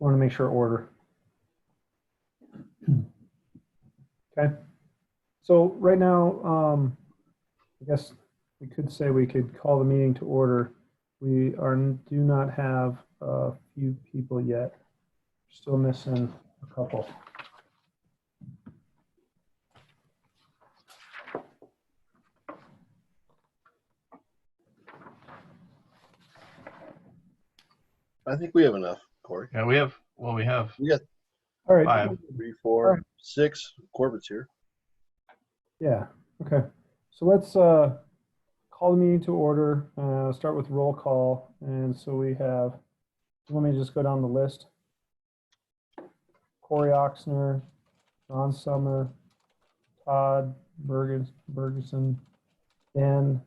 want to make sure order. Okay. So right now, I guess we could say we could call the meeting to order. We do not have a few people yet. Still missing a couple. I think we have enough, Corey. Yeah, we have All right. 5. 3, 4, All right. 6. Corbett's here. Yeah. Okay. So let's call the meeting to order. Start with roll call. And so we have, let me just go down the list. Corey Oxner, Ron Summer, Todd Bergeson, Dan,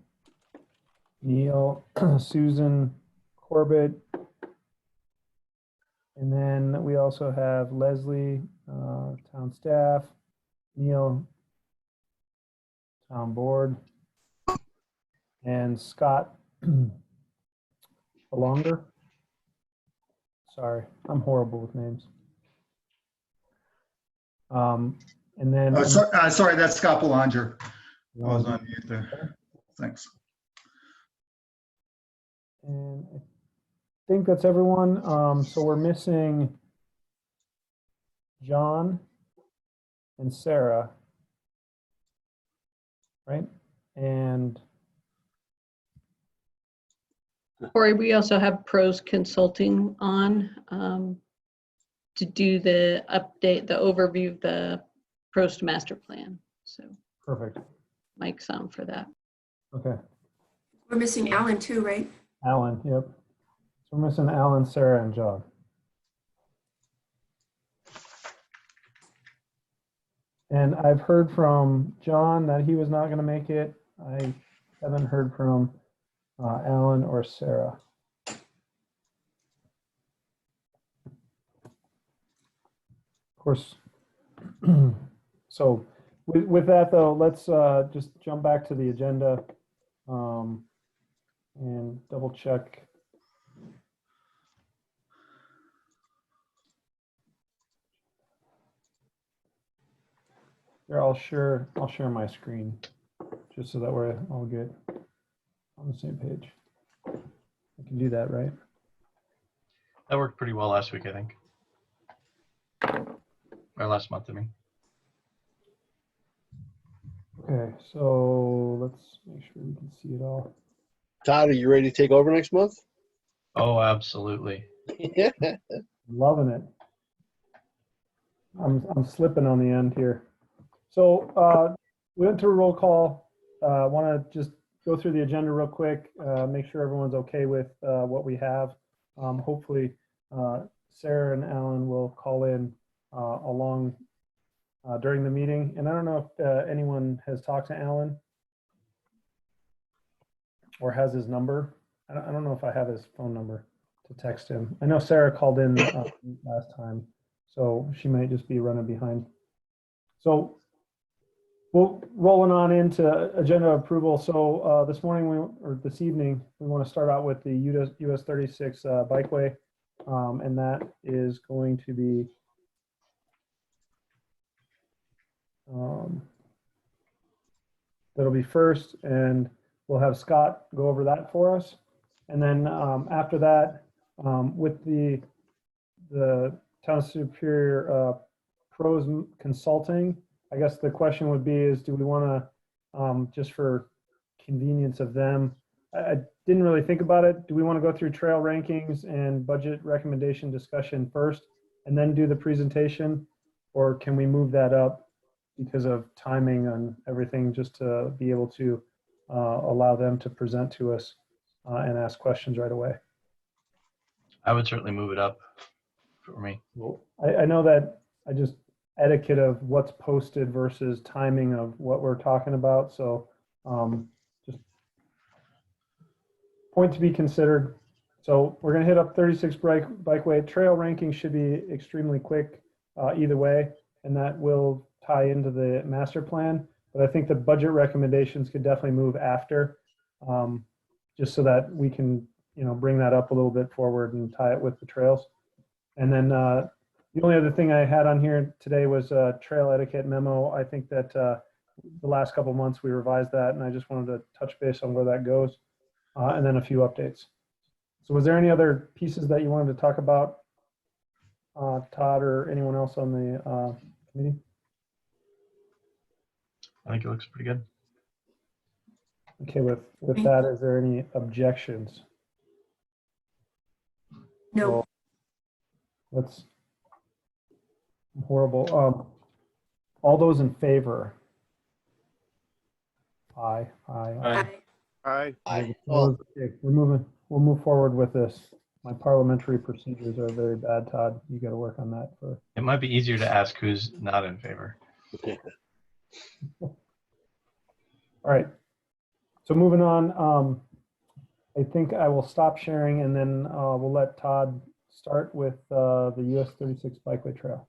Neil, Susan, Corbett, and then we also have Leslie, town staff, Neil, town board, and Scott Belonger. Sorry, I'm horrible with names. And then sorry, that's Scott Belanger. I was on mute there. Thanks. And I think that's everyone. So we're missing John and Sarah, right? And Corey, we also have Pros Consulting on to do the update, the overview of the Prost master plan. So perfect. Mike's on for that. Okay. We're missing Alan too, right? Alan, yep. So we're missing Alan, Sarah, and John. And I've heard from John that he was not going to make it. I haven't heard from Alan or Sarah. Of course. So with that though, let's just jump back to the agenda and double check. Here, I'll share my screen just so that we're all good on the same page. I can do that, right? That worked pretty well last week, I think. Or last month, I mean. Okay, so let's make sure we can see it all. Todd, are you ready to take over next month? Oh, absolutely. Loving it. I'm slipping on the end here. So we went through a roll call. Want to just go through the agenda real quick, make sure everyone's okay with what we have. Hopefully Sarah and Alan will call in along during the meeting. And I don't know if anyone has talked to Alan or has his number. I don't know if I have his phone number to text him. I know Sarah called in last time, so she might just be running behind. So we're rolling on into agenda approval. So this evening, we want to start out with the US 36 bikeway, and that is going to be that'll be first, and we'll have Scott go over that for us. And then after that, with the Town Superior Pros Consulting, I guess the question would be is, do we want to, just for convenience of them, I didn't really think about it. Do we want to go through trail rankings and budget recommendation discussion first and then do the presentation? Or can we move that up because of timing and everything, just to be able to allow them to present to us and ask questions right away? I would certainly move it up for me. Well, I know that just etiquette of what's posted versus timing of what we're talking about. So just point to be considered. So we're going to hit up 36 bikeway. Trail ranking should be extremely quick either way, and that will tie into the master plan. But I think the budget recommendations could definitely move after, just so that we can, bring that up a little bit forward and tie it with the trails. And then the only other thing I had on here today was a trail etiquette memo. I think that the last couple months we revised that, and I just wanted to touch base on where that goes, and then a few updates. So was there any other pieces that you wanted to talk about, Todd or anyone else on the committee? I think it looks pretty good. Okay, with that, is there any objections? No, So let's, horrible. All those in favor? Aye. I, Aye. Aye. Opposed? Okay, we'll move forward with this. My parliamentary procedures are very bad, Todd. You got to work on that for. It might be easier to ask who's not in favor. All right. So moving on, I think I will stop sharing and then we'll let Todd start with the US 36 Bikeway Trail.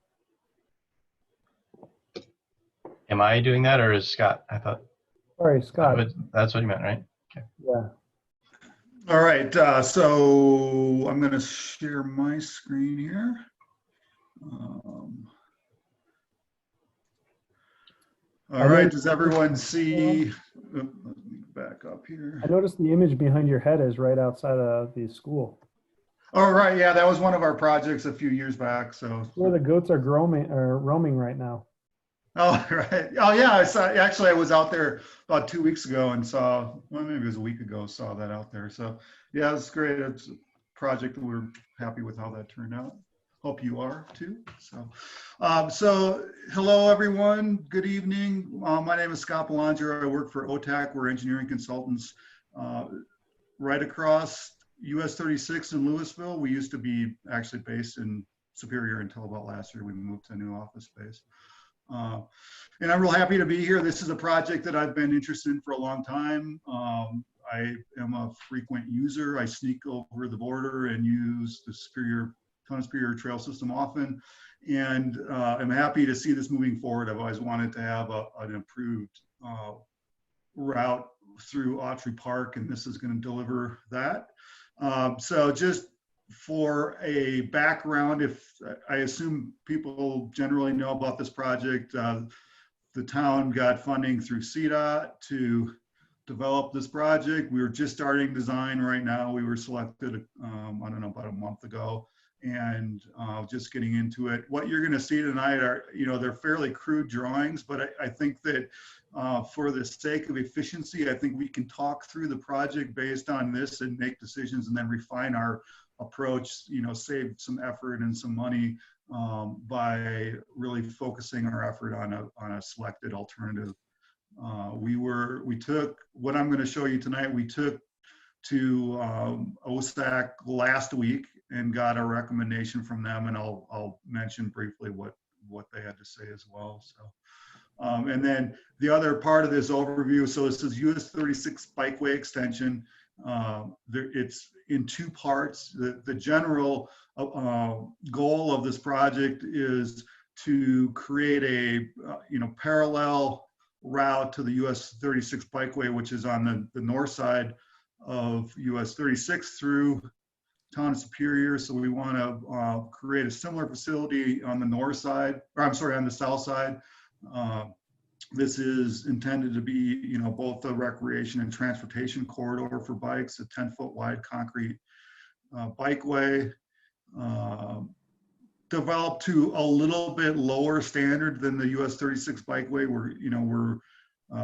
Am I doing that or is Scott? I thought Sorry, Scott. that's what you meant, right? Okay. Yeah. All right, so I'm going to share my screen here. All right, does everyone see? Let me back up here. I noticed the image behind your head is right outside of the school. All right, yeah, that was one of our projects a few years back. So Where the goats are roaming right now. oh, right. Oh, yeah. I saw, actually, I was out there about 2 weeks ago and saw, well, maybe it was a week ago, saw that out there. So, yeah, it's great. It's a project that we're happy with how that turned out. Hope you are too. So, hello, everyone. Good evening. My name is Scott Belanger. I work for OTAC. We're engineering consultants right across US 36 in Louisville. We used to be actually based in Superior until about last year. We moved to a new office space. And I'm real happy to be here. This is a project that I've been interested in for a long time. I am a frequent user. I sneak over the border and use the Town of Superior trail system often. And I'm happy to see this moving forward. I've always wanted to have an improved route through Autry Park, and this is going to deliver that. So just for a background, if I assume people generally know about this project, the town got funding through CDOT to develop this project. We were just starting design right now. We were selected, I don't know, about a month ago, and just getting into it. What you're going to see tonight are, they're fairly crude drawings, but I think that for the sake of efficiency, I think we can talk through the project based on this and make decisions and then refine our approach, save some effort and some money by really focusing our effort on a selected alternative. We took what I'm going to show you tonight. We took to OSAC last week and got a recommendation from them, and I'll mention briefly what they had to say as well. So. And then the other part of this overview, so this is US 36 Bikeway Extension. It's in two parts. The general goal of this project is to create a parallel route to the US 36 Bikeway, which is on the north side of US 36 through Town of Superior. So we want to create a similar facility on the north side, or I'm sorry, on the south side. This is intended to be, both a recreation and transportation corridor for bikes, a 10-foot wide concrete bikeway, developed to a little bit lower standard than the US 36 bikeway.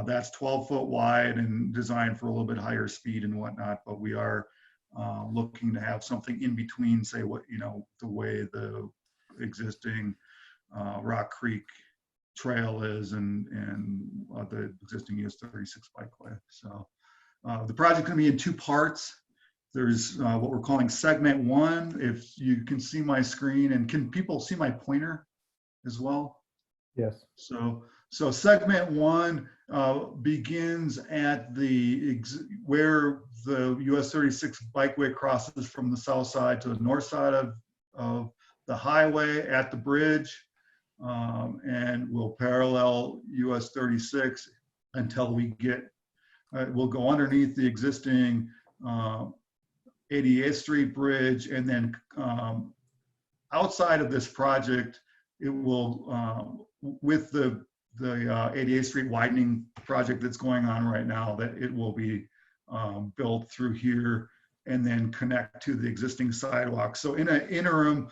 That's 12-foot wide and designed for a little bit higher speed and whatnot, but we are looking to have something in between, say, the way the existing Rock Creek trail is and the existing US 36 bikeway. So the project can be in two parts. There's what we're calling segment one. If you can see my screen, and can people see my pointer as well? Yes. So segment one begins at where the US 36 bikeway crosses from the south side to the north side of the highway at the bridge. And we'll parallel US 36 until we get, we'll go underneath the existing 88th Street Bridge and then outside of this project, it will, with the 88th Street widening project that's going on right now, that it will be built through here and then connect to the existing sidewalk. So in an interim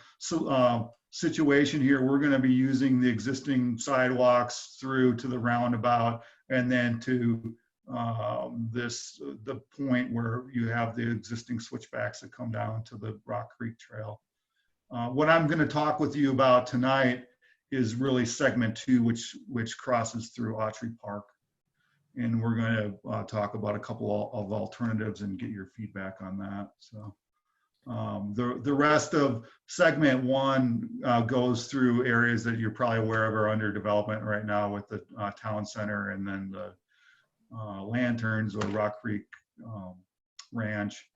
situation here, we're going to be using the existing sidewalks through to the roundabout and then to the point where you have the existing switchbacks that come down to the Rock Creek Trail. What I'm going to talk with you about tonight is really segment 2, which crosses through Autry Park. And we're going to talk about a couple of alternatives and get your feedback on that. So the rest of segment 1 goes through areas that you're probably aware of are under development right now with the town center and then the Lanterns or Rock Creek Ranch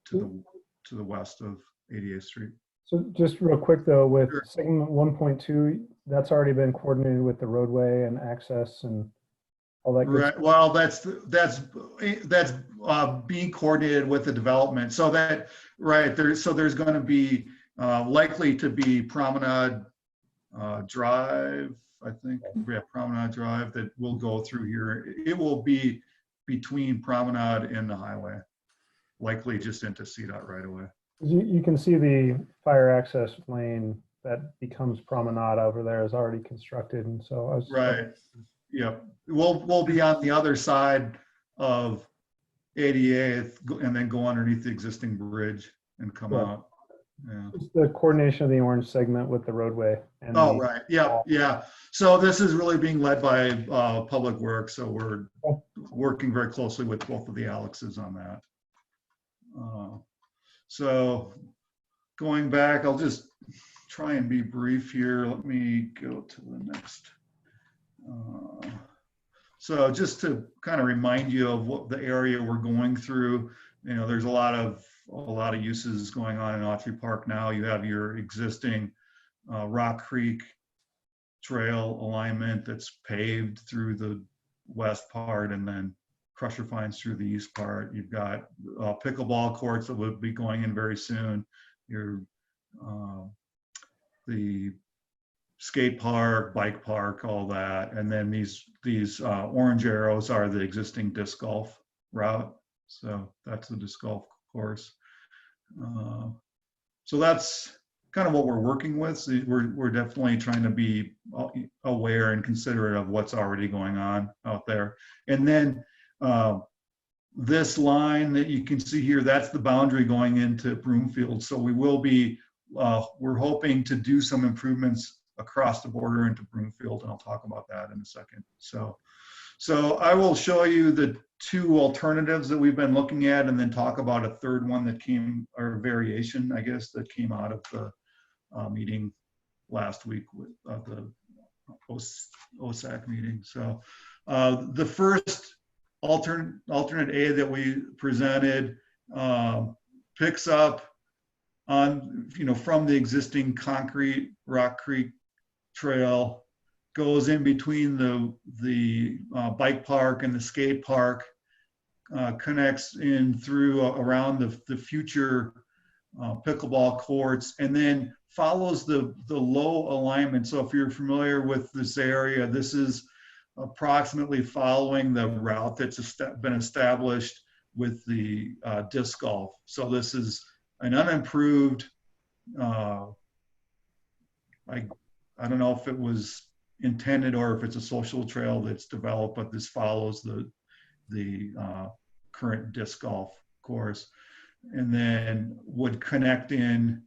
to the west of 88th Street. So just real quick though, with Sure. segment 1.2, that's already been coordinated with the roadway and access and all that good Right. Well, that's being coordinated with the development. So that there's going to be likely to be Promenade Drive, I think. Yeah, Promenade Drive that will go through here. It will be between Promenade and the highway, likely just into CDOT right away. You can see the fire access lane that becomes Promenade over there is already constructed. And so I was Right. Yep. We'll be on the other side of 88th and then go underneath the existing bridge and come Yeah. out. Yeah. It's the coordination of the orange segment with the roadway. And Oh, right. Yeah. Yeah. So this is really being led by Public Works. So we're working very closely with both of the Alexes on that. So going back, I'll just try and be brief here. Let me go to the next. So just to kind of remind you of what the area we're going through, there's a lot of uses going on in Autry Park now. You have your existing Rock Creek Trail alignment that's paved through the west part, and then Crusher Fines through the east part. You've got pickleball courts that will be going in very soon. The skate park, bike park, all that. And then these orange arrows are the existing disc golf route. So that's the disc golf course. So that's kind of what we're working with. So we're definitely trying to be aware and considerate of what's already going on out there. And then this line that you can see here, that's the boundary going into Broomfield. So we will be, we're hoping to do some improvements across the border into Broomfield, and I'll talk about that in a second. So I will show you the 2 alternatives that we've been looking at, and then talk about a third one that came, or variation, I guess, that came out of the meeting last week with the OSAC meeting. So the first alternate A that we presented picks up on, from the existing concrete Rock Creek Trail, goes in between the bike park and the skate park, connects in through around the future pickleball courts, and then follows the low alignment. So if you're familiar with this area, this is approximately following the route that's been established with the disc golf. So this is an unimproved, I don't know if it was intended or if it's a social trail that's developed, but this follows the current disc golf course. And then would connect in,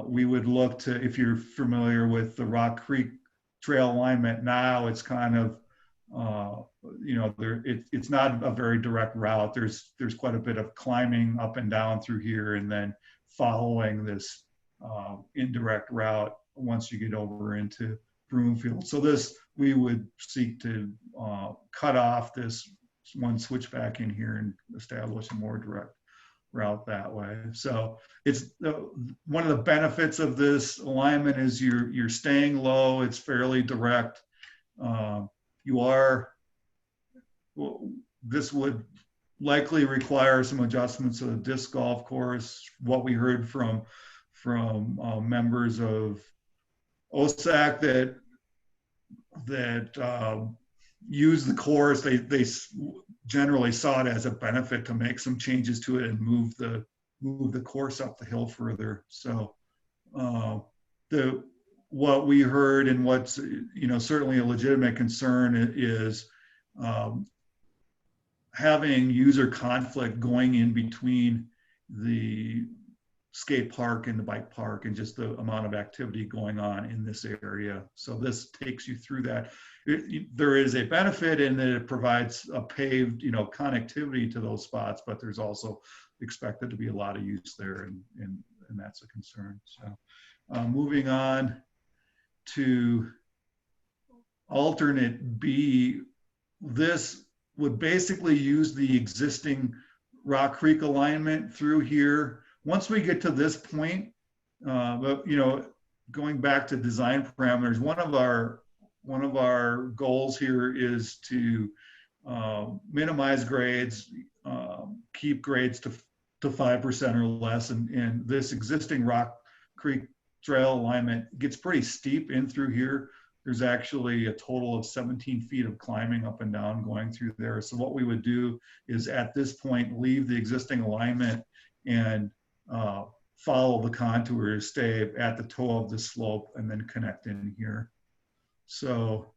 we would look to, if you're familiar with the Rock Creek Trail alignment now, it's kind of, it's not a very direct route. There's quite a bit of climbing up and down through here, and then following this indirect route once you get over into Broomfield. So this, we would seek to cut off this one switchback in here and establish a more direct route that way. So it's one of the benefits of this alignment is you're staying low. It's fairly direct. This would likely require some adjustments to the disc golf course. What we heard from from members of OSAC that use the course. They generally saw it as a benefit to make some changes to it and move the course up the hill further. So what we heard and what's certainly a legitimate concern is having user conflict going in between the skate park and the bike park and just the amount of activity going on in this area. So this takes you through that. There is a benefit in that it provides a paved, connectivity to those spots, but there's also expected to be a lot of use there, and that's a concern. So moving on to alternate B, this would basically use the existing Rock Creek alignment through here. Once we get to this point, going back to design parameters, one of our goals here is to minimize grades, keep grades to 5% or less, and this existing Rock Creek trail alignment gets pretty steep in through here. There's actually a total of 17 feet of climbing up and down going through there. So what we would do is at this point leave the existing alignment and follow the contours, stay at the toe of the slope, and then connect in here. So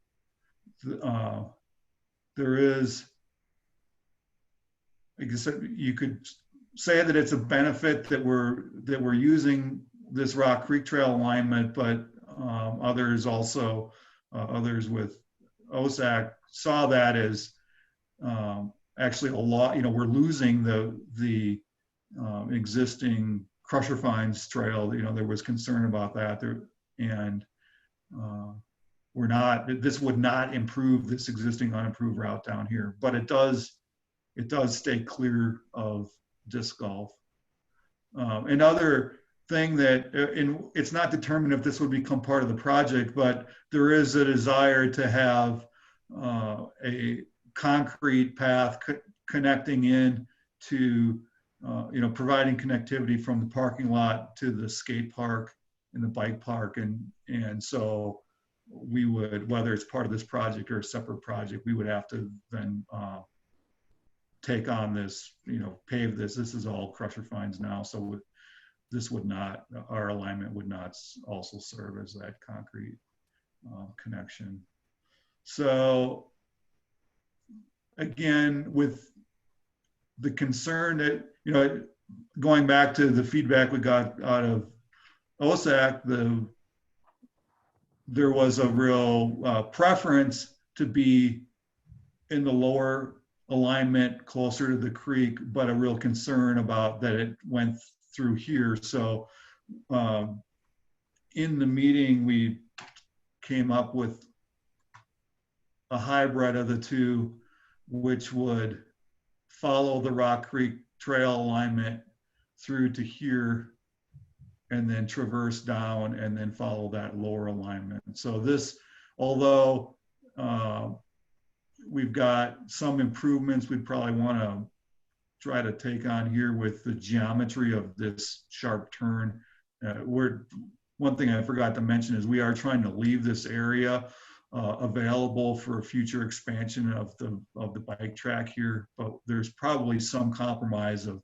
there is, like I said, you could say that it's a benefit that we're using this Rock Creek Trail alignment, but others also, others with OSAC saw that as actually a lot. We're losing the existing Crusher Finds trail. There was concern about that there, and this would not improve this existing unimproved route down here, but it does stay clear of disc golf. Another thing that, it's not determined if this would become part of the project, but there is a desire to have a concrete path connecting in to providing connectivity from the parking lot to the skate park and the bike park. And so we would, whether it's part of this project or a separate project, we would have to then take on this, pave this. This is all Crusher Finds now. So this would not, our alignment would not also serve as that concrete connection. So again, with the concern that, going back to the feedback we got out of OSAC, there was a real preference to be in the lower alignment closer to the creek, but a real concern about that it went through here. So in the meeting, we came up with a hybrid of the two, which would follow the Rock Creek Trail alignment through to here and then traverse down and then follow that lower alignment. So this, although we've got some improvements we'd probably want to try to take on here with the geometry of this sharp turn. One thing I forgot to mention is we are trying to leave this area available for future expansion of the bike track here, but there's probably some compromise of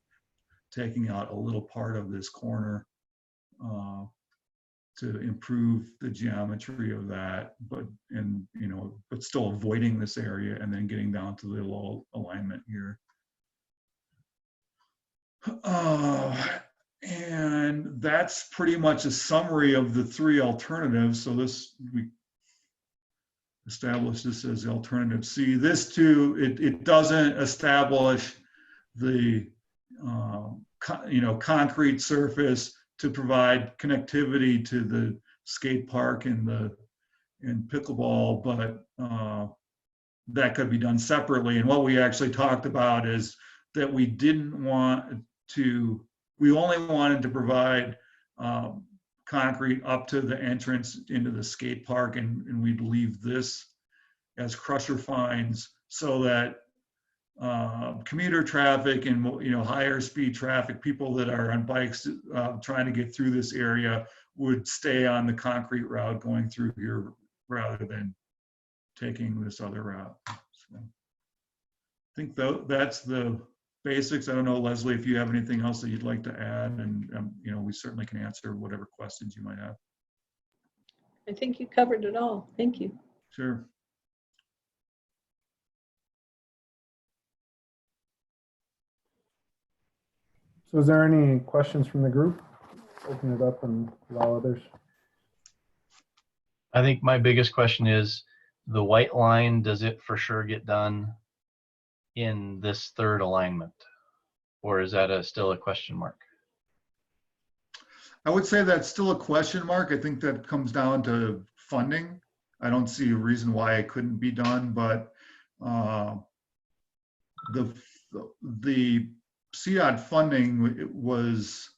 taking out a little part of this corner to improve the geometry of that, but still avoiding this area and then getting down to the low alignment here. And that's pretty much a summary of the three alternatives. So we establish this as alternative C. This too, it doesn't establish the concrete surface to provide connectivity to the skate park and pickleball, but that could be done separately. And what we actually talked about is that we only wanted to provide concrete up to the entrance into the skate park, and we'd leave this as Crusher Finds so that commuter traffic and, higher speed traffic, people that are on bikes trying to get through this area would stay on the concrete route going through here rather than taking this other route. So I think that's the basics. I don't know, Leslie, if you have anything else that you'd like to add, and we certainly can answer whatever questions you might have. I think you covered it all. Thank you. Sure. So is there any questions from the group? Open it up and allow others. I think my biggest question is the white line, does it for sure get done in this third alignment? Or is that still a question mark? I would say that's still a question mark. I think that comes down to funding. I don't see a reason why it couldn't be done, but the CDOT funding was,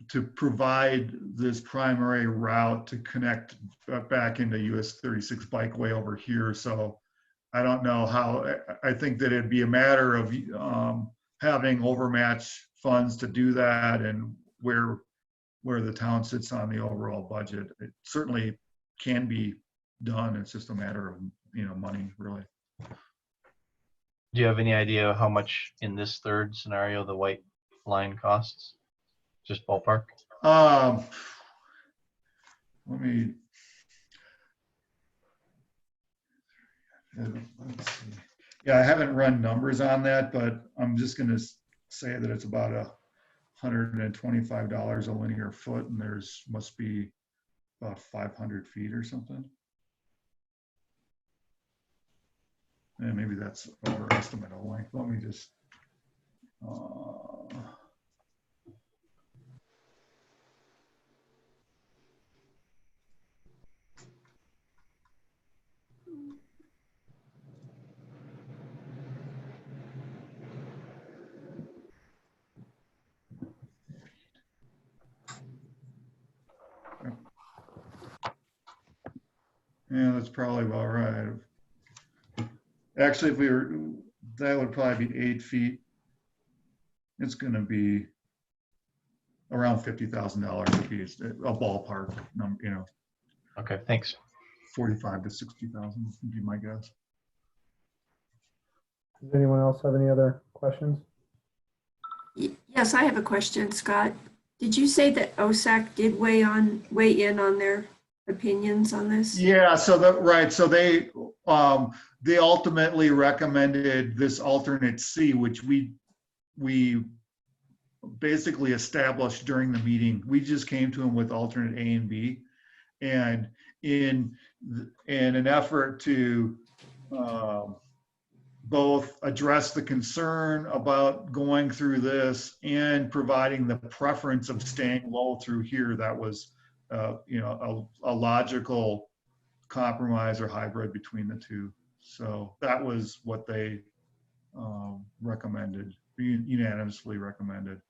to provide this primary route to connect back into US 36 bikeway over here. So I don't know how, I think that it'd be a matter of having overmatch funds to do that, and where the town sits on the overall budget. It certainly can be done. It's just a matter of, money, really. Do you have any idea how much in this third scenario the white line costs? Just ballpark? Let me, let's see. Yeah, I haven't run numbers on that, but I'm just going to say that it's about $125 a linear foot, and there's must be about 500 feet or something. And maybe that's overestimate of length. Let me just. Yeah, that's probably about right. Actually, if we were, that would probably be 8 feet. It's going to be around $50,000 a piece, a ballpark number, Okay, thanks. 45 to 60,000 would be my guess. Does anyone else have any other questions? Yes, I have a question, Scott. Did you say that OSAC did weigh in on their opinions on this? Yeah, so so they ultimately recommended this alternate C, which we basically established during the meeting. We just came to them with alternate A and B, and in an effort to both address the concern about going through this and providing the preference of staying low through here, that was a logical compromise or hybrid between the two. So that was what they recommended, unanimously recommended.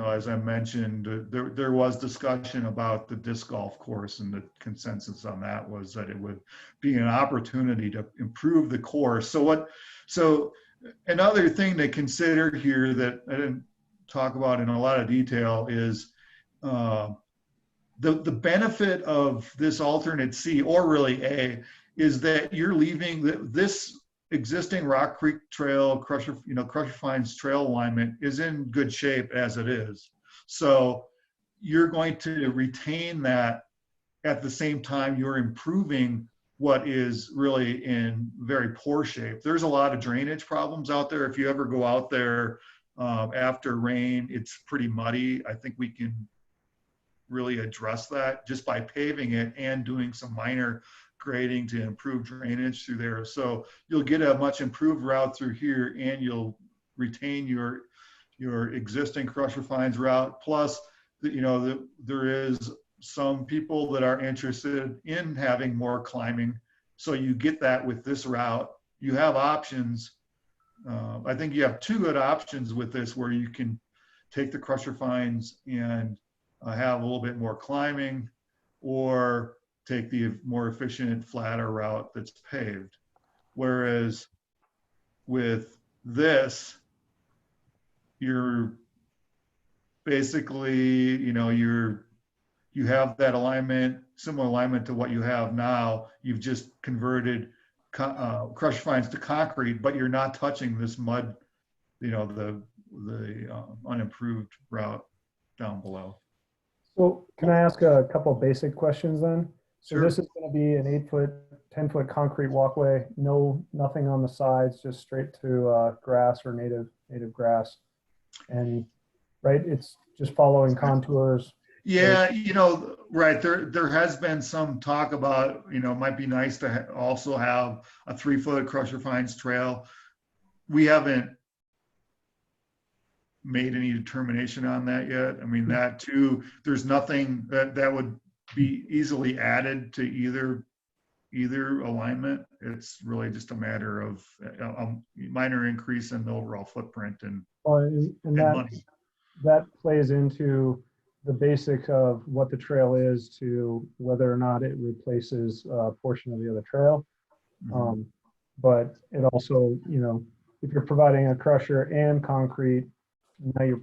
As I mentioned, there was discussion about the disc golf course, and the consensus on that was that it would be an opportunity to improve the course. So another thing to consider here that I didn't talk about in a lot of detail is the benefit of this alternate C, or really A, is that you're leaving this existing Rock Creek Trail, Crusher Fines trail alignment is in good shape as it is. So you're going to retain that at the same time you're improving what is really in very poor shape. There's a lot of drainage problems out there. If you ever go out there after rain, it's pretty muddy. I think we can really address that just by paving it and doing some minor grading to improve drainage through there. So you'll get a much improved route through here, and you'll retain your existing Crusher Fines route. Plus, there is some people that are interested in having more climbing. So you get that with this route. You have options. I think you have two good options with this, where you can take the Crusher Fines and have a little bit more climbing, or take the more efficient, flatter route that's paved. Whereas with this, you're basically, you have that alignment, similar alignment to what you have now. You've just converted crusher fines to concrete, but you're not touching this mud, the unimproved route down below. So can I ask a couple basic questions then? So Sure. this is going to be an 8-foot, 10-foot concrete walkway, nothing on the sides, just straight to grass or native grass. And right, it's just following contours. Yeah, right. There has been some talk about, it might be nice to also have a 3-foot crusher fines trail. We haven't made any determination on that yet. I mean, that too, there's nothing that would be easily added to either alignment. It's really just a matter of a minor increase in the overall footprint and And money. that plays into the basic of what the trail is to whether or not it replaces a portion of the other trail. Mhm. But it also, if you're providing a crusher and concrete, now you're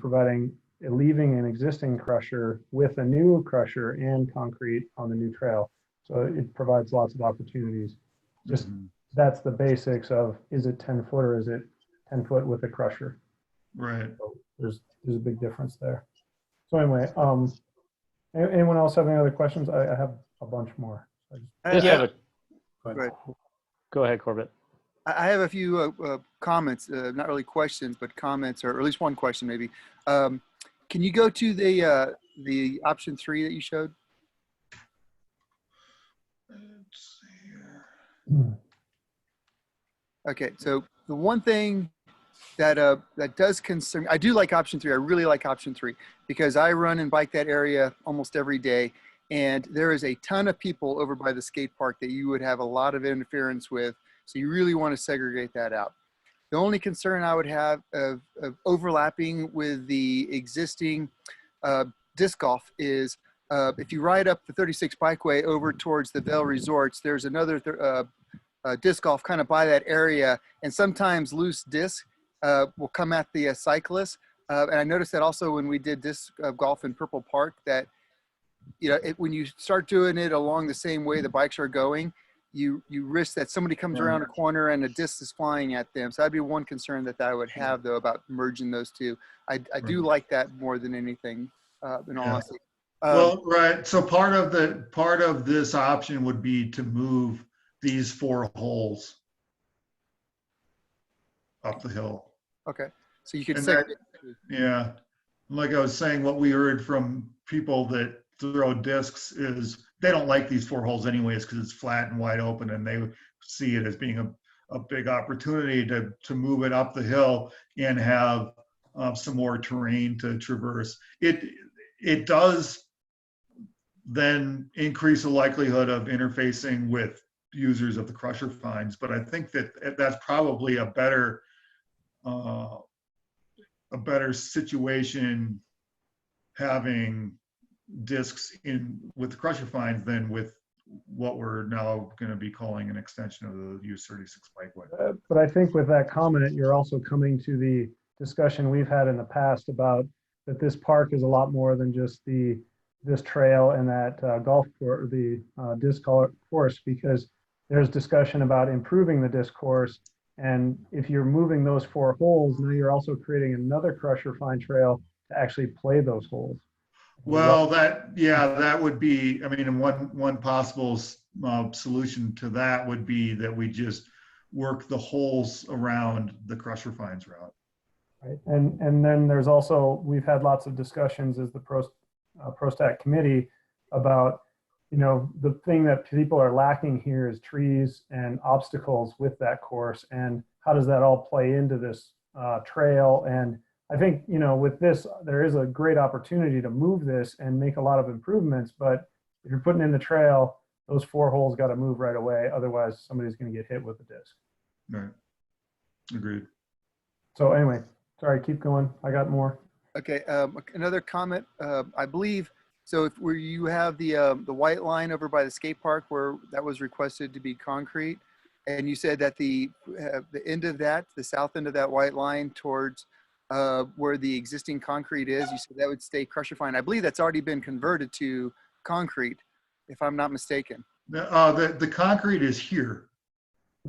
leaving an existing crusher with a new crusher and concrete on the new trail. So it provides lots of opportunities. Just that's the basics of, is it 10 foot or is it 10 foot with a crusher? Right. So there's a big difference there. So anyway, anyone else have any other questions? I have a bunch more. I just Yeah. have a, Go ahead. go ahead, Corbett. I have a few comments, not really questions, but comments, or at least one question maybe. Can you go to the option 3 that you showed? Let's see here. Okay, so the one thing that that does concern, I do like option 3. I really like option 3 because I run and bike that area almost every day, and there is a ton of people over by the skate park that you would have a lot of interference with. So you really want to segregate that out. The only concern I would have of overlapping with the existing disc golf is if you ride up the 36 bikeway over towards the Vail Resorts, there's another disc golf kind of by that area, and sometimes loose disc will come at the cyclist. And I noticed that also when we did disc golf in Purple Park, that when you start doing it along the same way the bikes are going, you risk that somebody comes around a corner and a disc is flying at them. So that'd be one concern that I would have though about merging those two. I do like that more than anything, in all honesty. Well, right. So part of this option would be to move these 4 holes up the hill. Okay, so you could And segregate. Yeah. Like I was saying, what we heard from people that throw discs is they don't like these 4 holes anyways because it's flat and wide open, and they see it as being a big opportunity to move it up the hill and have some more terrain to traverse. It does then increase the likelihood of interfacing with users of the crusher fines, but I think that that's probably a better situation having discs in with the crusher fines than with what we're now going to be calling an extension of the US-36 bikeway. But I think with that comment, you're also coming to the discussion we've had in the past about that this park is a lot more than just this trail and that golf course, the disc course, because there's discussion about improving the disc course. And if you're moving those 4 holes, now you're also creating another crusher fine trail to actually play those holes. Well, that would be, I mean, one possible solution to that would be that we just work the holes around the crusher fines route. Right. And then there's also, we've had lots of discussions as the PROSTAC committee about, the thing that people are lacking here is trees and obstacles with that course. And how does that all play into this trail? And I think, with this, there is a great opportunity to move this and make a lot of improvements. But if you're putting in the trail, those 4 holes got to move right away. Otherwise, somebody's going to get hit with a disc. Right. Agreed. So anyway, sorry, keep going. I got more. Okay, another comment. I believe So if where you have the white line over by the skate park where that was requested to be concrete, and you said that the end of that, the south end of that white line towards where the existing concrete is, you said that would stay crusher fine. I believe that's already been converted to concrete, if I'm not mistaken. The concrete is here.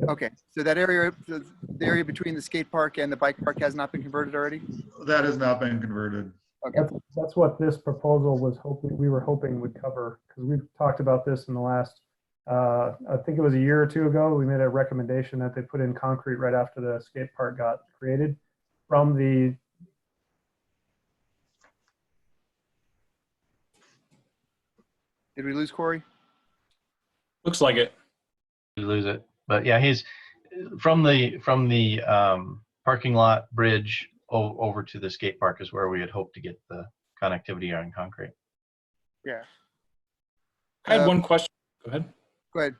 Okay, so that area, the area between the skate park and the bike park has not been converted already? That has not been converted. Okay. That's what this proposal was hoping, we were hoping would cover, because we've talked about this in the last, I think it was a year or two ago, we made a recommendation that they put in concrete right after the skate park got created from the. Did we lose Corey? Looks like it. You lose it. But yeah, he's from the parking lot bridge over to the skate park is where we had hoped to get the connectivity on concrete. Yeah. I had one question. Go ahead. Go ahead.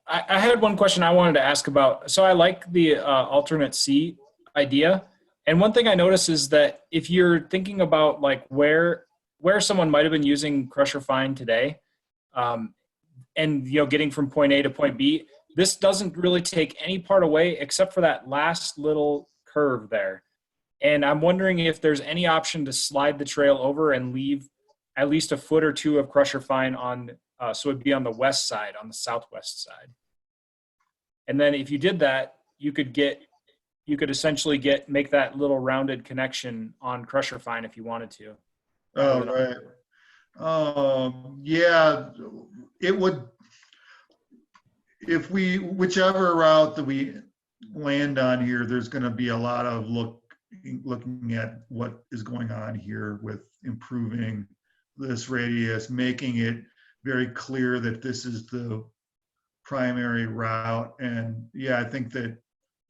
I had one question I wanted to ask about. So I like the alternate C idea. And one thing I noticed is that if you're thinking about like where someone might have been using crusher fine today, and getting from point A to point B, this doesn't really take any part away except for that last little curve there. And I'm wondering if there's any option to slide the trail over and leave at least a foot or two of crusher fine on, so it'd be on the west side, on the southwest side. And then if you did that, you could essentially make that little rounded connection on crusher fine if you wanted to. Oh, right. Yeah, it would, whichever route that we land on here, there's going to be a lot of looking at what is going on here with improving this radius, making it very clear that this is the primary route. And yeah, I think that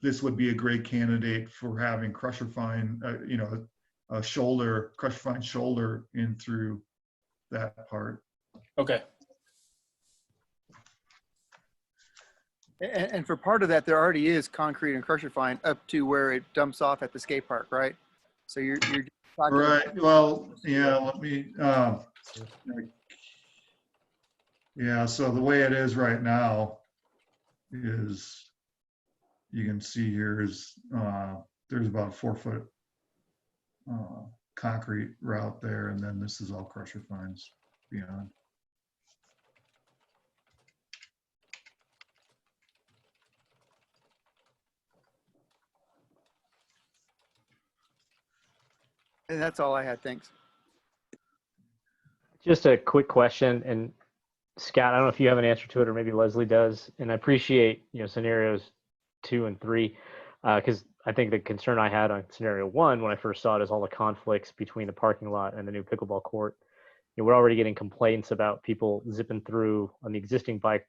this would be a great candidate for having crusher fine, a shoulder, crusher fine shoulder in through that part. Okay. And for part of that, there already is concrete and crusher fine up to where it dumps off at the skate park, right? So you're talking Right. Well, yeah, let me, yeah, so the way it is right now is, you can see here is, there's about a 4-foot concrete route there, and then this is all crusher fines beyond. And that's all I had. Thanks. Just a quick question, and Scott, I don't know if you have an answer to it, or maybe Leslie does. And I appreciate scenarios 2 and 3, because I think the concern I had on scenario 1 when I first saw it is all the conflicts between the parking lot and the new pickleball court. We're already getting complaints about people zipping through on the existing bike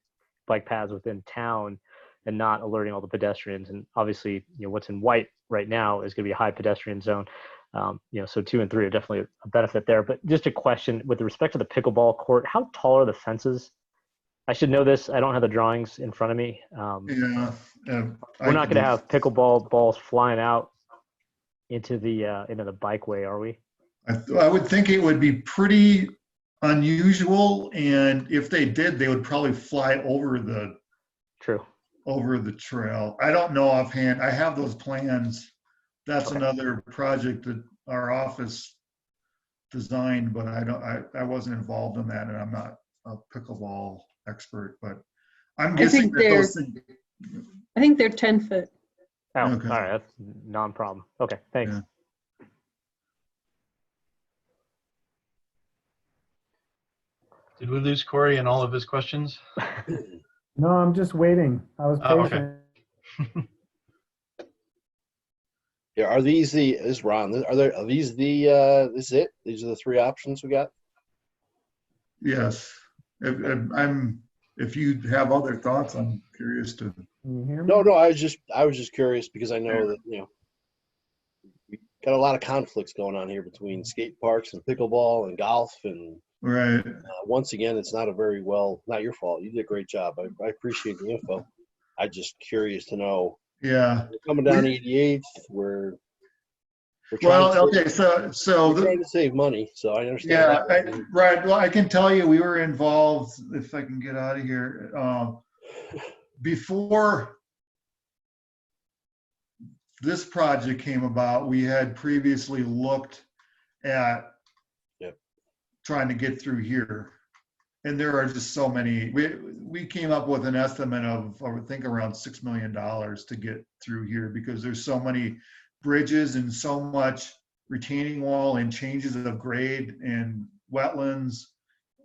paths within town and not alerting all the pedestrians. And obviously, what's in white right now is going to be a high pedestrian zone. So 2 and 3 are definitely a benefit there. But just a question with respect to the pickleball court, how tall are the fences? I should know this. I don't have the drawings in front of me. Yeah. We're not going to have pickleball balls flying out into the bikeway, are we? I would think it would be pretty unusual, and if they did, they would probably fly over the trail. I don't know offhand. I have those plans. That's another project that our office designed, but I wasn't involved in that, and I'm not a pickleball expert, but I'm guessing that those things. I think they're 10 foot. Oh, Okay. all right. That's non-problem. Okay, thanks. Yeah. Did we lose Corey and all of his questions? No, I'm just waiting. I was Oh, patient. okay. Yeah, are these this is Ron? Are these this is it? These are the 3 options we got? Yes. If you have other thoughts, I'm curious to. Can you hear me? No, I was just curious because I know that, we got a lot of conflicts going on here between skate parks and pickleball and golf, and Right. once again, it's not not your fault. You did a great job. I appreciate the info. I'm just curious to know. Yeah. We're coming down 88th. We're We're trying Well, to okay, save, so we're trying to save money, so I understand. yeah, that. right. Well, I can tell you, we were involved, if I can get out of here, before this project came about, we had previously looked at Yep. trying to get through here. And there are just so many, we came up with an estimate of, I would think, around $6 million to get through here, because there's so many bridges and so much retaining wall and changes of grade and wetlands,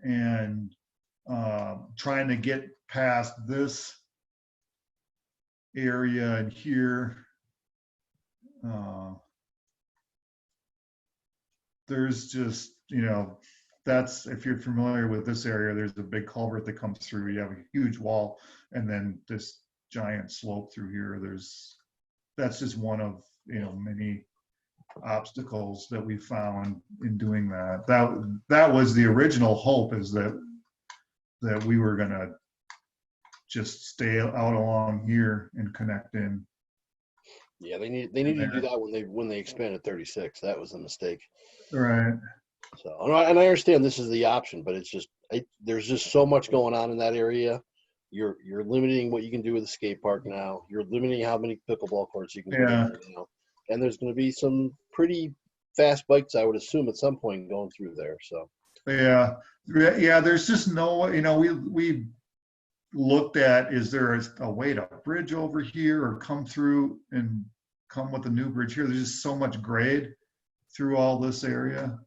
and trying to get past this area and here. There's just, that's, if you're familiar with this area, there's a big culvert that comes through. You have a huge wall, and then this giant slope through here. That's just one of, many obstacles that we found in doing that. That was the original hope, is that we were gonna just stay out along here and connect in. Yeah, they need to do that when they expanded 36. That was a mistake. Right. So, and I understand this is the option, but it's just there's just so much going on in that area. You're limiting what you can do with the skate park now. You're limiting how many pickleball courts you can put in there now. And there's going to be some pretty fast bikes, I would assume, at some point going through there. So Yeah. There's just no, we looked at, is there a way to bridge over here or come through and come with a new bridge here? There's just so much grade through all this area.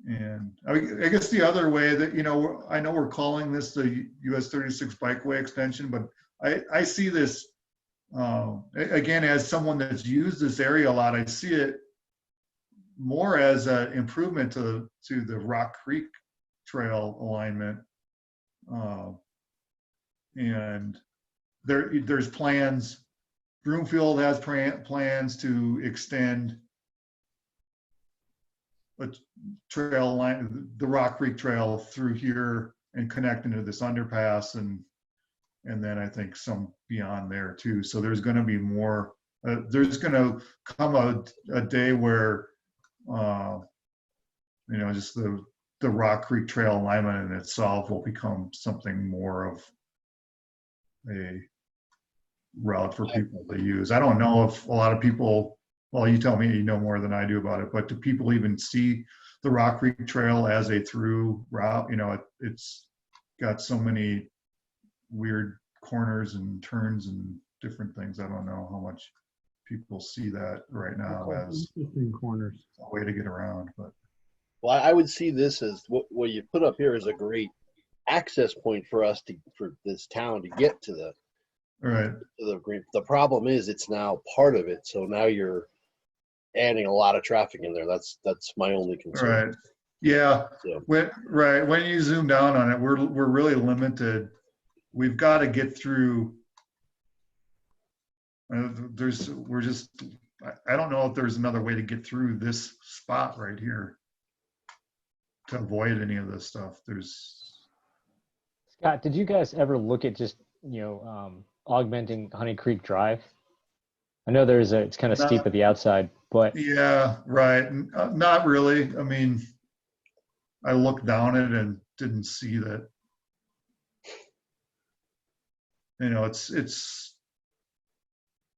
And I guess the other way that, I know we're calling this the US 36 bikeway extension, but I see this, again, as someone that's used this area a lot, I see it more as an improvement to the Rock Creek Trail alignment. And there's plans, Broomfield has plans to extend a trail line, the Rock Creek Trail, through here and connect into this underpass, and then I think some beyond there too. So there's going to be more. There's going to come a day where, just the Rock Creek Trail alignment in itself will become something more of a route for people to use. I don't know if a lot of people, well, you tell me, you know more than I do about it, but do people even see the Rock Creek Trail as a through route? It's got so many weird corners and turns and different things. I don't know how much people see that right now as Interesting corners. a way to get around. But well, I would see this as what you put up here is a great access point for us for this town to get to the right. to the green. The problem is it's now part of it, so now you're adding a lot of traffic in there. That's my only concern. Right. Yeah. So, When you zoom down on it, we're really limited. We've got to get through. I don't know if there's another way to get through this spot right here to avoid any of this stuff. Scott, did you guys ever look at just, augmenting Honey Creek Drive? I know it's kind of steep at the outside, but Yeah, right. Not really. I mean, I looked down it and didn't see that. It's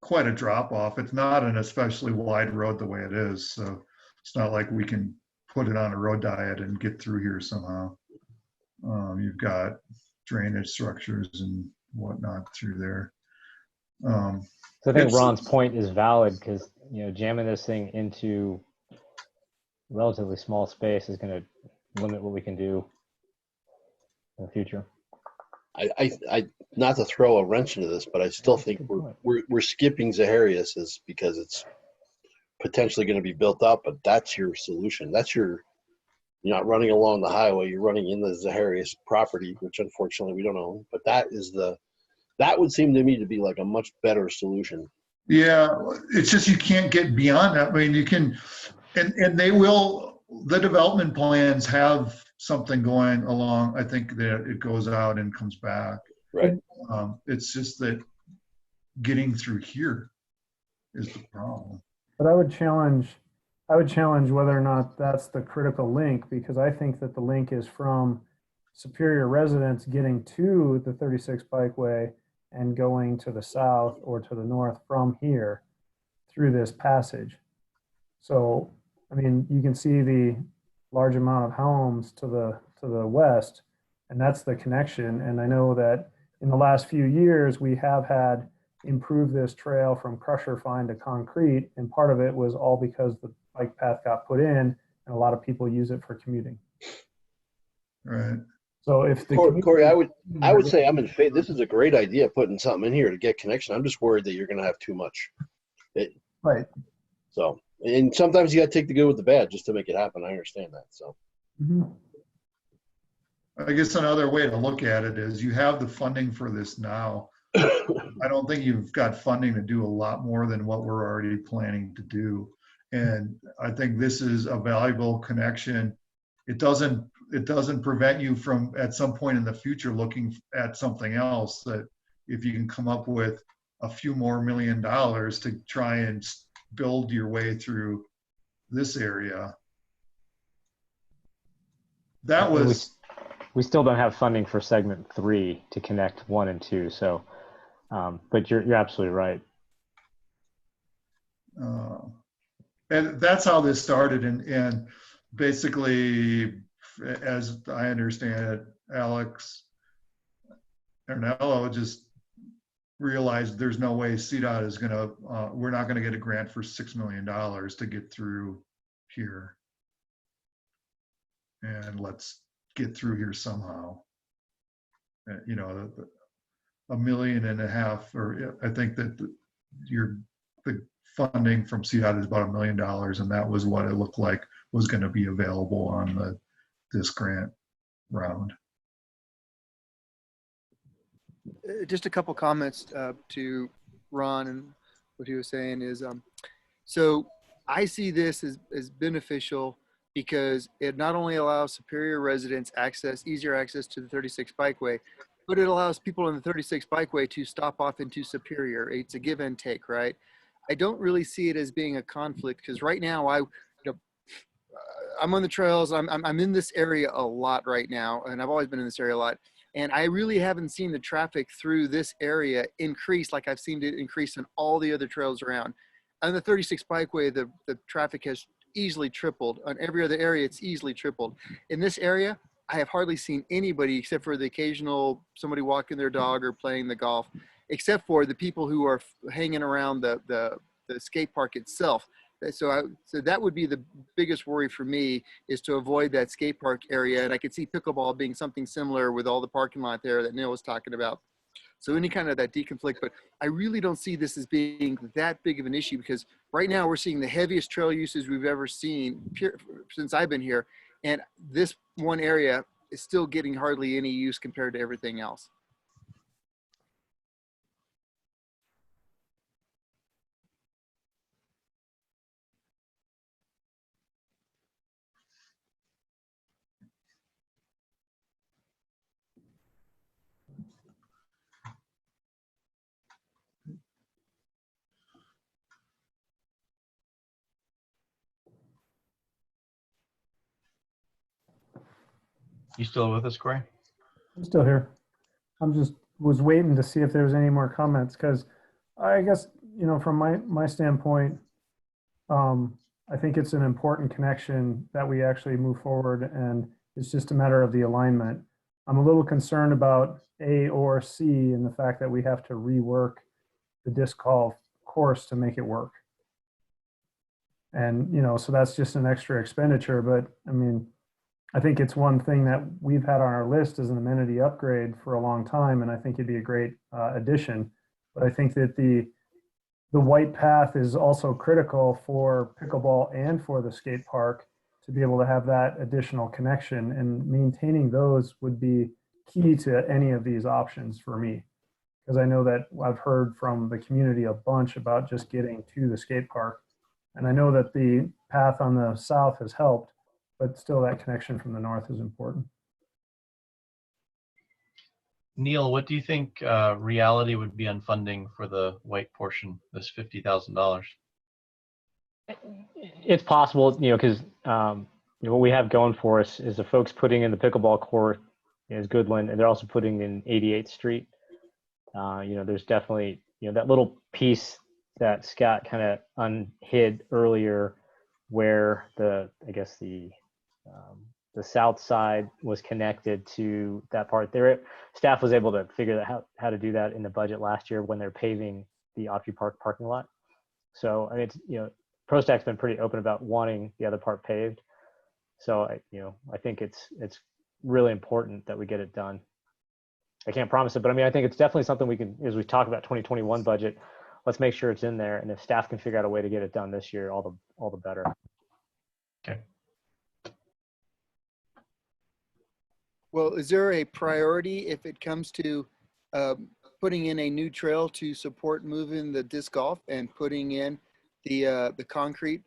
quite a drop off. It's not an especially wide road the way it is, so it's not like we can put it on a road diet and get through here somehow. You've got drainage structures and whatnot through there. so I think Ron's point is valid, because jamming this thing into a relatively small space is going to limit what we can do in the future. I not to throw a wrench into this, but I still think we're skipping Zaharias because it's potentially going to be built up. But that's your solution. You're not running along the highway. You're running in the Zaharias property, which unfortunately we don't own. But that would seem to me to be like a much better solution. Yeah, it's just you can't get beyond that. I mean, you can, and they will. The development plans have something going along. I think that it goes out and comes back. Right. It's just that getting through here is the problem. But I would challenge whether or not that's the critical link, because I think that the link is from Superior residents getting to the 36 Bikeway and going to the south or to the north from here through this passage. So, I mean, you can see the large amount of homes to the west, and that's the connection. And I know that in the last few years, we have had improve this trail from crusher fine to concrete, and part of it was all because the bike path got put in, and a lot of people use it for commuting. Right. So if the Corey, I would say I'm in favor. This is a great idea, putting something in here to get connection. I'm just worried that you're going to have too much. right. So, and sometimes you got to take the good with the bad just to make it happen. I understand that. So, I guess another way to look at it is you have the funding for this now. I don't think you've got funding to do a lot more than what we're already planning to do. And I think this is a valuable connection. It doesn't prevent you from at some point in the future looking at something else, that if you can come up with a few more $1 million to try and build your way through this area. That was, we still don't have funding for segment 3 to connect 1 and 2. So, but you're absolutely right. and that's how this started. And basically, as I understand it, Alex Ernello just realized there's no way CDOT is going to, we're not going to get a grant for $6 million to get through here. And let's get through here somehow. You know, $1.5 million, or I think that the funding from CDOT is about $1 million, and that was what it looked like was going to be available on this grant round. Just a couple comments to Ron and what he was saying is, so I see this as beneficial because it not only allows Superior residents easier access to the 36 Bikeway, but it allows people on the 36 Bikeway to stop off into Superior. It's a give and take, right? I don't really see it as being a conflict because right now I'm on the trails. I'm in this area a lot right now, and I've always been in this area a lot. And I really haven't seen the traffic through this area increase like I've seen it increase in all the other trails around. On the 36 Bikeway, the traffic has easily tripled. On every other area, it's easily tripled. In this area, I have hardly seen anybody except for the occasional somebody walking their dog or playing the golf, except for the people who are hanging around the skate park itself. So that would be the biggest worry for me, is to avoid that skate park area. And I could see pickleball being something similar with all the parking lot there that Neil was talking about. So any kind of that deconflict, but I really don't see this as being that big of an issue because right now we're seeing the heaviest trail usage we've ever seen since I've been here. And this one area is still getting hardly any use compared to everything else. You still with us, Corey? I'm still here. I'm just was waiting to see if there was any more comments because I guess, you know, from my standpoint, I think it's an important connection that we actually move forward, and it's just a matter of the alignment. I'm a little concerned about A or C and the fact that we have to rework the disc golf course to make it work. And, you know, so that's just an extra expenditure, but I mean, I think it's one thing that we've had on our list as an amenity upgrade for a long time, and I think it'd be a great addition. But I think that the white path is also critical for pickleball and for the skate park to be able to have that additional connection, and maintaining those would be key to any of these options for me. Because I know that I've heard from the community a bunch about just getting to the skate park. And I know that the path on the south has helped, but still that connection from the north is important. Neil, what do you think reality would be on funding for the white portion, this $50,000? It's possible, because what we have going for us is the folks putting in the pickleball court is Goodland, and they're also putting in 88th Street. There's definitely, that little piece that Scott kind of unhid earlier, where the south side was connected to that part. Staff was able to figure out how to do that in the budget last year when they're paving the Opry Park parking lot. So I mean, it's, PROSTAC's been pretty open about wanting the other part paved. So I think it's really important that we get it done. I can't promise it, but I mean, I think it's definitely something we can, as we talk about 2021 budget, let's make sure it's in there. And if staff can figure out a way to get it done this year, all the better. Okay. Well, is there a priority if it comes to putting in a new trail to support moving the disc golf and putting in the concrete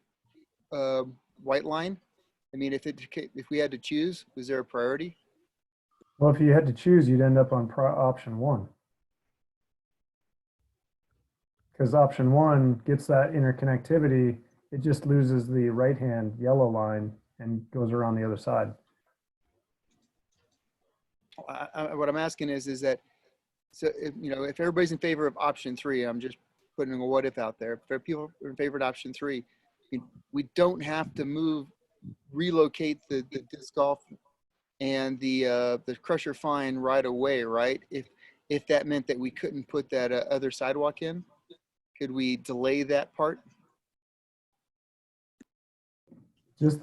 white line? I mean, if we had to choose, was there a priority? Well, if you had to choose, you'd end up on option 1. Because option 1 gets that interconnectivity, it just loses the right-hand yellow line and goes around the other side. What I'm asking is that, so if everybody's in favor of option 3, I'm just putting a what if out there. If people are in favor of option 3, we don't have to relocate the disc golf and the crusher fine right away, right? If that meant that we couldn't put that other sidewalk in, could we delay that part? Just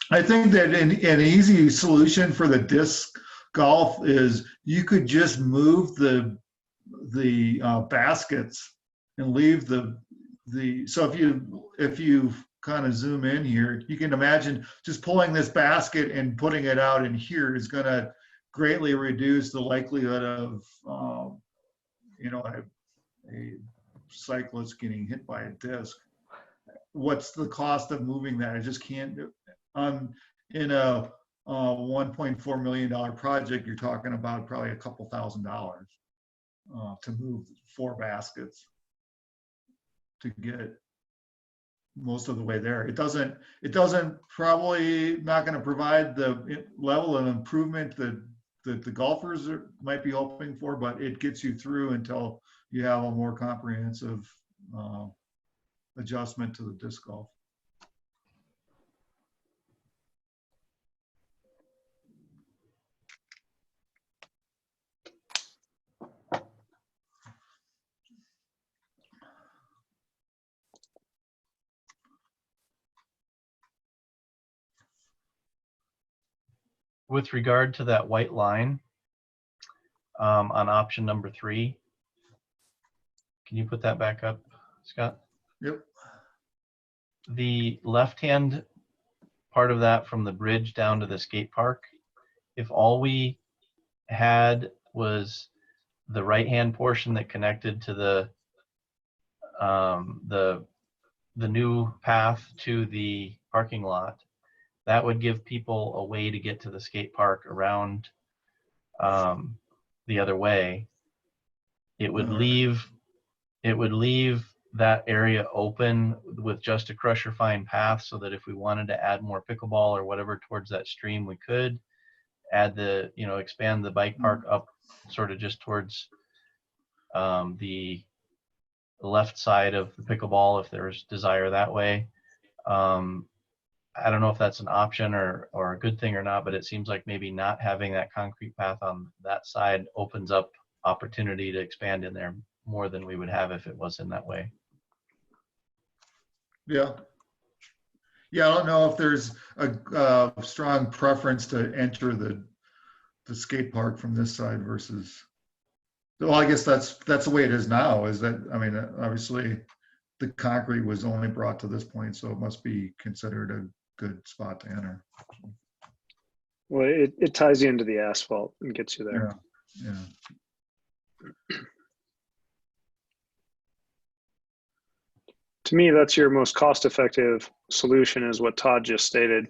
I think that an easy solution for the disc golf is you could just move the baskets and leave so if you kind of zoom in here, you can imagine just pulling this basket and putting it out in here is going to greatly reduce the likelihood of a cyclist getting hit by a disc. What's the cost of moving that? I just can't do. In a $1.4 million project, you're talking about probably a couple $1,000 to move 4 baskets to get most of the way there. It doesn't probably not going to provide the level of improvement that the golfers might be hoping for, but it gets you through until you have a more comprehensive adjustment to the disc golf. With regard to that white line on option number 3, can you put that back up, Scott? Yep. The left-hand part of that from the bridge down to the skate park, if all we had was the right-hand portion that connected to the new path to the parking lot, that would give people a way to get to the skate park around the other way. It would leave that area open with just a crusher fine path, so that if we wanted to add more pickleball or whatever towards that stream, we could add expand the bike park up sort of just towards the left side of the pickleball if there's desire that way. I don't know if that's an option or a good thing or not, but it seems like maybe not having that concrete path on that side opens up opportunity to expand in there more than we would have if it was in that way. Yeah. Yeah, I don't know if there's a strong preference to enter the skate park from this side versus. Well, I guess that's the way it is now. Is that, I mean, obviously the concrete was only brought to this point, so it must be considered a good spot to enter. Well, it ties you into the asphalt and gets you there. Yeah. To me, that's your most cost-effective solution, is what Todd just stated.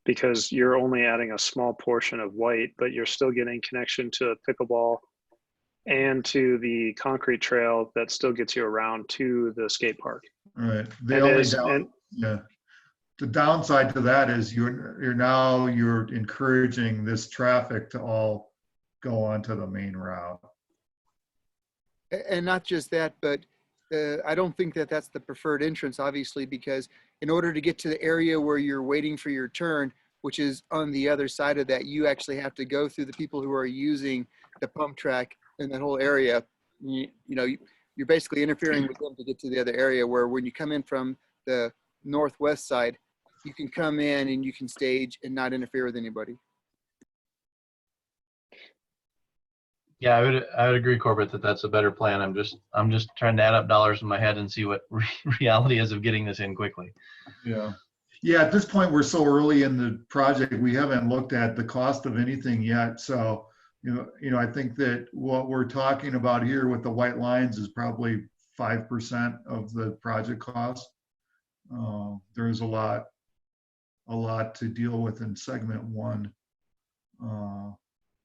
because you're only adding a small portion of white, but you're still getting connection to pickleball and to the concrete trail that still gets you around to the skate park. Right. The And only is, and yeah. The downside to that is you're encouraging this traffic to all go onto the main route. And not just that, but I don't think that that's the preferred entrance, obviously, because in order to get to the area where you're waiting for your turn, which is on the other side of that, you actually have to go through the people who are using the pump track in that whole area. You're basically interfering with them to get to the other area, where when you come in from the northwest side, you can come in and you can stage and not interfere with anybody. Yeah, I would agree, Corbett, that that's a better plan. I'm just trying to add up dollars in my head and see what reality is of getting this in quickly. Yeah. Yeah, at this point, we're so early in the project, we haven't looked at the cost of anything yet. So, I think that what we're talking about here with the white lines is probably 5% of the project cost. There's a lot to deal with in segment 1.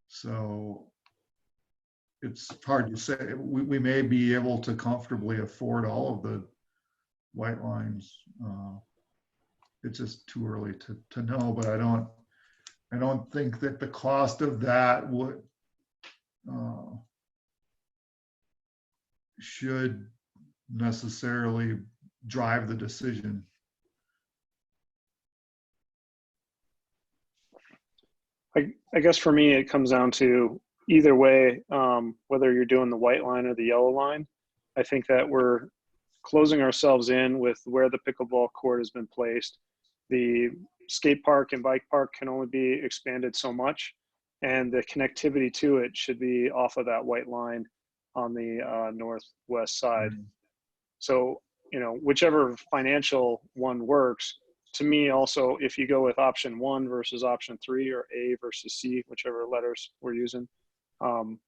So it's hard to say. We may be able to comfortably afford all of the white lines. It's just too early to know, but I don't think that the cost of that would should necessarily drive the decision. I guess for me, it comes down to either way, whether you're doing the white line or the yellow line. I think that we're closing ourselves in with where the pickleball court has been placed. The skate park and bike park can only be expanded so much, and the connectivity to it should be off of that white line on the northwest side. So, whichever financial one works. To me, also, if you go with option 1 versus option 3, or A versus C, whichever letters we're using, on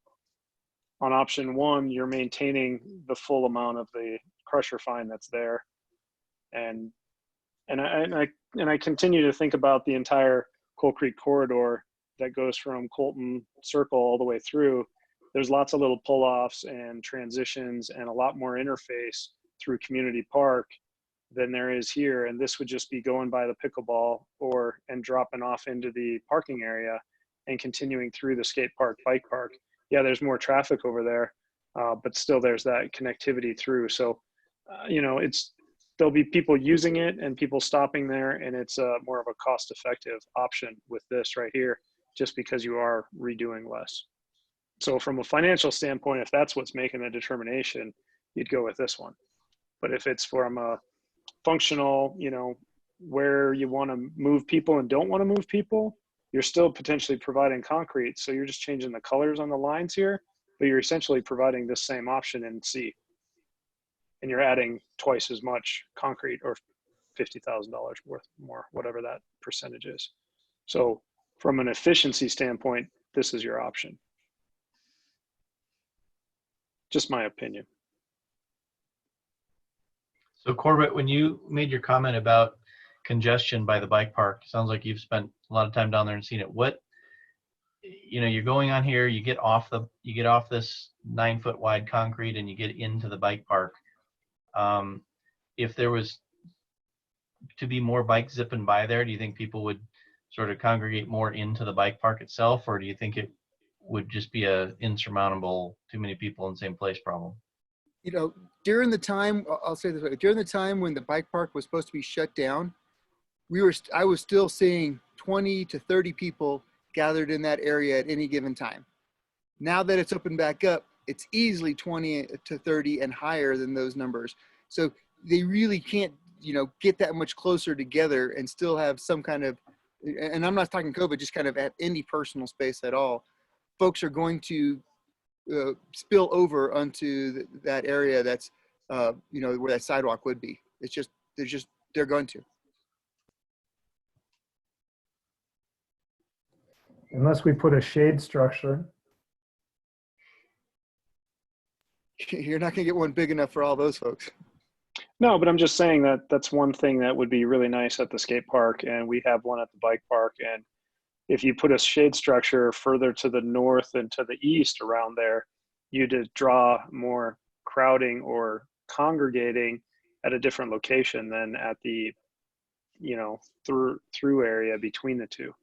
option 1, you're maintaining the full amount of the crusher fine that's there, and I continue to think about the entire Coal Creek corridor that goes from Colton Circle all the way through. There's lots of little pull-offs and transitions and a lot more interface through Community Park than there is here. And this would just be going by the pickleball and dropping off into the parking area and continuing through the skate park, bike park. Yeah, there's more traffic over there, but still there's that connectivity through. So, there'll be people using it and people stopping there, and it's more of a cost-effective option with this right here, just because you are redoing less. So from a financial standpoint, if that's what's making the determination, you'd go with this one. But if it's from a functional, where you want to move people and don't want to move people, you're still potentially providing concrete. So you're just changing the colors on the lines here, but you're essentially providing this same option in C. And you're adding twice as much concrete, or $50,000 worth more, whatever that percentage is. So from an efficiency standpoint, this is your option. Just my opinion. So Corbett, when you made your comment about congestion by the bike park, sounds like you've spent a lot of time down there and seen it. What, you're going on here, you get off this 9-foot wide concrete and you get into the bike park. If there was to be more bikes zipping by there, do you think people would sort of congregate more into the bike park itself, or do you think it would just be a insurmountable too many people in the same place problem? During the time, I'll say this way, during the time when the bike park was supposed to be shut down, I was still seeing 20 to 30 people gathered in that area at any given time. Now that it's opened back up, it's easily 20 to 30 and higher than those numbers. So they really can't, get that much closer together and still have some kind of, and I'm not talking COVID, just kind of at any personal space at all. Folks are going to spill over onto that area that's, where that sidewalk would be. They're going to. Unless we put a shade structure. You're not going to get one big enough for all those folks. No, but I'm just saying that that's one thing that would be really nice at the skate park, and we have one at the bike park. And if you put a shade structure further to the north and to the east around there, you'd draw more crowding or congregating at a different location than at the, you know, through area between the two.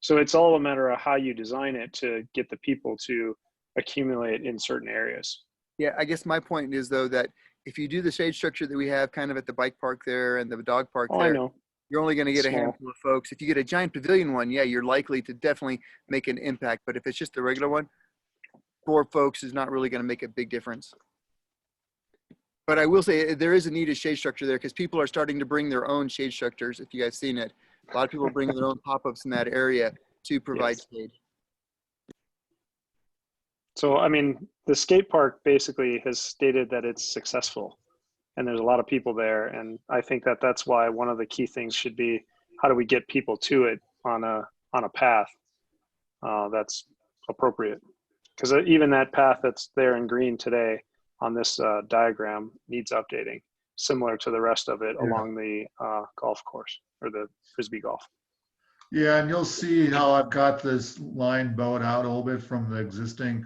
So it's all a matter of how you design it to get the people to accumulate in certain areas. Yeah, I guess my point is though that if you do the shade structure that we have kind of at the bike park there and the dog park Oh, I there, know. you're only going to get a Small. handful of folks. If you get a giant pavilion one, yeah, you're likely to definitely make an impact. But if it's just a regular one, 4 folks is not really going to make a big difference. But I will say there is a needed shade structure there because people are starting to bring their own shade structures. If you guys seen it, a lot of people are bringing their own pop-ups in that area to provide shade. So, I mean, the skate park basically has stated that it's successful and there's a lot of people there. And I think that that's why one of the key things should be, how do we get people to it on a path that's appropriate? Because even that path that's there in green today on this diagram needs updating, similar to the rest of it along the golf course or the Frisbee golf. Yeah, and you'll see how I've got this line bowed out a little bit from the existing.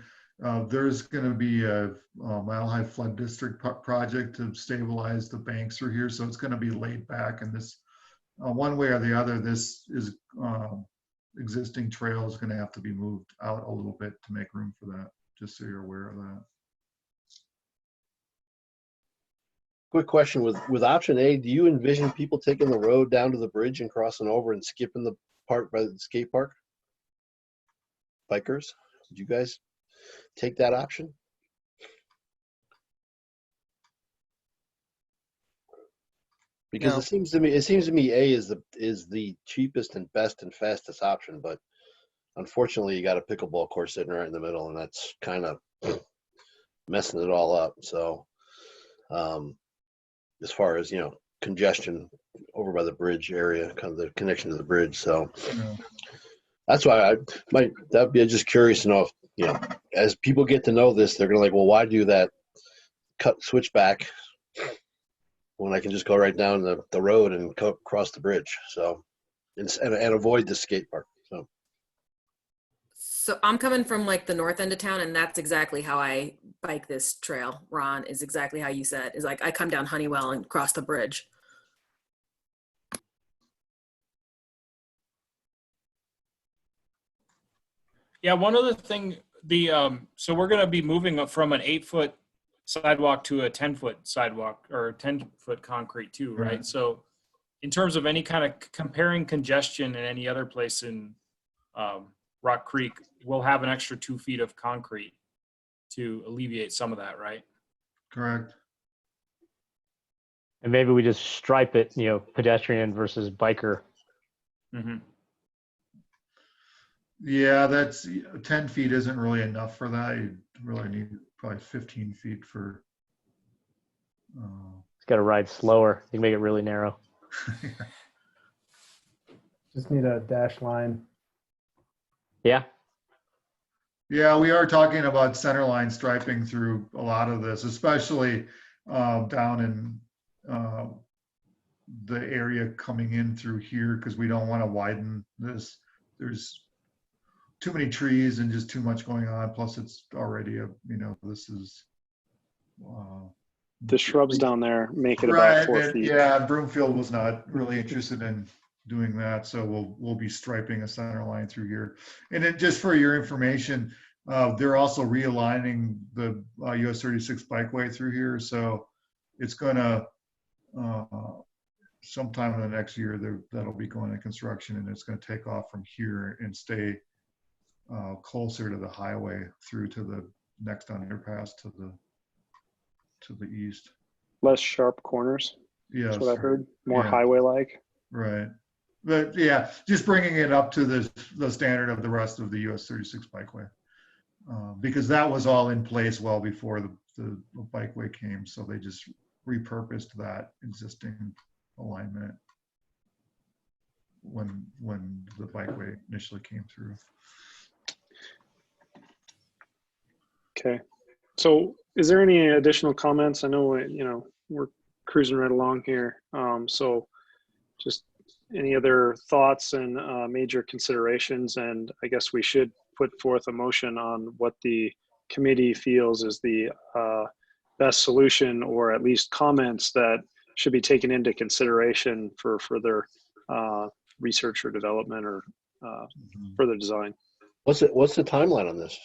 There's going to be a Mile High Flood District project to stabilize the banks through here. So it's going to be laid back, and this one way or the other, this is existing trail is going to have to be moved out a little bit to make room for that, just so you're aware of that. Quick question, with option A, do you envision people taking the road down to the bridge and crossing over and skipping the park by the skate park? Bikers, did you guys take that option? Because No. it seems to me A is the cheapest and best and fastest option, but unfortunately you got a pickleball course sitting right in the middle, and that's kind of messing it all up. So as far as, you know, congestion over by the bridge area, kind of the connection to the bridge. So that's why that'd be just curious to know if, you know, as people get to know this, they're gonna like, well, why do that switch back when I can just go right down the road and cross the bridge? So and avoid the skate park. So I'm coming from like the north end of town, and that's exactly how I bike this trail. Ron, is exactly how you said. Is like I come down Honeywell and cross the bridge. Yeah, one other thing, so we're going to be moving from an 8-foot sidewalk to a 10-foot sidewalk or 10-foot concrete too, right? Right. So in terms of any kind of comparing congestion in any other place in Rock Creek, we'll have an extra 2 feet of concrete to alleviate some of that, right? Correct. And maybe we just stripe it, you know, pedestrian versus biker. Mm-hmm. Yeah, that's 10 feet isn't really enough for that. You really need probably 15 feet for. It's got to ride slower. You can make it really narrow. Just need a dash line. Yeah. Yeah, we are talking about center line striping through a lot of this, especially down in the area coming in through here, because we don't want to widen this. There's too many trees and just too much going on. Plus, it's already this is. The shrubs down there make it Right, about 4 and, feet. yeah, Broomfield was not really interested in doing that, so we'll be striping a center line through here. And then just for your information, they're also realigning the US 36 bikeway through here, so it's gonna sometime in the next year that'll be going to construction, and it's going to take off from here and stay closer to the highway through to the next underpass to the east. Less sharp corners. Yes. That's what I heard. More Yeah. highway-like. Right. But yeah, just bringing it up to the standard of the rest of the US 36 bikeway. Because that was all in place well before the bikeway came. So they just repurposed that existing alignment when the bikeway initially came through. Okay. So is there any additional comments? I know, we're cruising right along here. So just any other thoughts and major considerations? And I guess we should put forth a motion on what the committee feels is the best solution, or at least comments that should be taken into consideration for further research or development or further design. What's the timeline on this?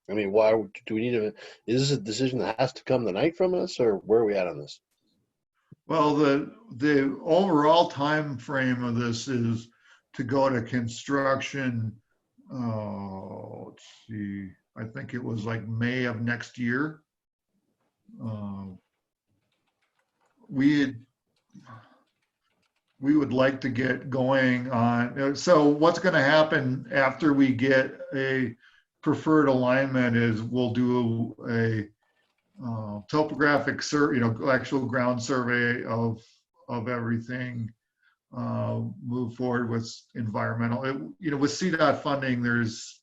I mean, why do we need to? Is this a decision that has to come tonight from us, or where are we at on this? Well, the overall time frame of this is to go to construction. Let's see, I think it was like May of next year. We would like to get going on. So what's going to happen after we get a preferred alignment is we'll do a topographic survey, actual ground survey of everything. Move forward with environmental. With CDOT funding, there's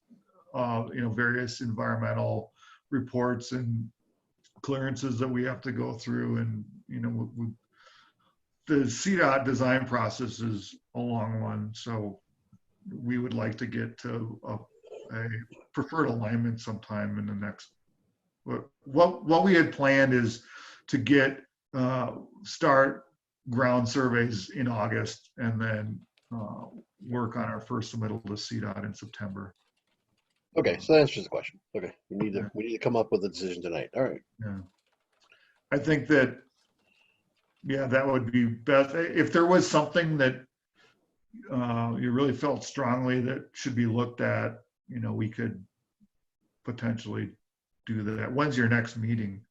various environmental reports and clearances that we have to go through, and the CDOT design process is a long one, so we would like to get to a preferred alignment sometime in the next. What we had planned is to start ground surveys in August, and then work on our first submittal to CDOT in September. Okay, so that answers the question. Okay, we need to come up with a decision tonight. All right. Yeah, I think that, yeah, that would be best. If there was something that you really felt strongly that should be looked at, we could potentially do that. When's your next meeting?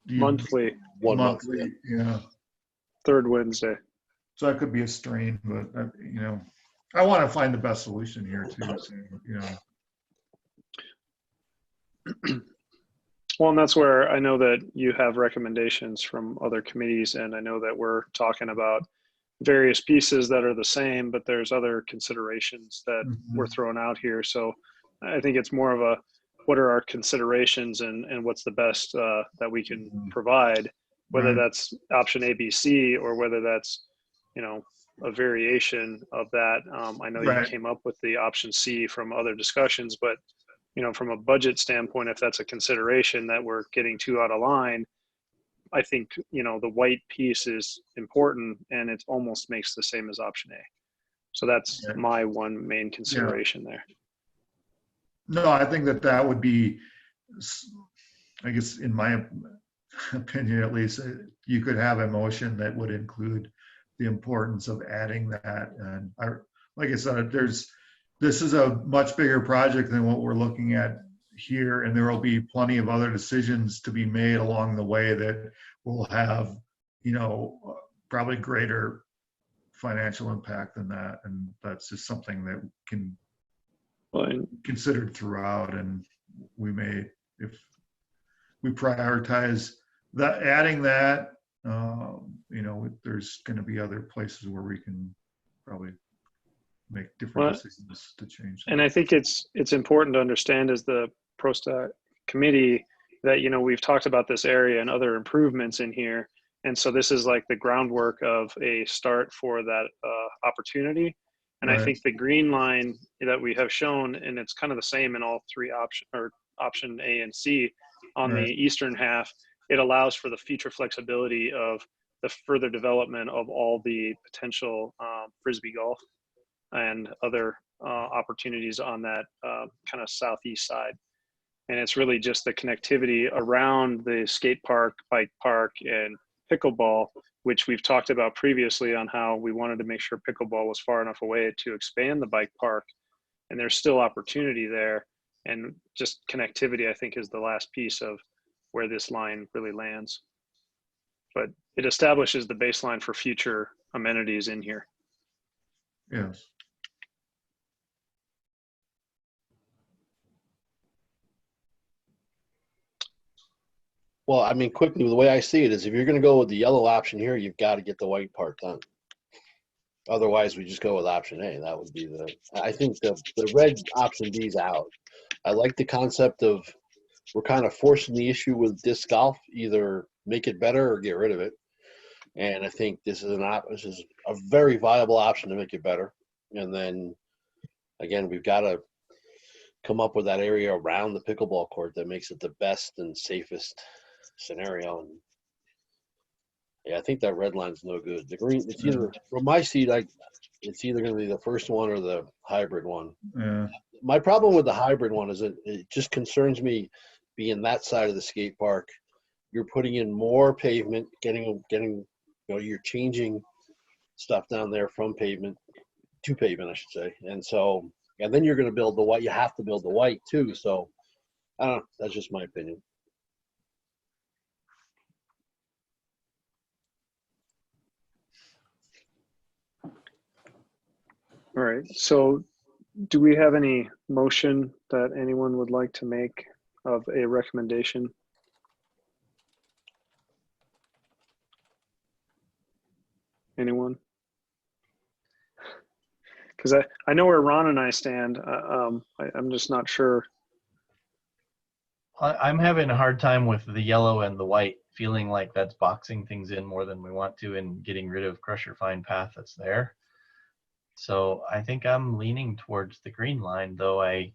Monthly. Monthly, yeah. Third Wednesday. So that could be a strain, but I want to find the best solution here too. So, Well, and that's where I know that you have recommendations from other committees, and I know that we're talking about various pieces that are the same, but there's other considerations that we're throwing out here. So I think it's more of a, what are our considerations and what's the best that we can provide, whether that's option A, B, C, or whether that's, a variation of that. I know you came up with the option C from other discussions, but from a budget standpoint, if that's a consideration that we're getting too out of line, I think, the white piece is important, and it almost makes the same as option A. So that's my one main consideration there. No, I think that would be, I guess, in my opinion, at least, you could have a motion that would include the importance of adding that. And like I said, this is a much bigger project than what we're looking at here, and there will be plenty of other decisions to be made along the way that will have, probably greater financial impact than that. And that's just something that can be considered throughout. And we may, if we prioritize that, adding that, there's going to be other places where we can probably make different decisions to change that. And I think it's important to understand as the PROSTAC committee that, we've talked about this area and other improvements in here. And so this is like the groundwork of a start for that opportunity. And I think the green line that we have shown, and it's kind of the same in all three option A and C on the eastern half, it allows for the future flexibility of the further development of all the potential Frisbee golf and other opportunities on that kind of southeast side. And it's really just the connectivity around the skate park, bike park, and pickleball, which we've talked about previously on how we wanted to make sure pickleball was far enough away to expand the bike park. And there's still opportunity there. And just connectivity, I think, is the last piece of where this line really lands. But it establishes the baseline for future amenities in here. Yes. Well, I mean, quickly, the way I see it is if you're going to go with the yellow option here, you've got to get the white part done. Otherwise, we just go with option A. That would be I think the red option B is out. I like the concept of we're kind of forcing the issue with disc golf, either make it better or get rid of it. And I think this is a very viable option to make it better. And then again, we've got to come up with that area around the pickleball court that makes it the best and safest scenario. And yeah, I think that red line's no good. The green, it's either, from my seat, it's either going to be the first one or the hybrid one. Yeah. My problem with the hybrid one is it just concerns me being that side of the skate park. You're putting in more pavement, getting, you're changing stuff down there from pavement to pavement, I should say. And so, and then you're going to build the white. You have to build the white too. So, I don't know. That's just my opinion. All right. So do we have any motion that anyone would like to make of a recommendation? Anyone? Because I know where Ron and I stand. I'm just not sure. I'm having a hard time with the yellow and the white, feeling like that's boxing things in more than we want to and getting rid of Crusher Fine Path that's there. So I think I'm leaning towards the green line, though I,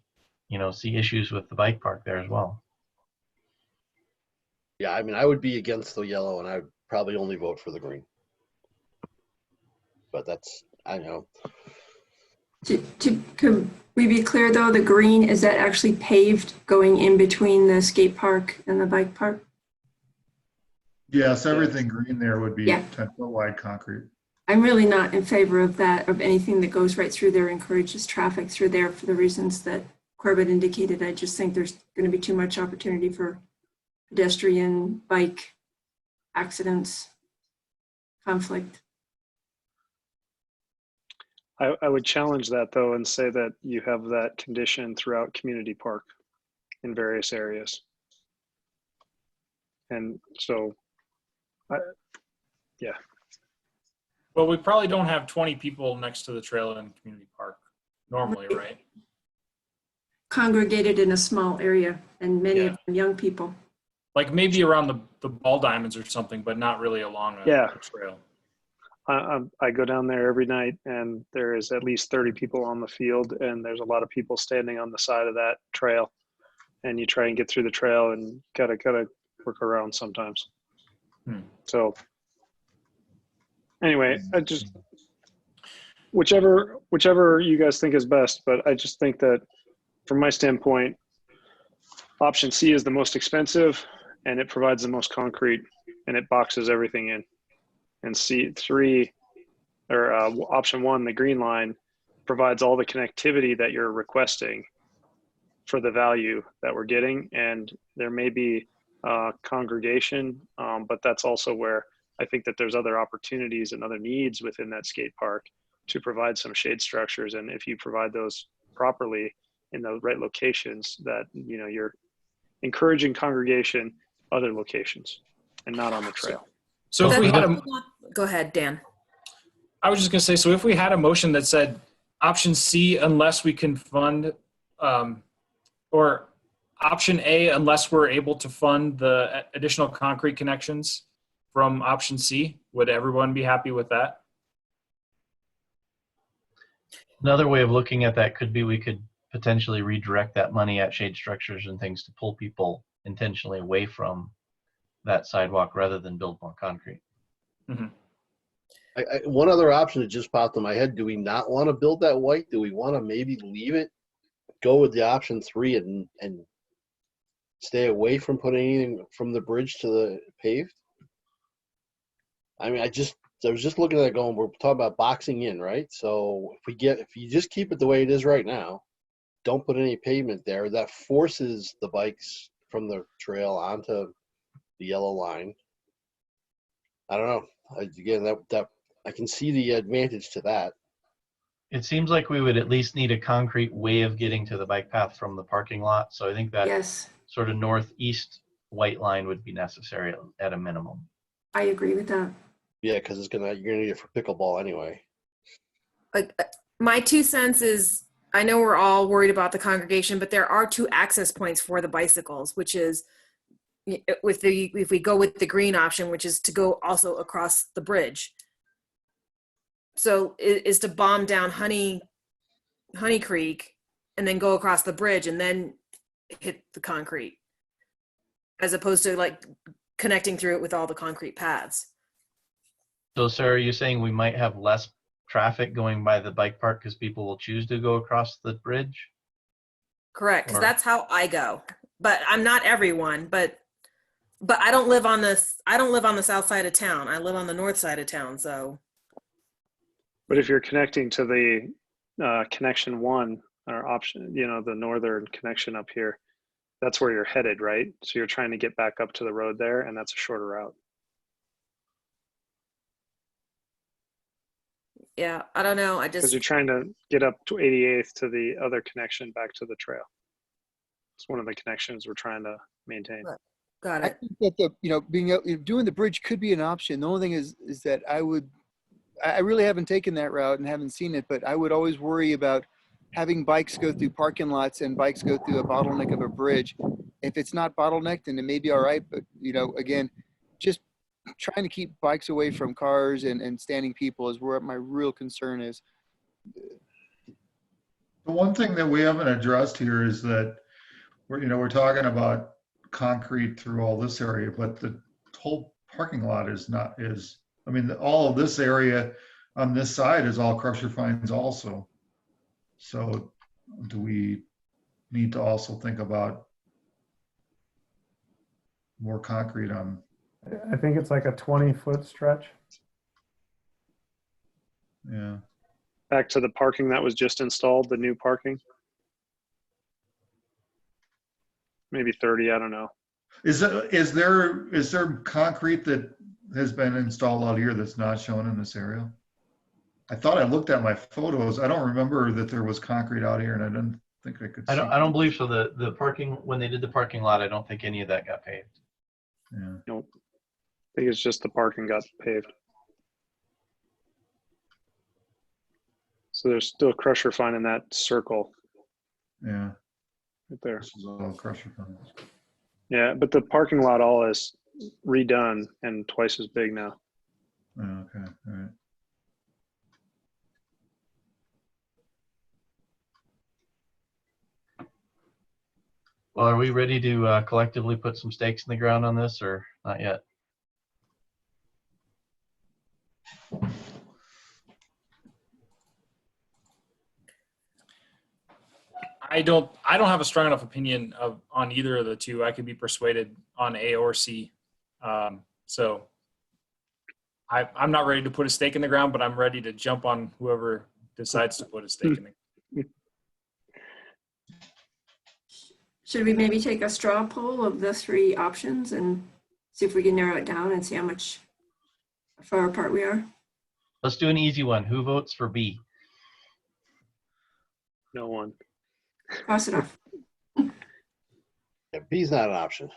see issues with the bike park there as well. Yeah, I mean, I would be against the yellow, and I would probably only vote for the green. But that's, I know. Could we be clear though, the green, is that actually paved going in between the skate park and the bike park? Yes, everything green there would be Yeah. 10-foot wide concrete. I'm really not in favor of that, of anything that goes right through there, encourages traffic through there for the reasons that Corbett indicated. I just think there's going to be too much opportunity for pedestrian, bike accidents, conflict. I would challenge that though and say that you have that condition throughout Community Park in various areas. And so, yeah. Well, we probably don't have 20 people next to the trail in Community Park normally, right? Congregated in a small area and many of them young people. Like maybe around the ball diamonds or something, but not really along a trail. I go down there every night and there is at least 30 people on the field and there's a lot of people standing on the side of that trail, and you try and get through the trail and gotta work around sometimes. So anyway, I just, whichever you guys think is best, but I just think that from my standpoint, option C is the most expensive and it provides the most concrete and it boxes everything in. And C3, or option 1, the green line, provides all the connectivity that you're requesting for the value that we're getting. And there may be congregation, but that's also where I think that there's other opportunities and other needs within that skate park to provide some shade structures. And if you provide those properly in the right locations, that you're encouraging congregation other locations and not on the trail. So if we had a, Go ahead, Dan. I was just gonna say, so if we had a motion that said option C, unless we can fund, or option A, unless we're able to fund the additional concrete connections from option C, would everyone be happy with that? Another way of looking at that could be we could potentially redirect that money at shade structures and things to pull people intentionally away from that sidewalk rather than build more concrete. Mm-hmm. One other option that just popped in my head: do we not want to build that white? Do we want to maybe leave it, go with the option 3, and stay away from putting anything from the bridge to the paved? I mean, I was just looking at it going, we're talking about boxing in, right? So if you just keep it the way it is right now, don't put any pavement there, that forces the bikes from the trail onto the yellow line. I don't know. Again, that I can see the advantage to that. It seems like we would at least need a concrete way of getting to the bike path from the parking lot. So I think that sort of northeast white line would be necessary at a minimum. I agree with that. Yeah, because you're gonna need it for pickleball anyway. Like my 2 cents is I know we're all worried about the congregation, but there are 2 access points for the bicycles, which is if we go with the green option, which is to go also across the bridge. So is to bomb down Honey Creek and then go across the bridge and then hit the concrete, as opposed to like connecting through it with all the concrete paths. So Sarah, are you saying we might have less traffic going by the bike park because people will choose to go across the bridge? Correct, because Or- that's how I go. But I'm not everyone, but I don't live on the south side of town. I live on the north side of town, so But if you're connecting to the connection 1 or option, the northern connection up here, that's where you're headed, right? So you're trying to get back up to the road there, and that's a shorter route. yeah, I don't know. Because you're trying to get up to 88th to the other connection back to the trail. It's one of the connections we're trying to maintain. Right. Got I it. think that doing the bridge could be an option. The only thing is that I really haven't taken that route and haven't seen it, but I would always worry about having bikes go through parking lots and bikes go through a bottleneck of a bridge. If it's not bottlenecked, then it may be all right. But, again, just trying to keep bikes away from cars and standing people is where my real concern is. The one thing that we haven't addressed here is that we're talking about concrete through all this area, but the whole parking lot all of this area on this side is all crusher fines also. So do we need to also think about more concrete on? I think it's like a 20-foot stretch. Yeah. Back to the parking that was just installed, the new parking. Maybe 30, I don't know. Is there concrete that has been installed out here that's not shown in this area? I thought I looked at my photos. I don't remember that there was concrete out here, and I didn't think I could see. I don't believe so. The parking, when they did the parking lot, I don't think any of that got paved. Yeah. Nope. I think it's just the parking got paved. So there's still crusher fine in that circle Yeah. right there. This is all crusher fines. Yeah, but the parking lot all is redone and twice as big now. Oh, okay. All right. Well, are we ready to collectively put some stakes in the ground on this, or not yet? I don't have a strong enough opinion on either of the two. I could be persuaded on A or C. So I'm not ready to put a stake in the ground, but I'm ready to jump on whoever decides to put a stake in the. Should we maybe take a straw poll of the 3 options and see if we can narrow it down and see how far apart we are? Let's do an easy one. Who votes for B? No one. Cross it off. Yeah, B's not an option.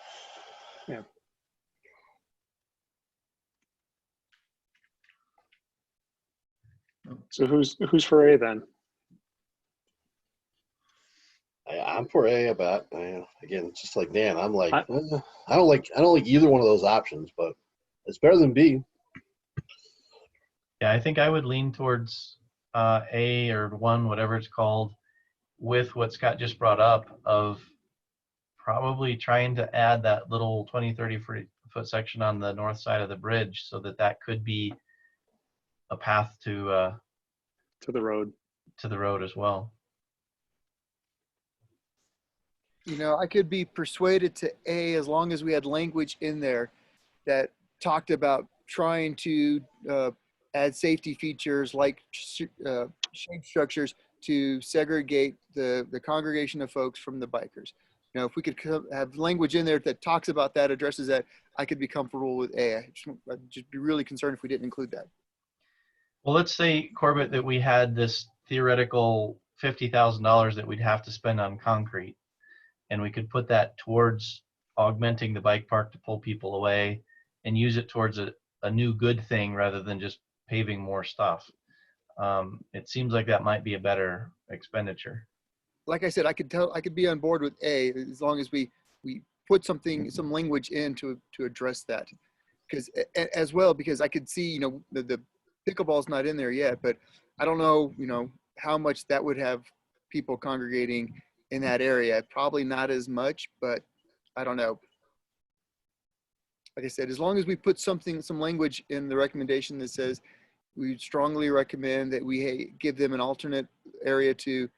So who's for A then? I'm for A, but again, just like Dan, I'm like, I don't like either one of those options, but it's better than B. Yeah, I think I would lean towards A or 1, whatever it's called, with what Scott just brought up of probably trying to add that little 20-30 foot section on the north side of the bridge so that could be a path to the road. To the road as well. I could be persuaded to A as long as we had language in there that talked about trying to add safety features like shade structures to segregate the congregation of folks from the bikers. If we could have language in there that talks about that, addresses that, I could be comfortable with A. I'd just be really concerned if we didn't include that. Well, let's say, Corbett, that we had this theoretical $50,000 that we'd have to spend on concrete, and we could put that towards augmenting the bike park to pull people away and use it towards a new good thing rather than just paving more stuff. it seems like that might be a better expenditure. Like I said, I could be on board with A as long as we put some language in to address that. Because as well, because I could see, the pickleball's not in there yet, but I don't know, how much that would have people congregating in that area. Probably not as much, but I don't know. Like I said, as long as we put some language in the recommendation that says we strongly recommend that we give them an alternate area to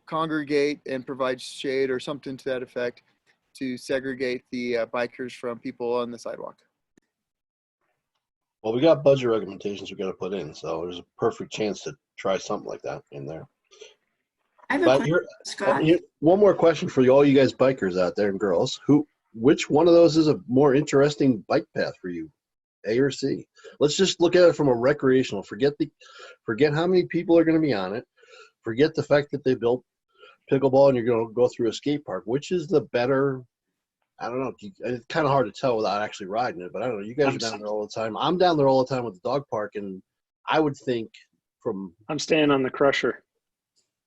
congregate and provide shade or something to that effect, to segregate the bikers from people on the sidewalk. Well, we got budget recommendations we got to put in, so there's a perfect chance to try something like that in there. I have a But question, Scott. one more question for all you guys bikers out there and girls. Which one of those is a more interesting bike path for you, A or C? Let's just look at it from a recreational. Forget how many people are going to be on it. Forget the fact that they built pickleball and you're going to go through a skate park. Which is the better? I don't know. It's kind of hard to tell without actually riding it, but I don't know. You guys are down there all the time. I'm down there all the time with the dog park, and I would think I'm staying on the Crusher.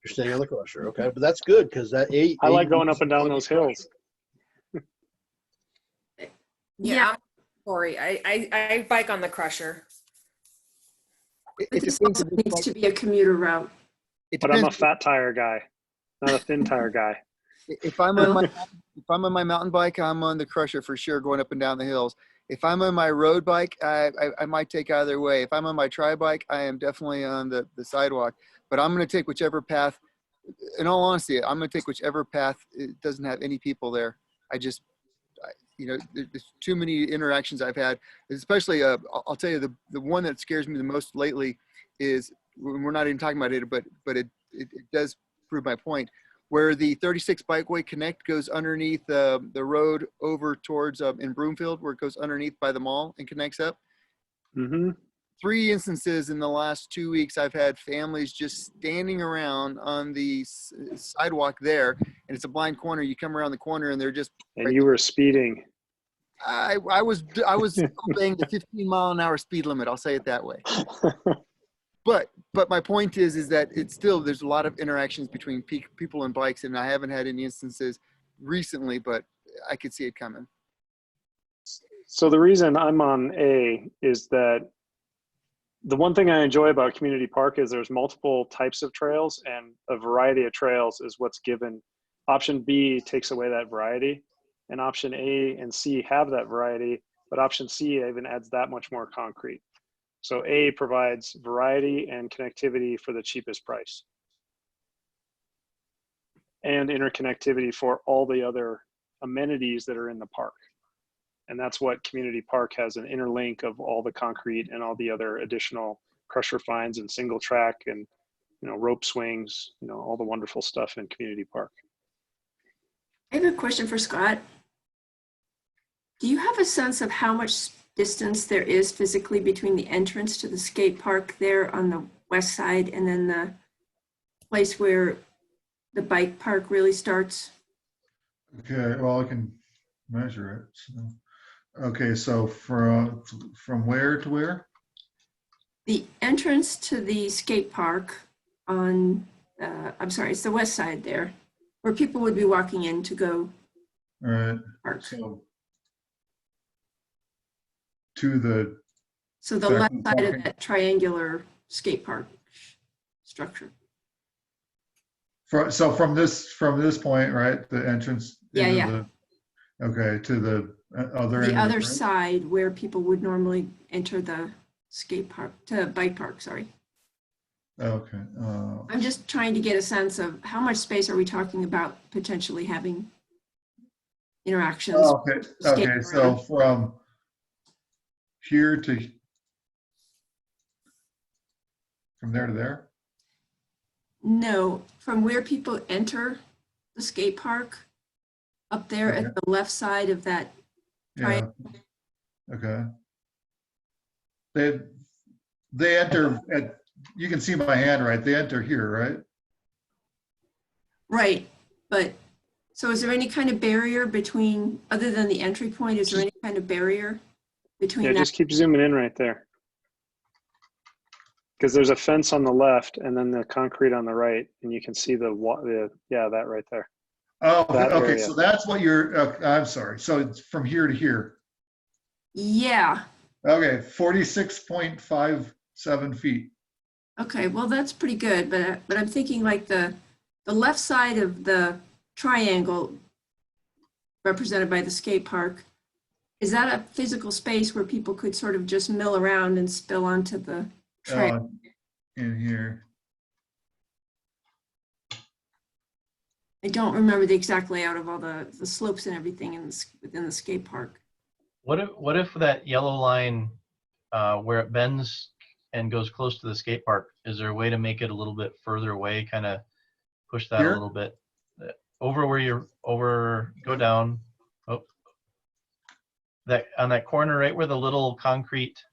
You're staying on the Crusher, okay? But that's good because that I like going up and down those hills. Yeah, I'm Corey. I bike on the Crusher. It This depends. also needs to be a commuter route. But I'm a fat tire guy, not a thin tire guy. If I'm on my mountain bike, I'm on the Crusher for sure, going up and down the hills. If I'm on my road bike, I might take either way. If I'm on my tri bike, I am definitely on the sidewalk. But I'm going to take whichever path. In all honesty, I'm going to take whichever path it doesn't have any people there. There's too many interactions I've had, especially, I'll tell you, the one that scares me the most lately is, we're not even talking about it, but it does prove my point, where the 36 Bikeway Connect goes underneath the road over towards in Broomfield, where it goes underneath by the mall and connects up. Mm-hmm. 3 instances in the last 2 weeks, I've had families just standing around on the sidewalk there, and it's a blind corner. You come around the corner and they're just. And you were speeding. I was obeying the 15-mile-an-hour speed limit. I'll say it that way. But my point is that it's still, there's a lot of interactions between people and bikes, and I haven't had any instances recently, but I could see it coming. So the reason I'm on A is that the one thing I enjoy about Community Park is there's multiple types of trails, and a variety of trails is what's given. Option B takes away that variety, and option A and C have that variety, but option C even adds that much more concrete. So A provides variety and connectivity for the cheapest price, and interconnectivity for all the other amenities that are in the park. And that's what Community Park has, an interlink of all the concrete and all the other additional crusher fines and single track and, rope swings, all the wonderful stuff in Community Park. I have a question for Scott. Do you have a sense of how much distance there is physically between the entrance to the skate park there on the west side and then the place where the bike park really starts? Okay, well, I can measure it. So. Okay, so from where to where? The entrance to the skate park on, I'm sorry, it's the west side there, where people would be walking in to go. All right. Park. So to the. So the left side of that triangular skate park structure. So from this point, right, the entrance. Yeah, yeah. Okay, to the other end. The other side where people would normally enter the skate park, to bike park, sorry. Okay. I'm just trying to get a sense of how much space are we talking about potentially having interactions. Okay, so from here from there to there? No, from where people enter the skate park, up there at the left side of that triangle. Okay. They enter at, you can see my hand, right? They enter here, right? Right, but so is there any kind of barrier between, other than the entry point, is there any kind of barrier between Yeah, that? just keep zooming in right there. Because there's a fence on the left and then the concrete on the right, and you can see yeah, that right there. Oh, That okay, area. so that's what you're, I'm sorry. So it's from here to here. Yeah. Okay, 46.57 feet. Okay, well, that's pretty good, but I'm thinking like the left side of the triangle represented by the skate park, is that a physical space where people could sort of just mill around and spill onto the trail? In here. I don't remember the exact layout of all the slopes and everything within the skate park. What if that yellow line where it bends and goes close to the skate park, is there a way to make it a little bit further away, kind of push that Here? a little bit over where you're go down? Oh, that on that corner right where the little concrete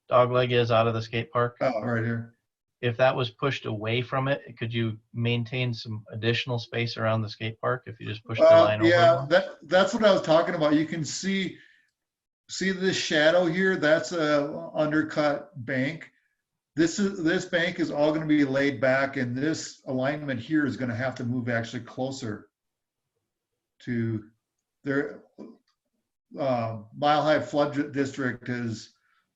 dog leg is out of the skate park. Oh, right here. If that was pushed away from it, could you maintain some additional space around the skate park if you just push the line over? Yeah, more? that's what I was talking about. You can see this shadow here. That's a undercut bank. This bank is all going to be laid back, and this alignment here is going to have to move actually closer to their Mile High Flood District has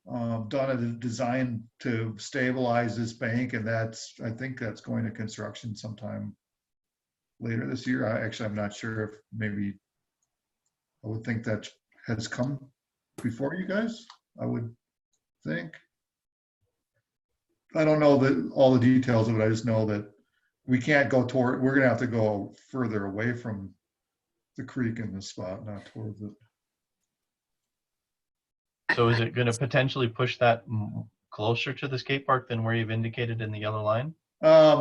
done a design to stabilize this bank, and I think that's going to construction sometime later this year. I'm not sure if maybe I would think that has come before you guys. I would think. I don't know all the details of it. I just know that we can't go toward. We're gonna have to go further away from the creek in this spot, not towards it. So is it going to potentially push that closer to the skate park than where you've indicated in the yellow line?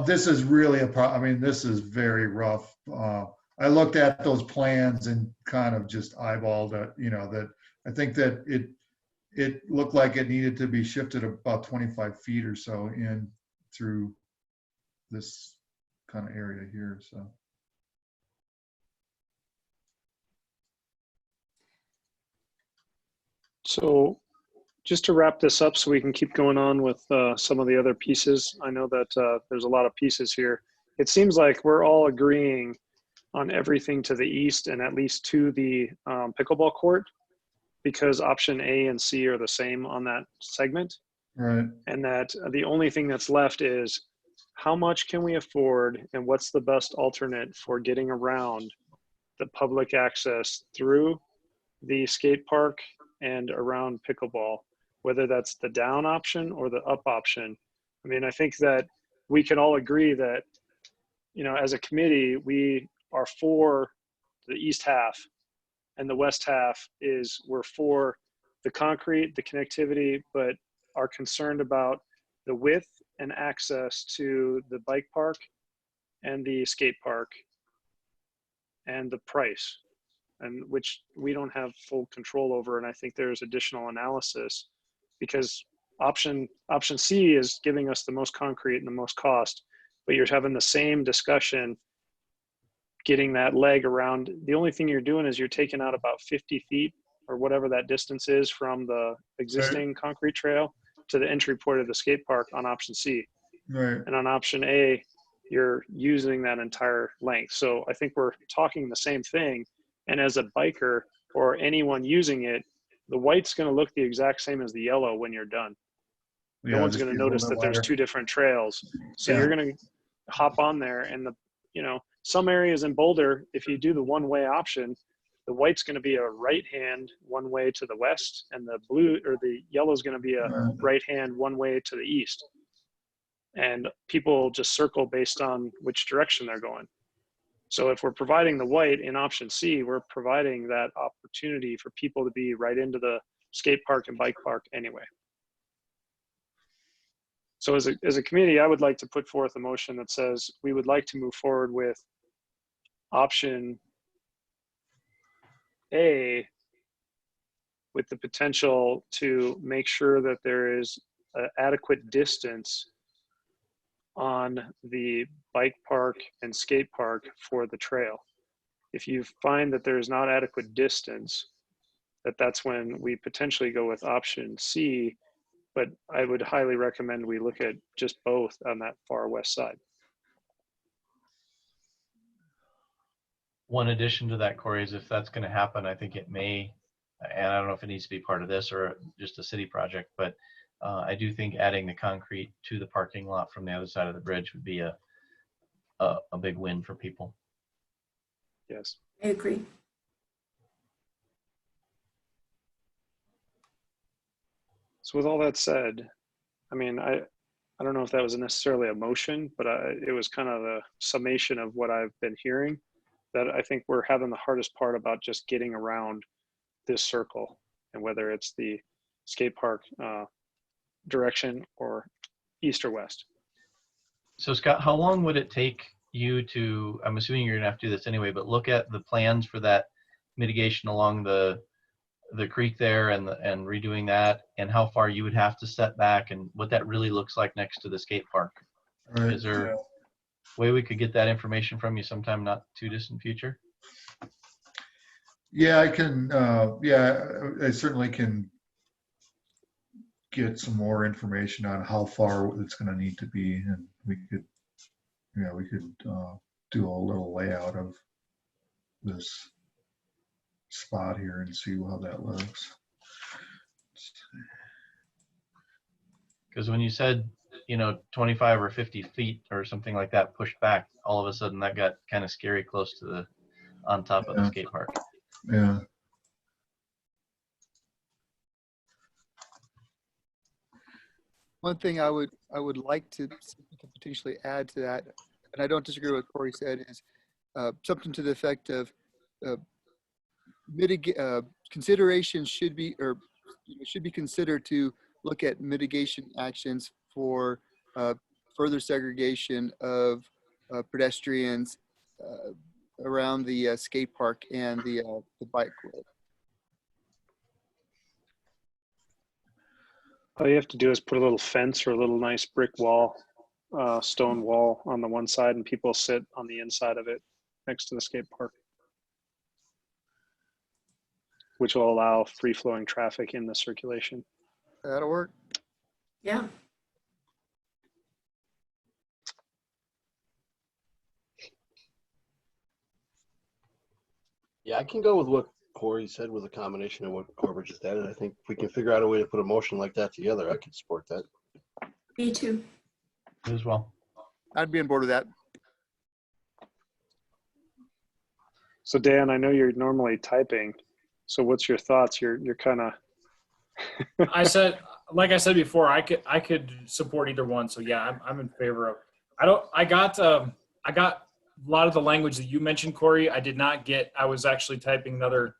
This is really I mean, this is very rough. I looked at those plans and kind of just eyeballed it, that I think that it looked like it needed to be shifted about 25 feet or so in through this kind of area here, so. So just to wrap this up so we can keep going on with some of the other pieces. I know that there's a lot of pieces here. It seems like we're all agreeing on everything to the east and at least to the pickleball court, because option A and C are the same on that segment. Right. And that the only thing that's left is how much can we afford and what's the best alternate for getting around the public access through the skate park and around pickleball, whether that's the down option or the up option. I mean, I think that we can all agree that, as a committee, we are for the east half, and the west half we're for the concrete, the connectivity, but are concerned about the width and access to the bike park and the skate park and the price, and which we don't have full control over. And I think there's additional analysis, because option C is giving us the most concrete and the most cost, but you're having the same discussion getting that leg around. The only thing you're doing is you're taking out about 50 feet or whatever that distance is from the existing concrete trail to the entry point of the skate park on option C. Right. And on option A, you're using that entire length. So I think we're talking the same thing. And as a biker or anyone using it, the white's going to look the exact same as the yellow when you're done. No one's going to notice that there's two different trails. So you're going to hop on there, and some areas in Boulder, if you do the one-way option, the white's going to be a right hand one way to the west, and the blue or the yellow is going to be a right hand one way to the east. And people just circle based on which direction they're going. So if we're providing the white in option C, we're providing that opportunity for people to be right into the skate park and bike park anyway. So as a committee, I would like to put forth a motion that says we would like to move forward with option A, with the potential to make sure that there is an adequate distance on the bike park and skate park for the trail. If you find that there is not adequate distance, that's when we potentially go with option C, but I would highly recommend we look at just both on that far west side. One addition to that, Corey, is if that's going to happen, I think it may, and I don't know if it needs to be part of this or just a city project, but I do think adding the concrete to the parking lot from the other side of the bridge would be a big win for people. Yes. I agree. So with all that said, I mean, I don't know if that was necessarily a motion, but it was kind of a summation of what I've been hearing, that I think we're having the hardest part about just getting around this circle, and whether it's the skate park direction or east or west. So Scott, how long would it take you to, I'm assuming you're gonna have to do this anyway, but look at the plans for that mitigation along the creek there and redoing that, and how far you would have to set back and what that really looks like next to the skate park? Right, Is there yeah. a way we could get that information from you sometime not too distant future? Yeah, I can, yeah, I certainly can get some more information on how far it's gonna need to be, and we could do a little layout of this spot here and see how that looks. Because when you said, 25 or 50 feet or something like that pushed back, all of a sudden that got kind of scary close to on top of the Yeah. skate park. Yeah. One thing I would like to potentially add to that, and I don't disagree with what Corey said, is something to the effect of consideration should be considered to look at mitigation actions for further segregation of pedestrians around the skate park and the bike road. All you have to do is put a little fence or a little nice brick wall, stone wall on the one side, and people sit on the inside of it next to the skate park, which will allow free-flowing traffic in the circulation. That'll work. Yeah. Yeah, I can go with what Corey said with a combination of what Corbett just added. I think if we can figure out a way to put a motion like that together, I could support that. Me too. As well. I'd be on board with that. So Dan, I know you're normally typing. So what's your thoughts? You're kind of. Like I said before, I could support either one. So yeah, I'm in favor of. I got a lot of the language that you mentioned, Corey. I did not get. I was actually typing another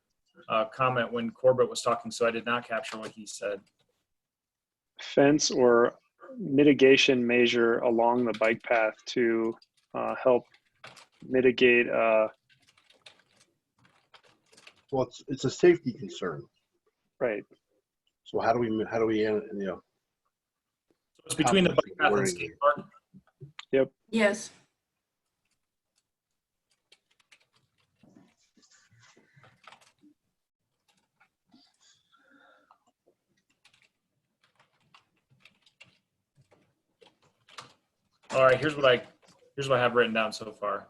comment when Corbett was talking, so I did not capture what he said. Fence or mitigation measure along the bike path to help mitigate. Well, it's a safety concern. Right. So how do we So it's between the bike path and skate park. Yep. Yes. All right, here's what I have written down so far.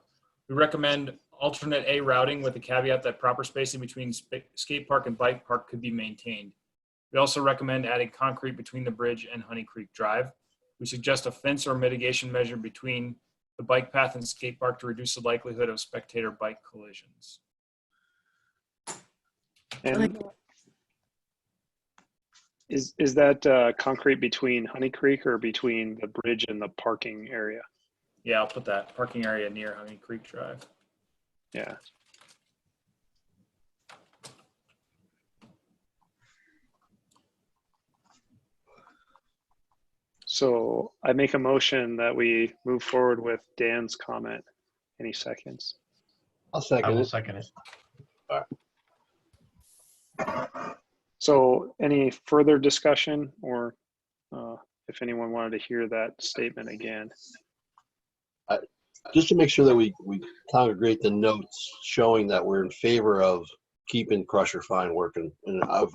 We recommend alternate A routing with the caveat that proper spacing between skate park and bike park could be maintained. We also recommend adding concrete between the bridge and Honey Creek Drive. We suggest a fence or mitigation measure between the bike path and skate park to reduce the likelihood of spectator bike collisions. And is that concrete between Honey Creek or between the bridge and the parking area? Yeah, I'll put that parking area near Honey Creek Drive. Yeah. So I make a motion that we move forward with Dan's comment. Any seconds? I'll I second will it. second it. So any further discussion, or if anyone wanted to hear that statement again? Just to make sure that we congregate the notes showing that we're in favor of keeping crusher fine working in a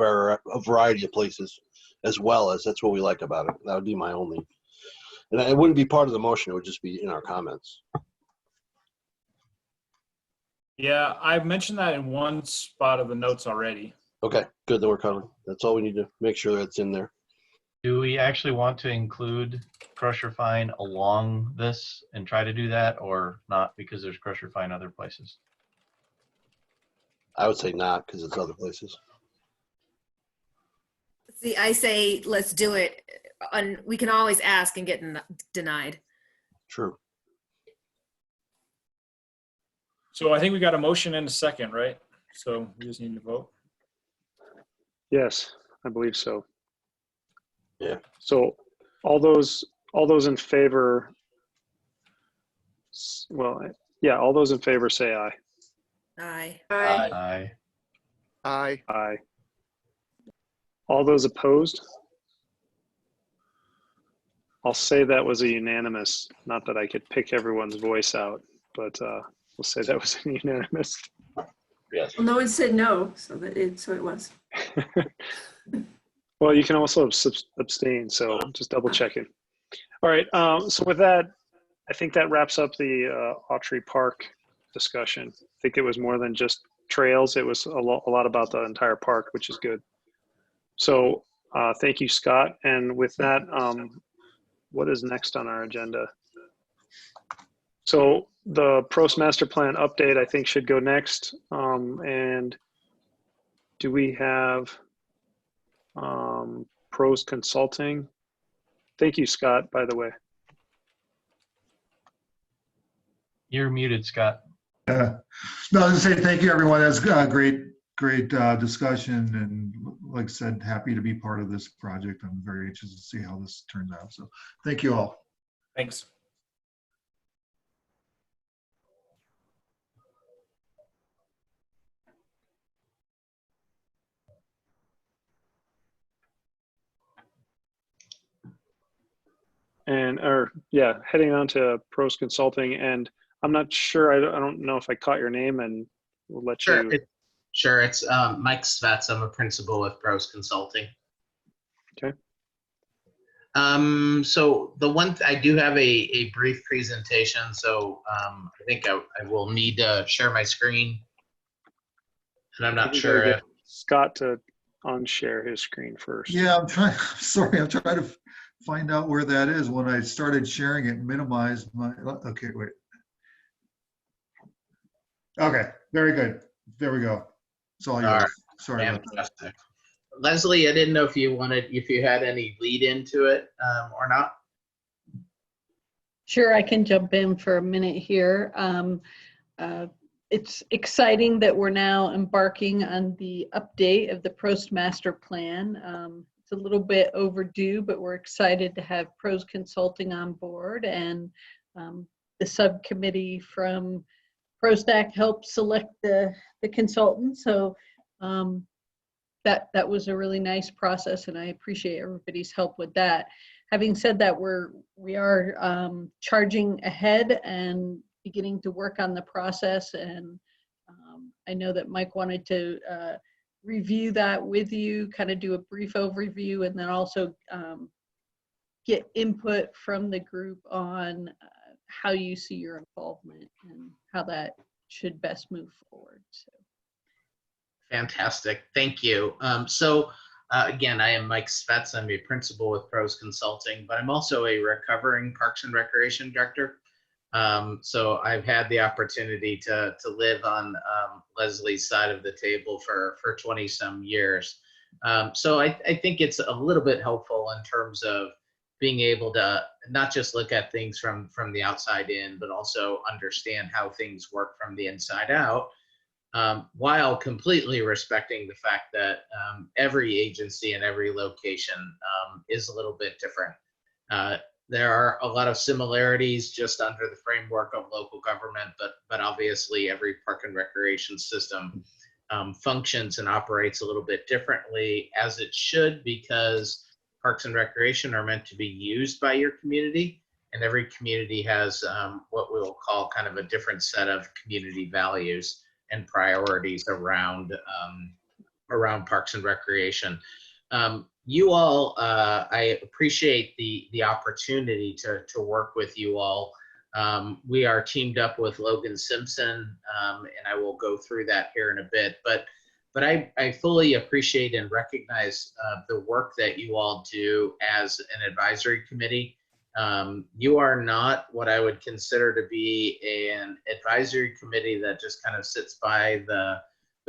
variety of places, as well as, that's what we like about it. That would be my only, and it wouldn't be part of the motion. It would just be in our comments. Yeah, I've mentioned that in one spot of the notes already. Okay, good that we're covered. That's all we need to make sure that's in there. Do we actually want to include crusher fine along this and try to do that, or not because there's crusher fine other places? I would say not, because it's other places. See, I say let's do it. We can always ask and get denied. True. So I think we got a motion and a second, right? So we just need to vote. Yes, I believe so. Yeah. So all those in favor, well, yeah, all those in favor say aye. Aye. Aye. Aye. Aye. All those opposed? I'll say that was a unanimous, not that I could pick everyone's voice out, but we'll say that was a unanimous. Yes. Well, no one said no, so it was. Well, you can also abstain, so just double checking. All right, so with that, I think that wraps up the Autry Park discussion. I think it was more than just trails. It was a lot about the entire park, which is good. So thank you, Scott. And with that, what is next on our agenda? So the PROST master plan update, I think, should go next. And do we have PROST consulting? Thank you, Scott, by the way. You're muted, Scott. No, I was gonna say thank you, everyone. That's great discussion, and like I said, happy to be part of this project. I'm very interested to see how this turns out. So thank you all. Thanks. And heading on to PROST consulting, and I'm not sure, I don't know if I caught your name, and we'll let you. Sure, it's Mike Svets. I'm a principal with PROST Consulting. Okay. So I do have a brief presentation, so I think I will need to share my screen. And I'm not sure if Scott to unshare his screen first. Yeah, I'm trying to find out where that is. When I started sharing it, minimized my, okay, wait. Okay, very good. There we go. It's all yours. All right. Sorry about that. Fantastic. Leslie, I didn't know if you had any lead into it or not. Sure, I can jump in for a minute here. It's exciting that we're now embarking on the update of the PROST master plan. It's a little bit overdue, but we're excited to have PROST Consulting on board, and the subcommittee from PROSTAC helped select the consultant. So that was a really nice process, and I appreciate everybody's help with that. Having said that, we are charging ahead and beginning to work on the process, and I know that Mike wanted to review that with you, kind of do a brief overview, and then also get input from the group on how you see your involvement and how that should best move forward. So. Fantastic, thank you. Again, I am Mike Svets. I'm a principal with PROST Consulting, but I'm also a recovering Parks and Recreation director. So I've had the opportunity to live on Leslie's side of the table for 20 some years. So I think it's a little bit helpful in terms of being able to not just look at things from the outside in, but also understand how things work from the inside out, while completely respecting the fact that every agency and every location is a little bit different. There are a lot of similarities just under the framework of local government, but obviously every park and recreation system functions and operates a little bit differently, as it should, because parks and recreation are meant to be used by your community, and every community has what we'll call kind of a different set of community values and priorities around parks and recreation. you all, I appreciate the opportunity to work with you all. We are teamed up with Logan Simpson, and I will go through that here in a bit. But I fully appreciate and recognize the work that you all do as an advisory committee. You are not what I would consider to be an advisory committee that just kind of sits by the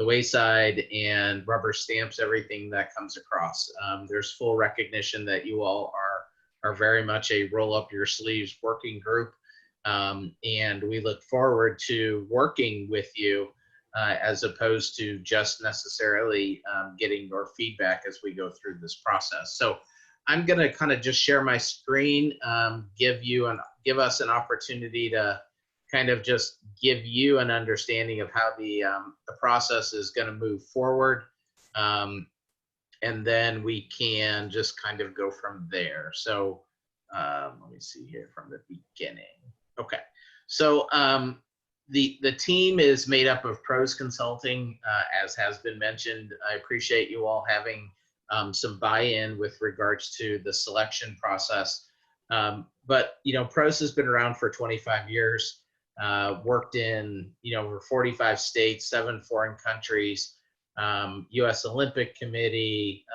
wayside and rubber stamps everything that comes across. There's full recognition that you all are very much a roll up your sleeves working group. And we look forward to working with you as opposed to just necessarily getting your feedback as we go through this process. So I'm going to kind of just share my screen, give us an opportunity to kind of just give you an understanding of how the process is going to move forward. And then we can just kind of go from there. So let me see here from the beginning. Okay, so the team is made up of Pros Consulting, as has been mentioned. I appreciate you all having some buy-in with regards to the selection process. But, you know, Pros has been around for 25 years. Worked in, you know, over 45 states, 7 foreign countries, U.S. Olympic Committee.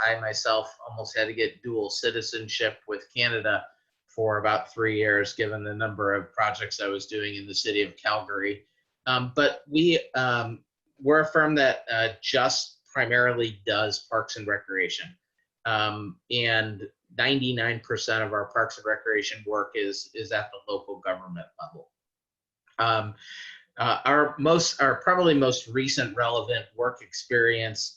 I myself almost had to get dual citizenship with Canada for about 3 years, given the number of projects I was doing in the city of Calgary. But we're a firm that just primarily does parks and recreation. And 99% of our parks and recreation work is at the local government level. Our probably most recent relevant work experience,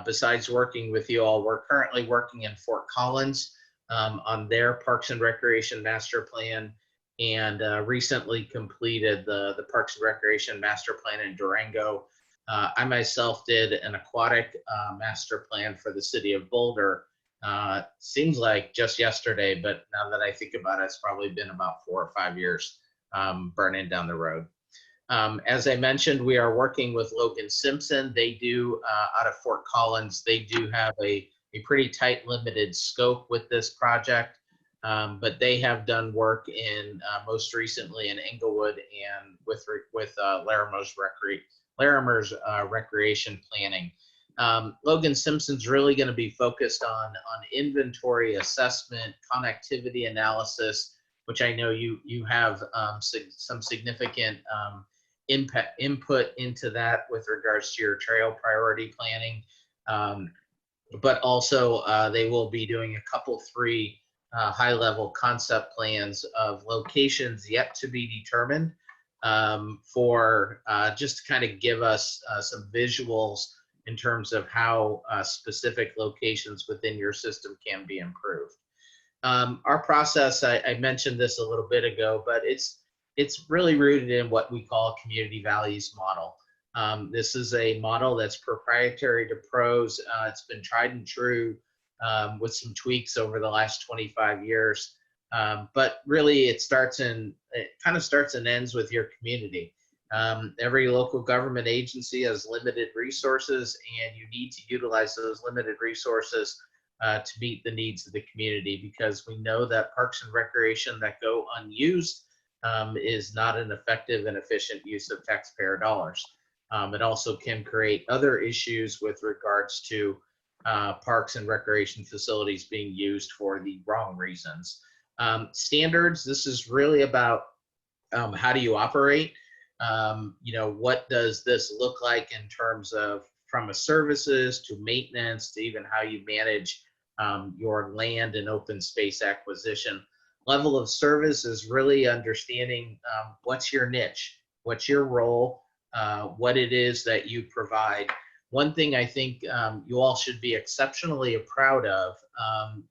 besides working with you all, we're currently working in Fort Collins on their Parks and Recreation Master Plan, and recently completed the Parks and Recreation Master Plan in Durango. I myself did an aquatic master plan for the city of Boulder. Seems like just yesterday, but now that I think about it, it's probably been about 4 or 5 years burning down the road. As I mentioned, we are working with Logan Simpson. They do, out of Fort Collins, they do have a pretty tight limited scope with this project, but they have done work in most recently in Englewood and with Larimer's recreation planning. Logan Simpson's really going to be focused on inventory assessment, connectivity analysis, which I know you have some significant input into that with regards to your trail priority planning. But also they will be doing a couple 3 high-level concept plans of locations yet to be determined for just to kind of give us some visuals in terms of how specific locations within your system can be improved. Our process, I mentioned this a little bit ago, but it's really rooted in what we call a community values model. This is a model that's proprietary to Pros. It's been tried and true with some tweaks over the last 25 years. But really it kind of starts and ends with your community. Every local government agency has limited resources, and you need to utilize those limited resources to meet the needs of the community, because we know that parks and recreation that go unused is not an effective and efficient use of taxpayer dollars. It also can create other issues with regards to parks and recreation facilities being used for the wrong reasons. Standards, this is really about how do you operate? You know, what does this look like in terms of from a services to maintenance to even how you manage your land and open space acquisition. Level of service is really understanding what's your niche, what's your role, what it is that you provide. One thing I think you all should be exceptionally proud of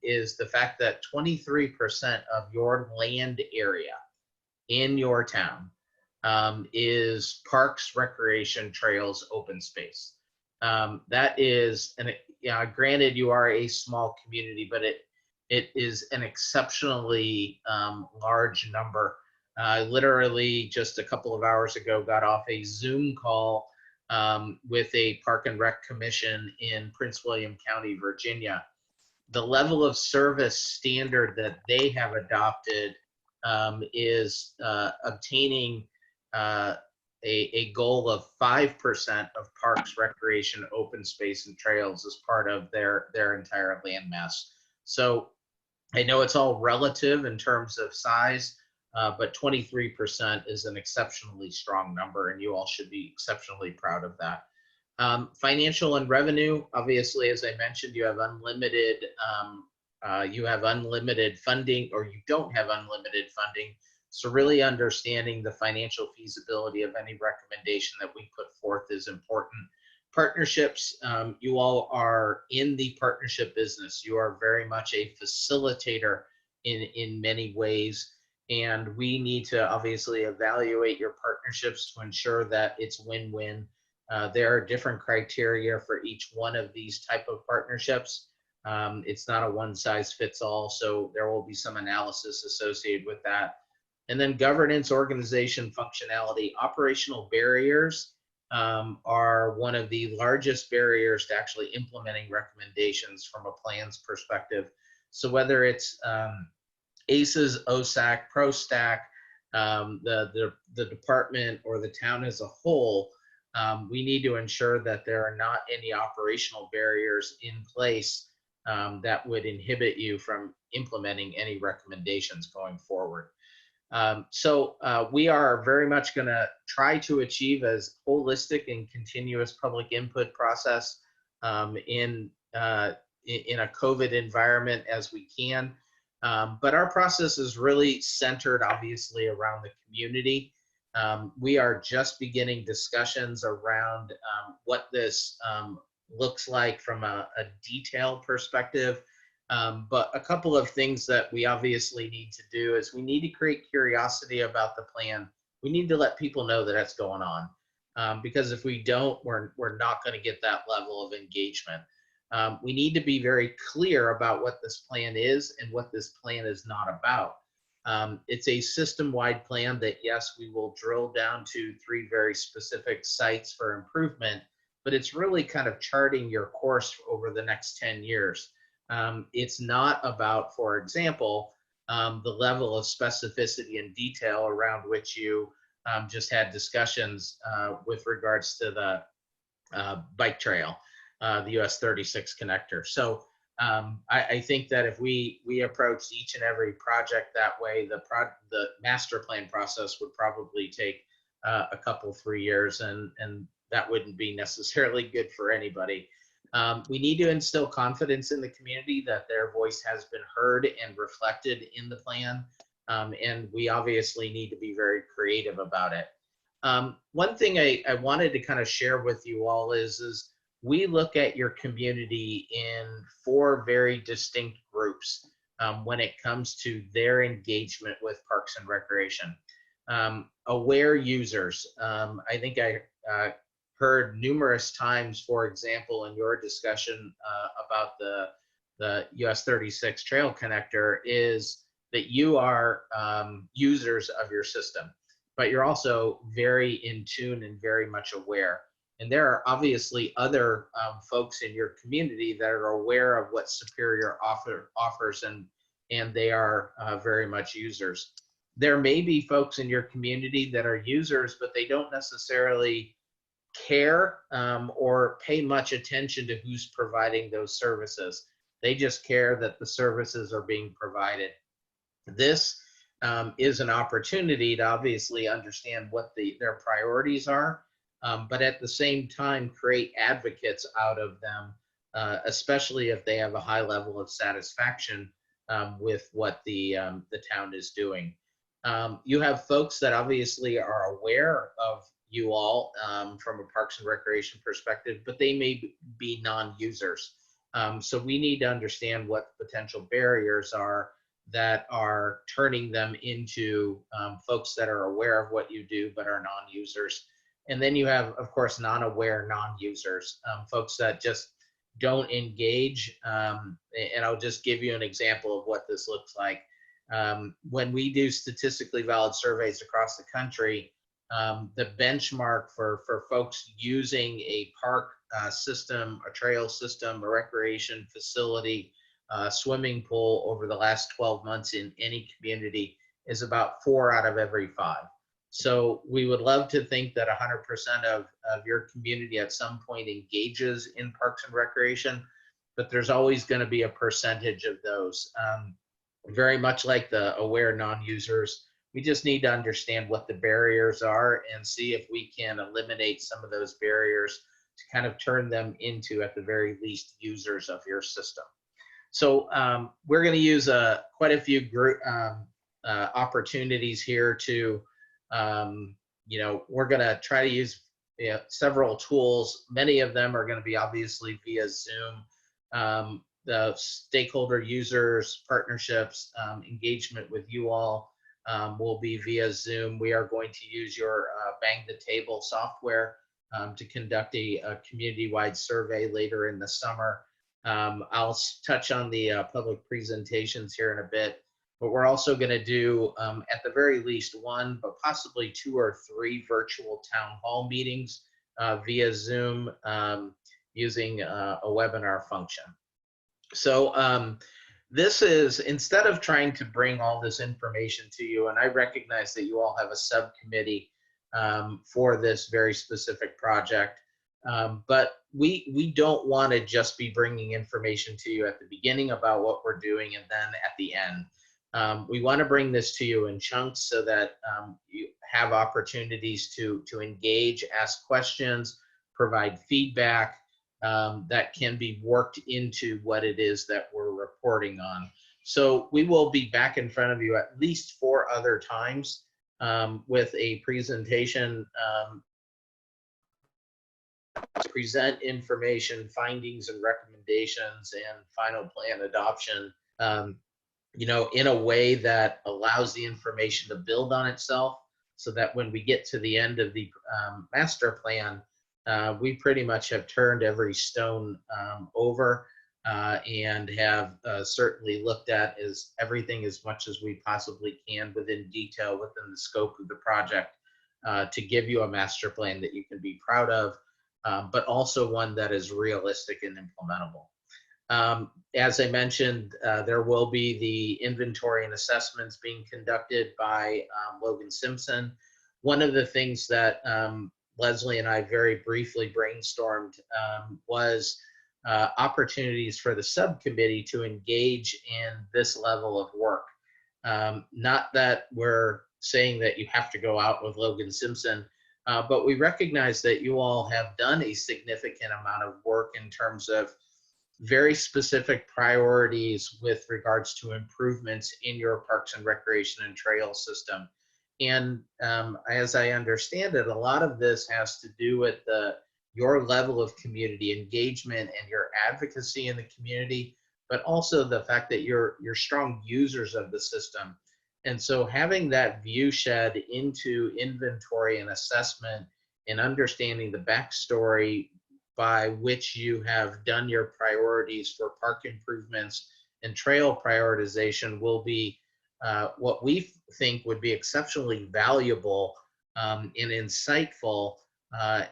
is the fact that 23% of your land area in your town is parks, recreation, trails, open space. That is, and granted you are a small community, but it is an exceptionally large number. Literally just a couple of hours ago got off a Zoom call with a Park and Rec Commission in Prince William County, Virginia. The level of service standard that they have adopted is obtaining a goal of 5% of parks, recreation, open space, and trails as part of their entire land mass. So I know it's all relative in terms of size, but 23% is an exceptionally strong number, and you all should be exceptionally proud of that. Financial and revenue, obviously, as I mentioned, you have unlimited funding, or you don't have unlimited funding. So really understanding the financial feasibility of any recommendation that we put forth is important. Partnerships, you all are in the partnership business. You are very much a facilitator in many ways. And we need to obviously evaluate your partnerships to ensure that it's win-win. There are different criteria for each one of these type of partnerships. It's not a one-size-fits-all, so there will be some analysis associated with that. And then governance, organization, functionality, operational barriers are one of the largest barriers to actually implementing recommendations from a plans perspective. So whether it's ACES, OSAC, PROSTAC, the department, or the town as a whole, we need to ensure that there are not any operational barriers in place that would inhibit you from implementing any recommendations going forward. So we are very much going to try to achieve as holistic and continuous public input process in a COVID environment as we can. But our process is really centered, obviously, around the community. We are just beginning discussions around what this looks like from a detail perspective. But a couple of things that we obviously need to do is we need to create curiosity about the plan. We need to let people know that that's going on. Because if we don't, we're not going to get that level of engagement. We need to be very clear about what this plan is and what this plan is not about. It's a system-wide plan that, yes, we will drill down to 3 very specific sites for improvement, but it's really kind of charting your course over the next 10 years. It's not about, for example, the level of specificity and detail around which you just had discussions with regards to the bike trail, the US 36 connector. So I think that if we approach each and every project that way, the master plan process would probably take a couple, 3 years, and that wouldn't be necessarily good for anybody. We need to instill confidence in the community that their voice has been heard and reflected in the plan. And we obviously need to be very creative about it. One thing I wanted to kind of share with you all is we look at your community in 4 very distinct groups when it comes to their engagement with Parks and Recreation. Aware users. I think I heard numerous times, for example, in your discussion about the US 36 trail connector, is that you are users of your system, but you're also very in tune and very much aware. And there are obviously other folks in your community that are aware of what Superior offers, and they are very much users. There may be folks in your community that are users, but they don't necessarily care or pay much attention to who's providing those services. They just care that the services are being provided. This is an opportunity to obviously understand what their priorities are, but at the same time create advocates out of them, especially if they have a high level of satisfaction with what the town is doing. You have folks that obviously are aware of you all from a Parks and Recreation perspective, but they may be non-users. So we need to understand what potential barriers are that are turning them into folks that are aware of what you do but are non-users. And then you have, of course, non-aware non-users, folks that just don't engage. And I'll just give you an example of what this looks like. When we do statistically valid surveys across the country, the benchmark for folks using a park system, a trail system, a recreation facility, swimming pool over the last 12 months in any community is about 4 out of every 5. So we would love to think that 100% of your community at some point engages in parks and recreation, but there's always going to be a percentage of those. Very much like the aware non-users, we just need to understand what the barriers are and see if we can eliminate some of those barriers to kind of turn them into, at the very least, users of your system. So we're going to use quite a few group opportunities here to, we're going to try to use several tools. Many of them are going to be obviously via Zoom. The stakeholder users, partnerships, engagement with you all will be via Zoom. We are going to use your Bang the Table software to conduct a community-wide survey later in the summer. I'll touch on the public presentations here in a bit, but we're also going to do, at the very least, 1, but possibly 2 or 3 virtual town hall meetings via Zoom using a webinar function. So this is, instead of trying to bring all this information to you, and I recognize that you all have a subcommittee for this very specific project, but we don't want to just be bringing information to you at the beginning about what we're doing and then at the end. We want to bring this to you in chunks so that you have opportunities to engage, ask questions, provide feedback that can be worked into what it is that we're reporting on. So we will be back in front of you at least 4 other times with a presentation, present information, findings and recommendations, and final plan adoption, in a way that allows the information to build on itself, so that when we get to the end of the master plan, we pretty much have turned every stone over and have certainly looked at everything as much as we possibly can within detail within the scope of the project to give you a master plan that you can be proud of, but also one that is realistic and implementable. As I mentioned, there will be the inventory and assessments being conducted by Logan Simpson. One of the things that Leslie and I very briefly brainstormed was opportunities for the subcommittee to engage in this level of work. Not that we're saying that you have to go out with Logan Simpson, but we recognize that you all have done a significant amount of work in terms of very specific priorities with regards to improvements in your parks and recreation and trail system. And as I understand it, a lot of this has to do with your level of community engagement and your advocacy in the community, but also the fact that you're strong users of the system. And so having that view shed into inventory and assessment and understanding the backstory by which you have done your priorities for park improvements and trail prioritization will be what we think would be exceptionally valuable and insightful,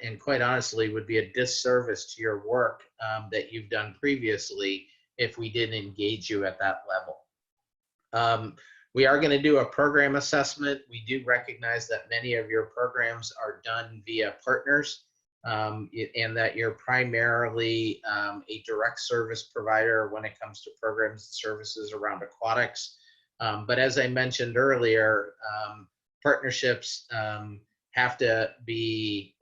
and quite honestly would be a disservice to your work that you've done previously if we didn't engage you at that level. We are going to do a program assessment. We do recognize that many of your programs are done via partners, and that you're primarily a direct service provider when it comes to programs and services around aquatics. But as I mentioned earlier, partnerships have to be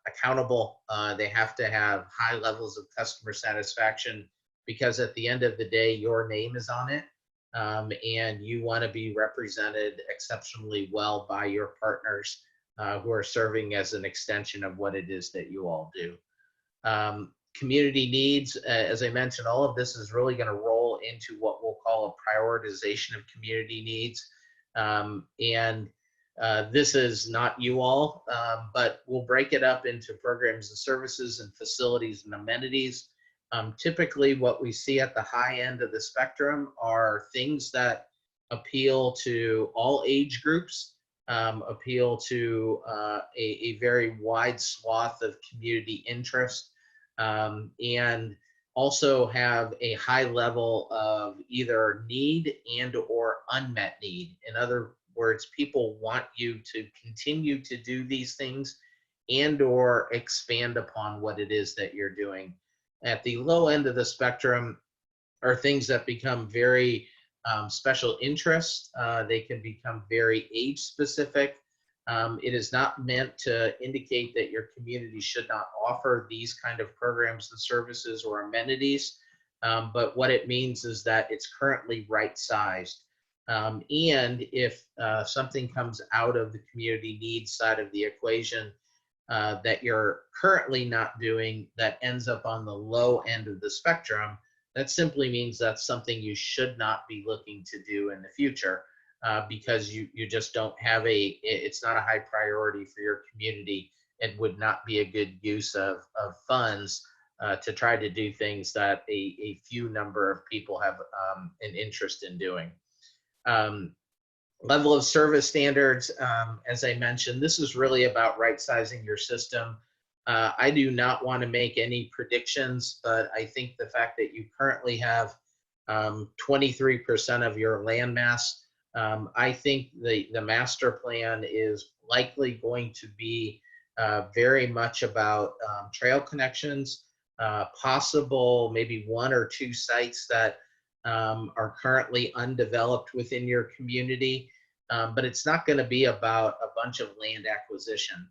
accountable. They have to have high levels of customer satisfaction, because at the end of the day, your name is on it, and you want to be represented exceptionally well by your partners who are serving as an extension of what it is that you all do. Community needs, as I mentioned, all of this is really going to roll into what we'll call a prioritization of community needs. This is not you all, but we'll break it up into programs and services and facilities and amenities. Typically what we see at the high end of the spectrum are things that appeal to all age groups, appeal to a very wide swath of community interest, and also have a high level of either need and or unmet need. In other words, people want you to continue to do these things and or expand upon what it is that you're doing. At the low end of the spectrum are things that become very special interest. They can become very age specific. It is not meant to indicate that your community should not offer these kind of programs and services or amenities, but what it means is that it's currently right sized. And if something comes out of the community needs side of the equation that you're currently not doing that ends up on the low end of the spectrum, that simply means that's something you should not be looking to do in the future, because you just don't have it's not a high priority for your community. It would not be a good use of funds to try to do things that a few number of people have an interest in doing. Level of service standards, as I mentioned, this is really about right sizing your system. I do not want to make any predictions, but I think the fact that you currently have 23% of your land mass, I think the master plan is likely going to be very much about trail connections, possible maybe 1 or 2 sites that are currently undeveloped within your community. But it's not going to be about a bunch of land acquisition.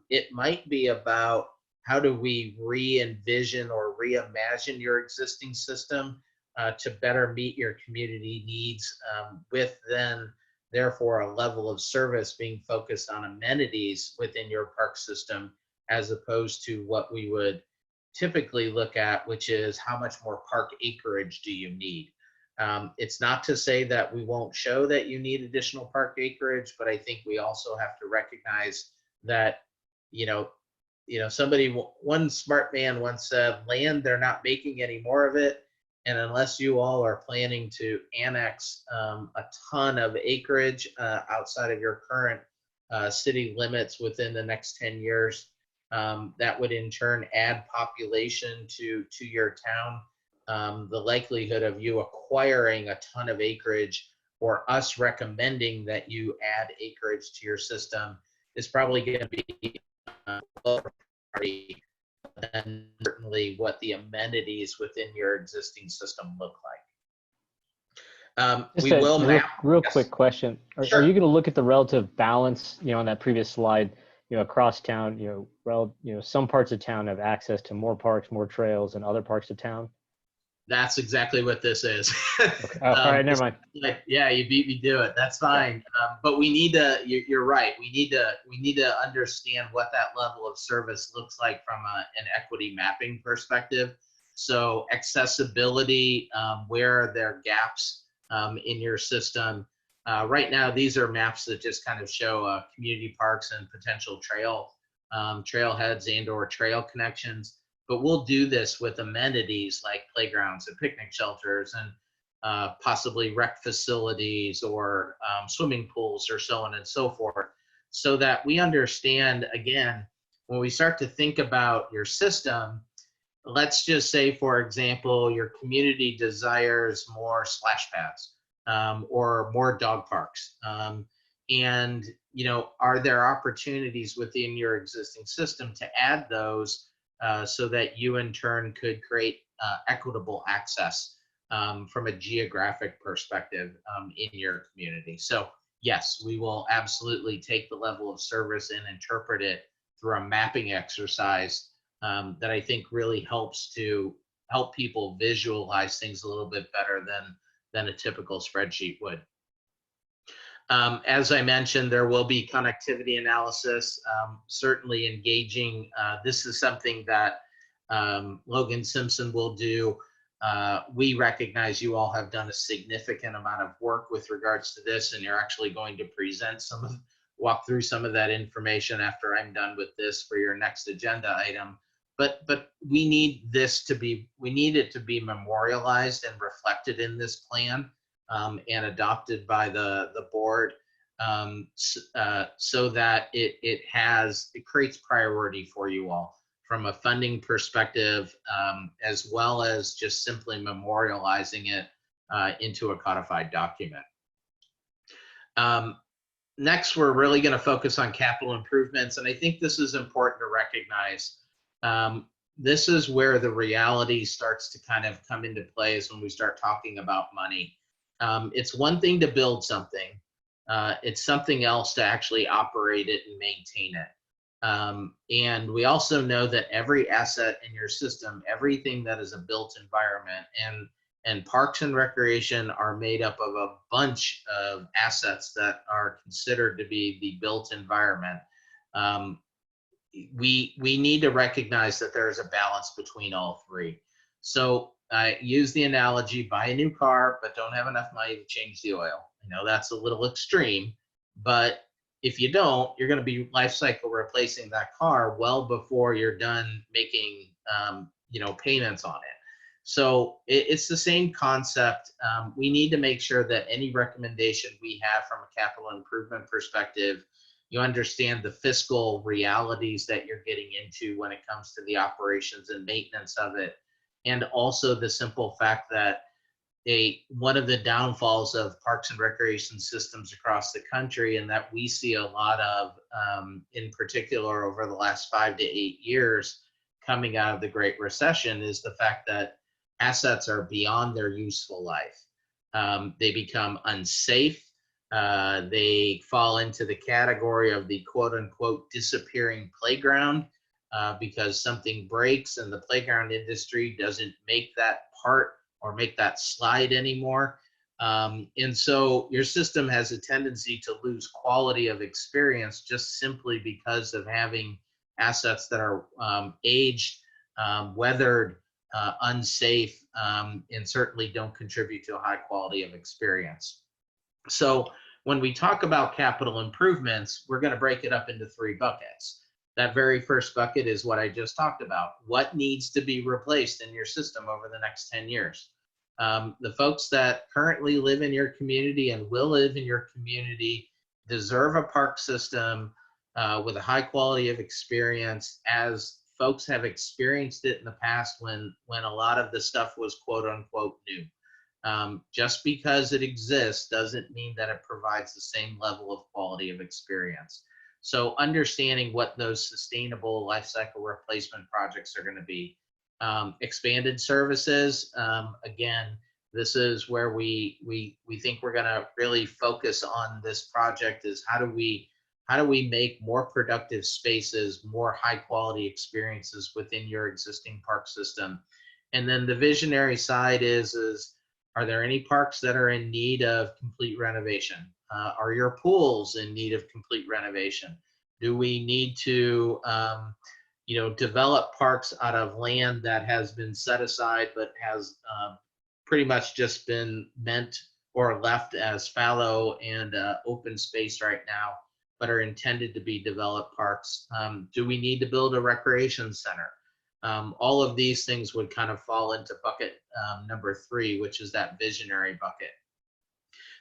It might be about how do we re-envision or reimagine your existing system to better meet your community needs, with then therefore a level of service being focused on amenities within your park system, as opposed to what we would typically look at, which is how much more park acreage do you need? It's not to say that we won't show that you need additional park acreage, but I think we also have to recognize that, one smart man once said, land, they're not making any more of it. And unless you all are planning to annex a ton of acreage outside of your current city limits within the next 10 years, that would in turn add population to your town. The likelihood of you acquiring a ton of acreage or us recommending that you add acreage to your system is probably going to be lower priority than certainly what the amenities within your existing system look like. Just We will real, map. real Yes. quick question. Are Sure. you going to look at the relative balance, on that previous slide, across town, some parts of town have access to more parks, more trails than other parts of town? That's exactly what this is. Okay. Oh, all right, never mind. Yeah, you beat me to it. That's fine. But we need to. You're right. We need to understand what that level of service looks like from an equity mapping perspective. So accessibility, where are there gaps in your system? Right now, these are maps that just kind of show community parks and potential trailheads and/or trail connections. But we'll do this with amenities like playgrounds and picnic shelters and possibly rec facilities or swimming pools or so on and so forth, so that we understand, again, when we start to think about your system, let's just say, for example, your community desires more splash pads or more dog parks. And, are there opportunities within your existing system to add those so that you in turn could create equitable access from a geographic perspective in your community? So yes, we will absolutely take the level of service and interpret it through a mapping exercise that I think really helps to help people visualize things a little bit better than a typical spreadsheet would. As I mentioned, there will be connectivity analysis, certainly engaging. This is something that Logan Simpson will do. We recognize you all have done a significant amount of work with regards to this, and you're actually going to walk through some of that information after I'm done with this for your next agenda item. But we need it to be memorialized and reflected in this plan and adopted by the board so that it creates priority for you all from a funding perspective, as well as just simply memorializing it into a codified document. Next, we're really going to focus on capital improvements, and I think this is important to recognize. This is where the reality starts to kind of come into play, is when we start talking about money. It's one thing to build something. It's something else to actually operate it and maintain it. And we also know that every asset in your system, everything that is a built environment, and parks and recreation are made up of a bunch of assets that are considered to be the built environment. We need to recognize that there is a balance between all three. So I use the analogy: buy a new car, but don't have enough money to change the oil. I know that's a little extreme, but if you don't, you're going to be life cycle replacing that car well before you're done making payments on it. So it's the same concept. We need to make sure that any recommendation we have from a capital improvement perspective, you understand the fiscal realities that you're getting into when it comes to the operations and maintenance of it. And also the simple fact that one of the downfalls of parks and recreation systems across the country, and that we see a lot of, in particular over the last 5 to 8 years coming out of the Great Recession, is the fact that assets are beyond their useful life. They become unsafe. They fall into the category of the quote unquote disappearing playground, because something breaks and the playground industry doesn't make that part or make that slide anymore. And so your system has a tendency to lose quality of experience just simply because of having assets that are aged, weathered, unsafe, and certainly don't contribute to a high quality of experience. So when we talk about capital improvements, we're going to break it up into 3 buckets. That very first bucket is what I just talked about. What needs to be replaced in your system over the next 10 years? The folks that currently live in your community and will live in your community deserve a park system with a high quality of experience, as folks have experienced it in the past when a lot of the stuff was quote unquote new. Just because it exists doesn't mean that it provides the same level of quality of experience. So understanding what those sustainable life cycle replacement projects are going to be. Expanded services, again, this is where we think we're going to really focus on this project, is how do we make more productive spaces, more high quality experiences within your existing park system. And then the visionary side is are there any parks that are in need of complete renovation? Are your pools in need of complete renovation? Do we need to develop parks out of land that has been set aside but has pretty much just been meant or left as fallow and open space right now, but are intended to be developed parks? Do we need to build a recreation center? All of these things would kind of fall into bucket number 3, which is that visionary bucket.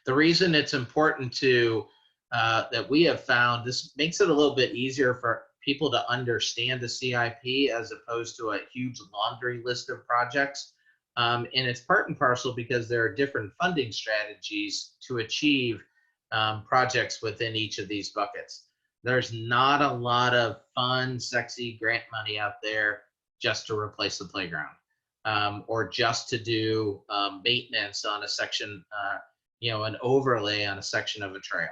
The reason it's important to that we have found, this makes it a little bit easier for people to understand the CIP as opposed to a huge laundry list of projects. And it's part and parcel because there are different funding strategies to achieve projects within each of these buckets. There's not a lot of fun, sexy grant money out there just to replace the playground, or just to do maintenance on a section, an overlay on a section of a trail.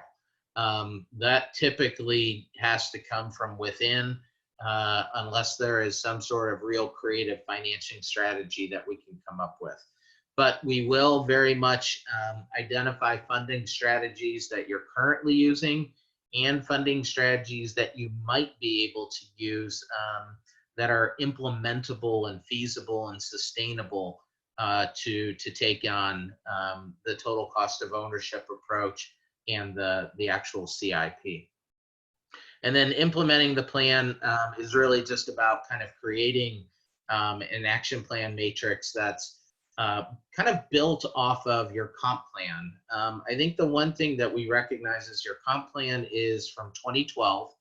That typically has to come from within, unless there is some sort of real creative financing strategy that we can come up with. But we will very much identify funding strategies that you're currently using and funding strategies that you might be able to use that are implementable and feasible and sustainable to take on the total cost of ownership approach and the actual CIP. And then implementing the plan is really just about kind of creating an action plan matrix that's kind of built off of your comp plan. I think the one thing that we recognize is your comp plan is from 2012.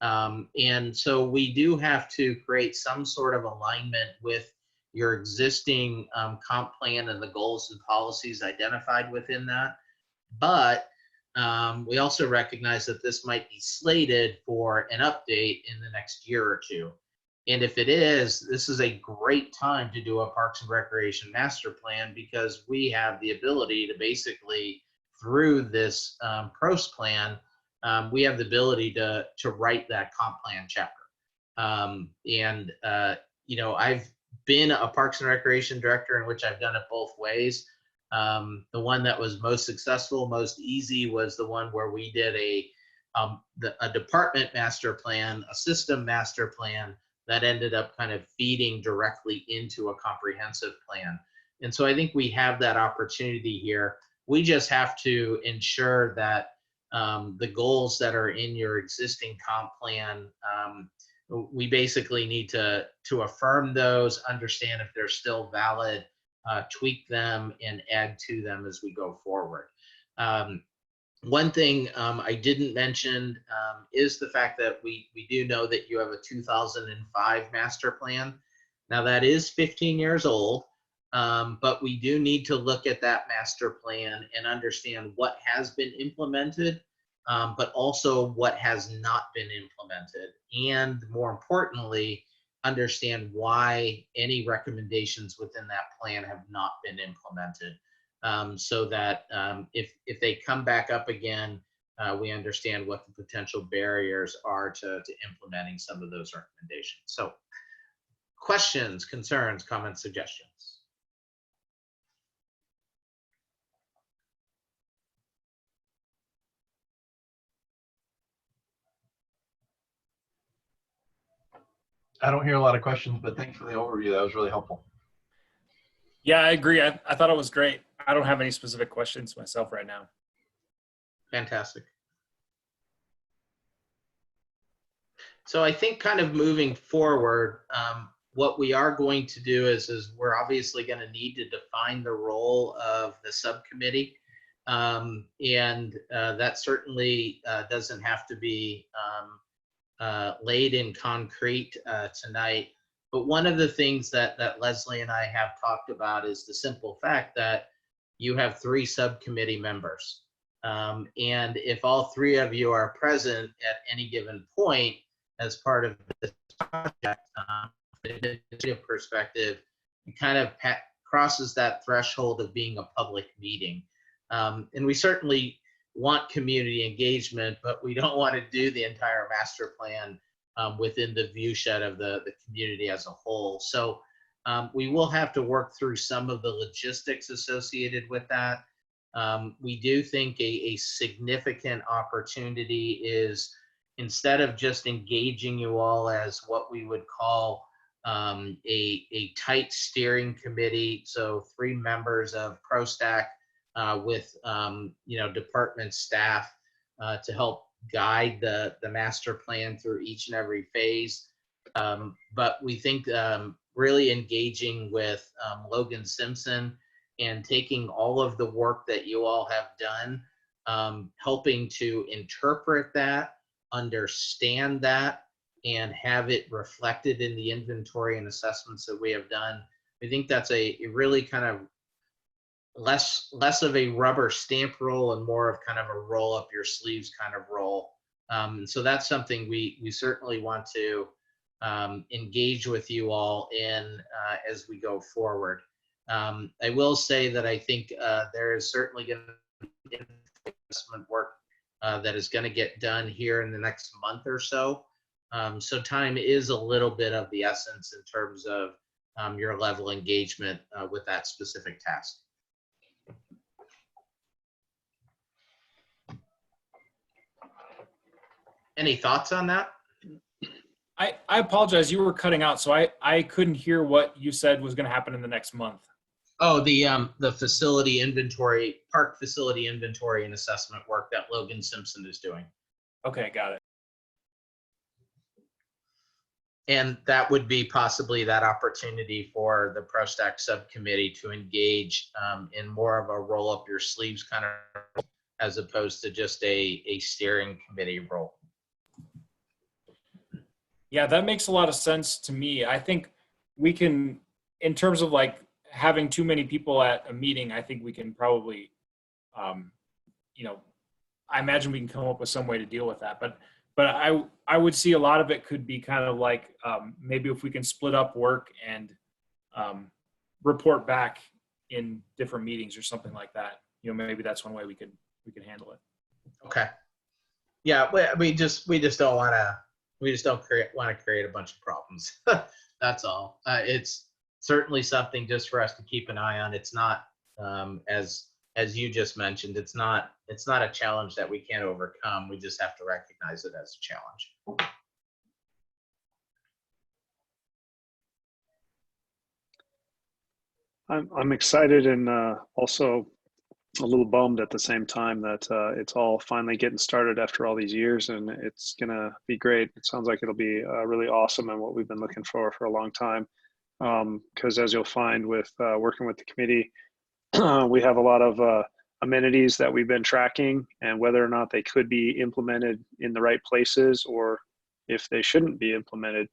And so we do have to create some sort of alignment with your existing comp plan and the goals and policies identified within that. But we also recognize that this might be slated for an update in the next year or two. And if it is, this is a great time to do a Parks and Recreation master plan, because we have the ability to basically, through this PROS plan, we have the ability to write that comp plan chapter. You know, I've been a Parks and Recreation director in which I've done it both ways. The one that was most successful, most easy, was the one where we did a department master plan, a system master plan, that ended up kind of feeding directly into a comprehensive plan. And so I think we have that opportunity here. We just have to ensure that the goals that are in your existing comp plan, we basically need to affirm those, understand if they're still valid, tweak them, and add to them as we go forward. One thing I didn't mention is the fact that we do know that you have a 2005 master plan. Now that is 15 years old, but we do need to look at that master plan and understand what has been implemented, but also what has not been implemented. And more importantly, understand why any recommendations within that plan have not been implemented. So that if they come back up again, we understand what the potential barriers are to implementing some of those recommendations. So questions, concerns, comments, suggestions? I don't hear a lot of questions, but thanks for the overview. That was really helpful. Yeah, I agree. I thought it was great. I don't have any specific questions myself right now. Fantastic. So I think kind of moving forward, what we are going to do is we're obviously going to need to define the role of the subcommittee. That certainly doesn't have to be laid in concrete tonight. But one of the things that Leslie and I have talked about is the simple fact that you have 3 subcommittee members. And if all 3 of you are present at any given point as part of this project, from an administrative perspective, it kind of crosses that threshold of being a public meeting. And we certainly want community engagement, but we don't want to do the entire master plan within the viewshed of the community as a whole. So we will have to work through some of the logistics associated with that. We do think a significant opportunity is, instead of just engaging you all as what we would call a tight steering committee, so 3 members of PROSTAC with department staff to help guide the master plan through each and every phase. But we think really engaging with Logan Simpson and taking all of the work that you all have done, helping to interpret that, understand that, and have it reflected in the inventory and assessments that we have done. We think that's a really kind of less of a rubber stamp role and more of kind of a roll up your sleeves kind of role. So that's something we certainly want to engage with you all in as we go forward. I will say that I think there is certainly going to be investment work that is going to get done here in the next month or so. So time is a little bit of the essence in terms of your level of engagement with that specific task. Any thoughts on that? I apologize. You were cutting out, so I couldn't hear what you said was going to happen in the next month. Oh, the facility inventory, park facility inventory and assessment work that Logan Simpson is doing. Okay, got it. And that would be possibly that opportunity for the PROSTAC subcommittee to engage in more of a roll up your sleeves kind of, as opposed to just a steering committee role. Yeah, that makes a lot of sense to me. I think we can, in terms of like having too many people at a meeting, I think we can probably, you know, I imagine we can come up with some way to deal with that. But I would see a lot of it could be kind of like maybe if we can split up work and report back in different meetings or something like that. You know, maybe that's one way we could handle it. Okay. Yeah, we just don't want to. We just don't want to create a bunch of problems. That's all. It's certainly something just for us to keep an eye on. It's not, as you just mentioned, it's not a challenge that we can't overcome. We just have to recognize it as a challenge. I'm excited and also a little bummed at the same time that it's all finally getting started after all these years, and it's gonna be great. It sounds like it'll be really awesome and what we've been looking for a long time. Because as you'll find with working with the committee, we have a lot of amenities that we've been tracking, and whether or not they could be implemented in the right places or if they shouldn't be implemented.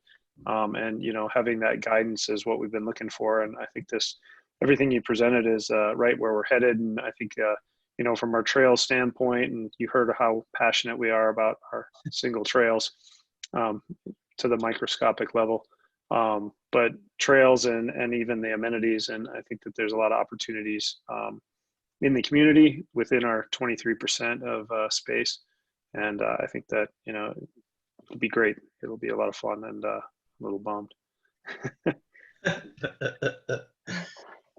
And you know, having that guidance is what we've been looking for. And I think everything you presented is right where we're headed. And I think, you know, from our trail standpoint, and you heard how passionate we are about our single trails to the microscopic level, but trails and even the amenities. And I think that there's a lot of opportunities in the community within our 23% of space. And I think that, you know, it'll be great. It'll be a lot of fun, and a little bummed.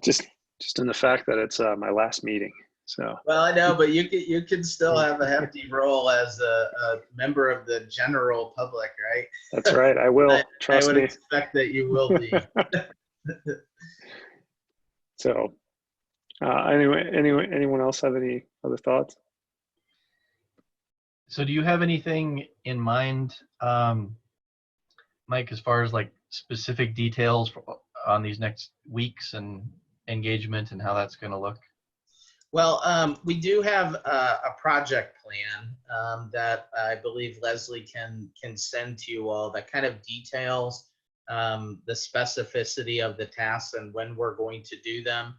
Just in the fact that it's my last meeting. So. Well, I know, but you can still have a hefty role as a member of the general public, right? That's right. I will. Trust I would me. expect that you will be. So, anyway, anyone else have any other thoughts? So do you have anything in mind, Mike, as far as like specific details on these next weeks and engagement and how that's going to look? Well, we do have a project plan that I believe Leslie can send to you all that kind of details the specificity of the tasks and when we're going to do them.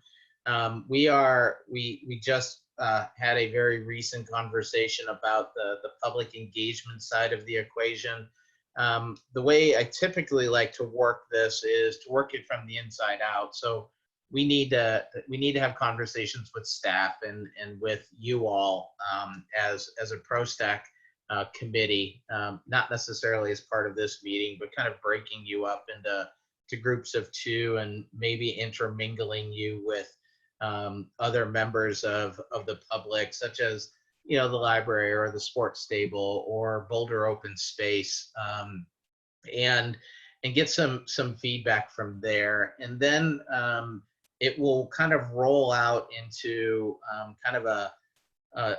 We just had a very recent conversation about the public engagement side of the equation. The way I typically like to work this is to work it from the inside out. So we need to have conversations with staff and with you all as a PROSTAC committee, not necessarily as part of this meeting, but kind of breaking you up into groups of two and maybe intermingling you with other members of the public, such as, you know, the library or the sports stable or Boulder Open Space, and get some feedback from there. And then it will kind of roll out into kind of a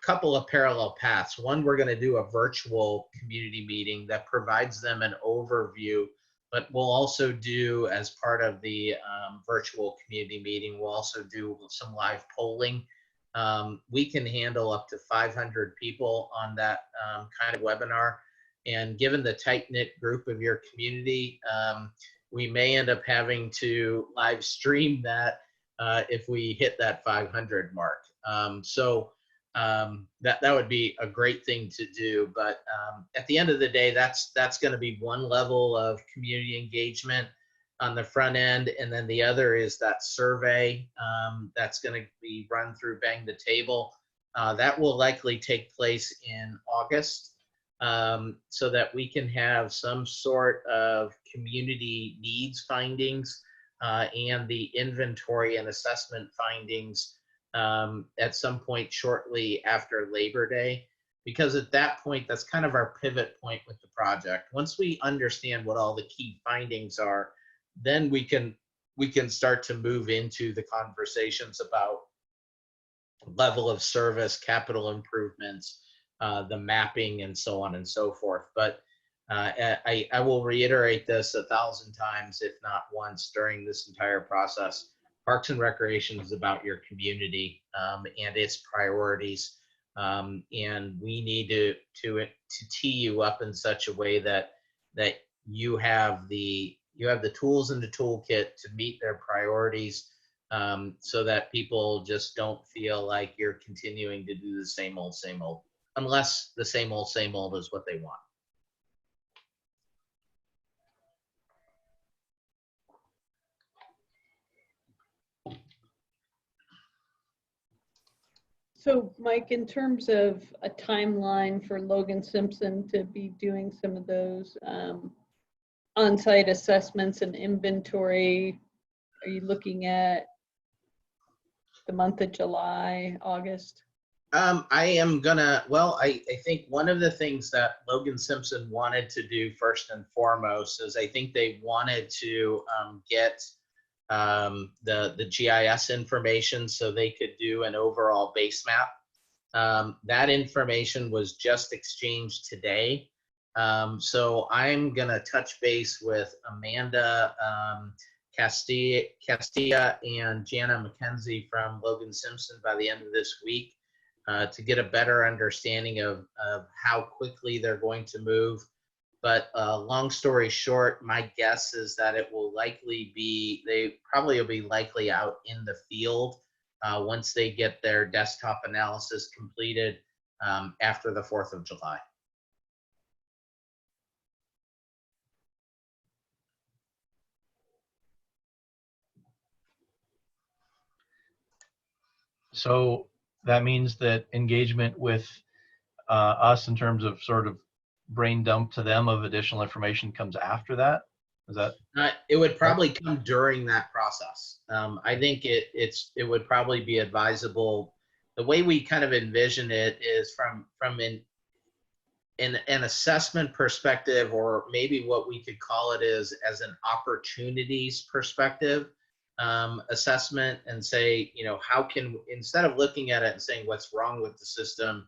couple of parallel paths. One, we're going to do a virtual community meeting that provides them an overview, but we'll also do, as part of the virtual community meeting, we'll also do some live polling. We can handle up to 500 people on that kind of webinar. And given the tight-knit group of your community, we may end up having to live stream that if we hit that 500 mark. So that would be a great thing to do. But at the end of the day, that's going to be one level of community engagement on the front end. And then the other is that survey that's going to be run through Bang the Table. That will likely take place in August. So that we can have some sort of community needs findings and the inventory and assessment findings at some point shortly after Labor Day. Because at that point, that's kind of our pivot point with the project. Once we understand what all the key findings are, then we can start to move into the conversations about level of service, capital improvements, the mapping, and so on and so forth. But I will reiterate this 1,000 times, if not once, during this entire process. Parks and Recreation is about your community and its priorities, and we need to tee you up in such a way that you have the tools in the toolkit to meet their priorities, so that people just don't feel like you're continuing to do the same old, unless the same old is what they want. So Mike, in terms of a timeline for Logan Simpson to be doing some of those on-site assessments and inventory, are you looking at the month of July, August? I am gonna, well, I think one of the things that Logan Simpson wanted to do first and foremost is I think they wanted to get the GIS information so they could do an overall base map. That information was just exchanged today. So I'm gonna touch base with Amanda Castilla and Jana McKenzie from Logan Simpson by the end of this week to get a better understanding of how quickly they're going to move. But long story short, my guess is that it will likely be, they probably will be likely out in the field once they get their desktop analysis completed after the 4th of July. So that means that engagement with us in terms of sort of brain dump to them of additional information comes after that? Is that? It would probably come during that process. I think it would probably be advisable. The way we kind of envision it is from an assessment perspective, or maybe what we could call it is as an opportunities perspective assessment, and say, you know, how can, instead of looking at it and saying what's wrong with the system,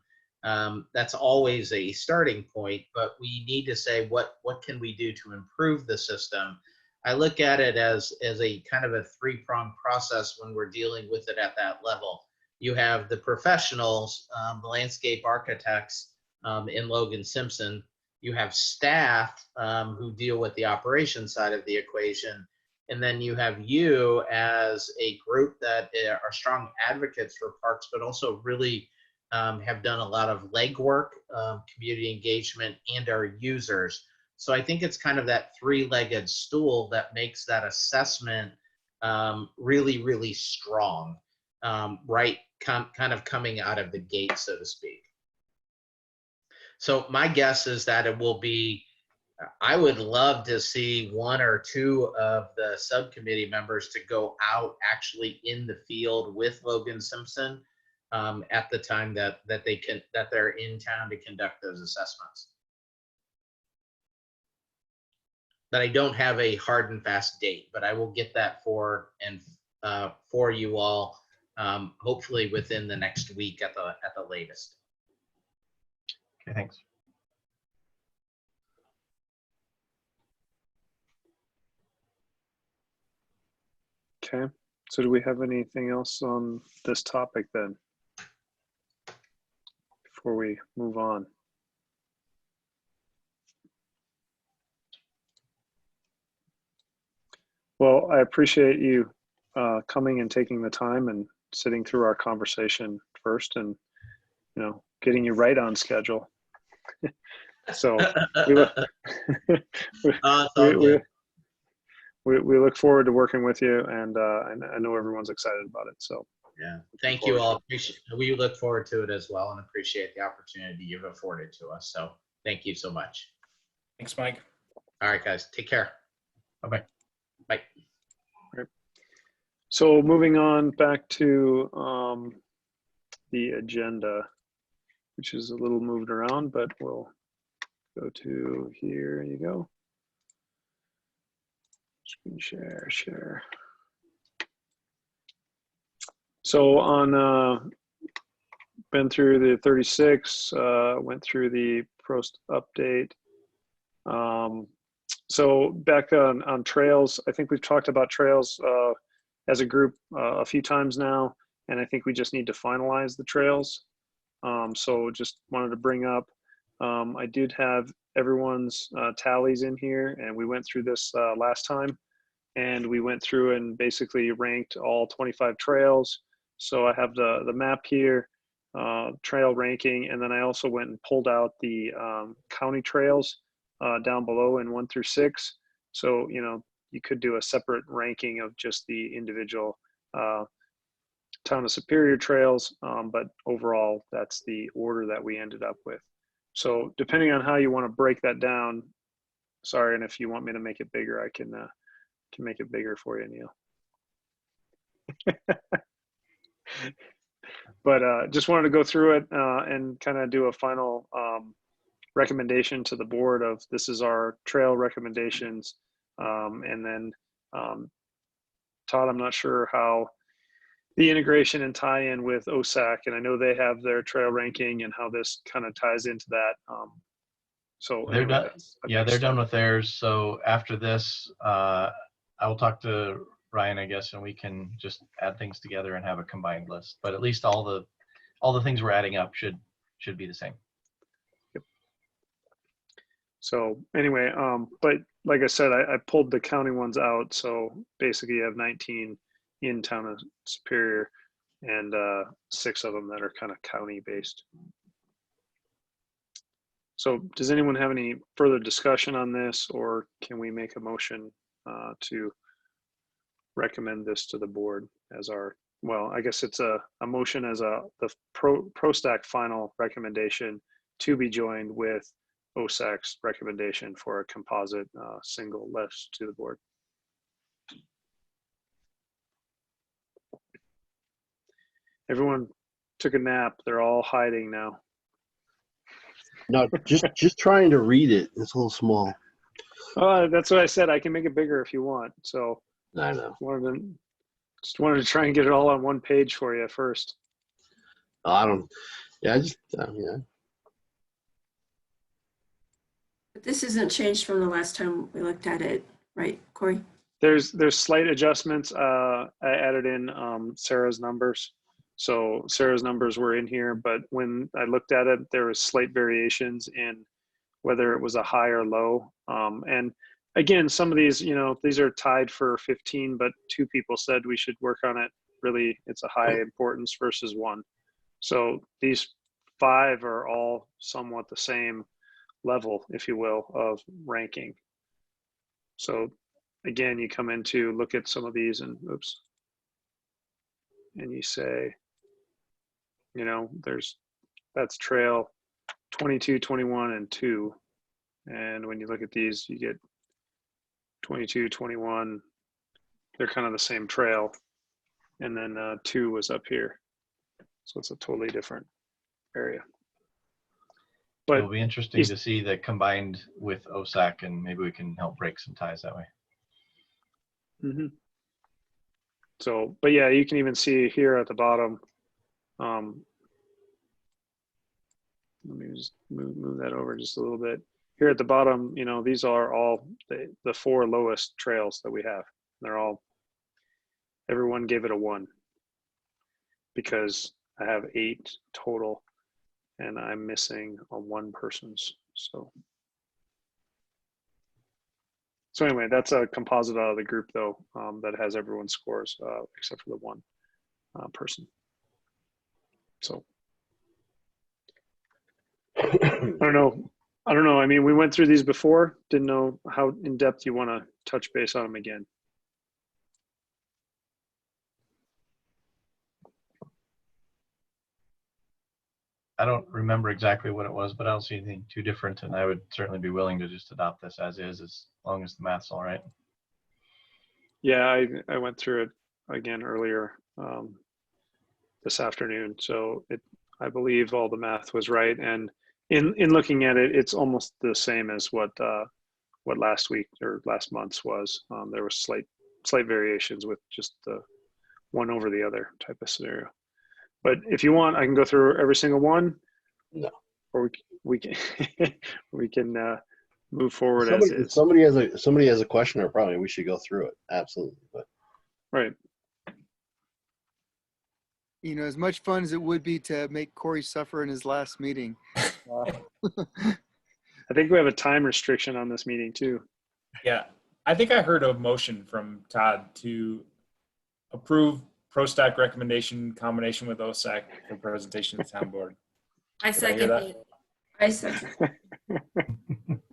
that's always a starting point, but we need to say what can we do to improve the system. I look at it as a kind of a three-pronged process when we're dealing with it at that level. You have the professionals, the landscape architects in Logan Simpson. You have staff who deal with the operations side of the equation. And then you have you as a group that are strong advocates for parks, but also really have done a lot of legwork, community engagement, and our users. So I think it's kind of that three-legged stool that makes that assessment really, really strong, right? Kind of coming out of the gate, so to speak. So my guess is that it will be, I would love to see one or two of the subcommittee members to go out actually in the field with Logan Simpson at the time that they're in town to conduct those assessments. But I don't have a hard and fast date, but I will get that for you all, hopefully within the next week at the latest. Okay, thanks. Okay, so do we have anything else on this topic then, before we move on? Well, I appreciate you coming and taking the time and sitting through our conversation first, and getting you right on schedule. So we look, we look forward to working with you, and I know everyone's excited about it. So yeah, thank you all. We look forward to it as well, and appreciate the opportunity you've afforded to us. So thank you so much. Thanks, Mike. All right, guys, take care. Bye-bye. Bye. Right. So moving on back to the agenda, which is a little moved around, but we'll go to, here you go. Screen share. So on, been through the 36, went through the PROST update. So back on trails, I think we've talked about trails as a group a few times now, and I think we just need to finalize the trails. So just wanted to bring up, I did have everyone's tallies in here, and we went through this last time, and we went through and basically ranked all 25 trails. So I have the map here, trail ranking, and then I also went and pulled out the county trails down below in 1 through 6. So, you know, you could do a separate ranking of just the individual Town of Superior trails, but overall, that's the order that we ended up with. So depending on how you want to break that down, sorry, and if you want me to make it bigger, I can make it bigger for you, Neil. But just wanted to go through it and kind of do a final recommendation to the board of this is our trail recommendations. And then Todd, I'm not sure how the integration and tie-in with OSAC, and I know they have their trail ranking and how this kind of ties into that. So They're anyway, done. that's a Yeah, next they're step. done with theirs. So after this, I will talk to Ryan, I guess, and we can just add things together and have a combined list. But at least all the things we're adding up should be the same. So anyway, but like I said, I pulled the county ones out. So basically you have 19 in Town of Superior and 6 of them that are kind of county based. So does anyone have any further discussion on this, or can we make a motion to recommend this to the board as our, well, I guess it's a motion as the PROSTAC final recommendation to be joined with OSAC's recommendation for a composite single list to the board. Everyone took a nap. They're all hiding now. No, just trying to read it. It's a little small. That's what I said. I can make it bigger if you want. So I know. just wanted to try and get it all on one page for you first. I don't. Yeah, I just yeah. But this isn't changed from the last time we looked at it, right, Corey? There's slight adjustments. I added in Sarah's numbers. So Sarah's numbers were in here, but when I looked at it, there was slight variations in whether it was a high or low. And again, some of these, you know, these are tied for 15, but 2 people said we should work on it. Really, it's a high importance versus 1. So these 5 are all somewhat the same level, if you will, of ranking. So again, you come in to look at some of these and oops, and you say, you know, that's trail 22, 21, and 2. And when you look at these, you get 22, 21, they're kind of the same trail. And then 2 was up here. So it's a totally different area. But It'll be interesting to see that combined with OSAC, and maybe we can help break some ties that way. mm-hmm. So, but yeah, you can even see here at the bottom. Let me just move that over just a little bit. Here at the bottom, you know, these are all the 4 lowest trails that we have. They're all, everyone gave it a 1 because I have 8 total and I'm missing a 1 person's. So anyway, that's a composite out of the group though, that has everyone's scores except for the 1 person. So I don't know. I mean, we went through these before. Didn't know how in depth you want to touch base on them again. I don't remember exactly what it was, but I don't see anything too different, and I would certainly be willing to just adopt this as is, as long as the math's all right. Yeah, I went through it again earlier this afternoon, so I believe all the math was right, and in looking at it, it's almost the same as what last week or last month's was. There was slight variations with just the one over the other type of scenario. But if you want, I can go through every single one. No. Or we can we can move forward as Somebody, if is. somebody has a question, or probably we should go through it. Absolutely. But Right. You know, as much fun as it would be to make Corey suffer in his last meeting. I think we have a time restriction on this meeting too. Yeah, I think I heard a motion from Todd to approve PROSTAC recommendation in combination with OSAC for presentation to the town board. I Did I hear second that? it. I second.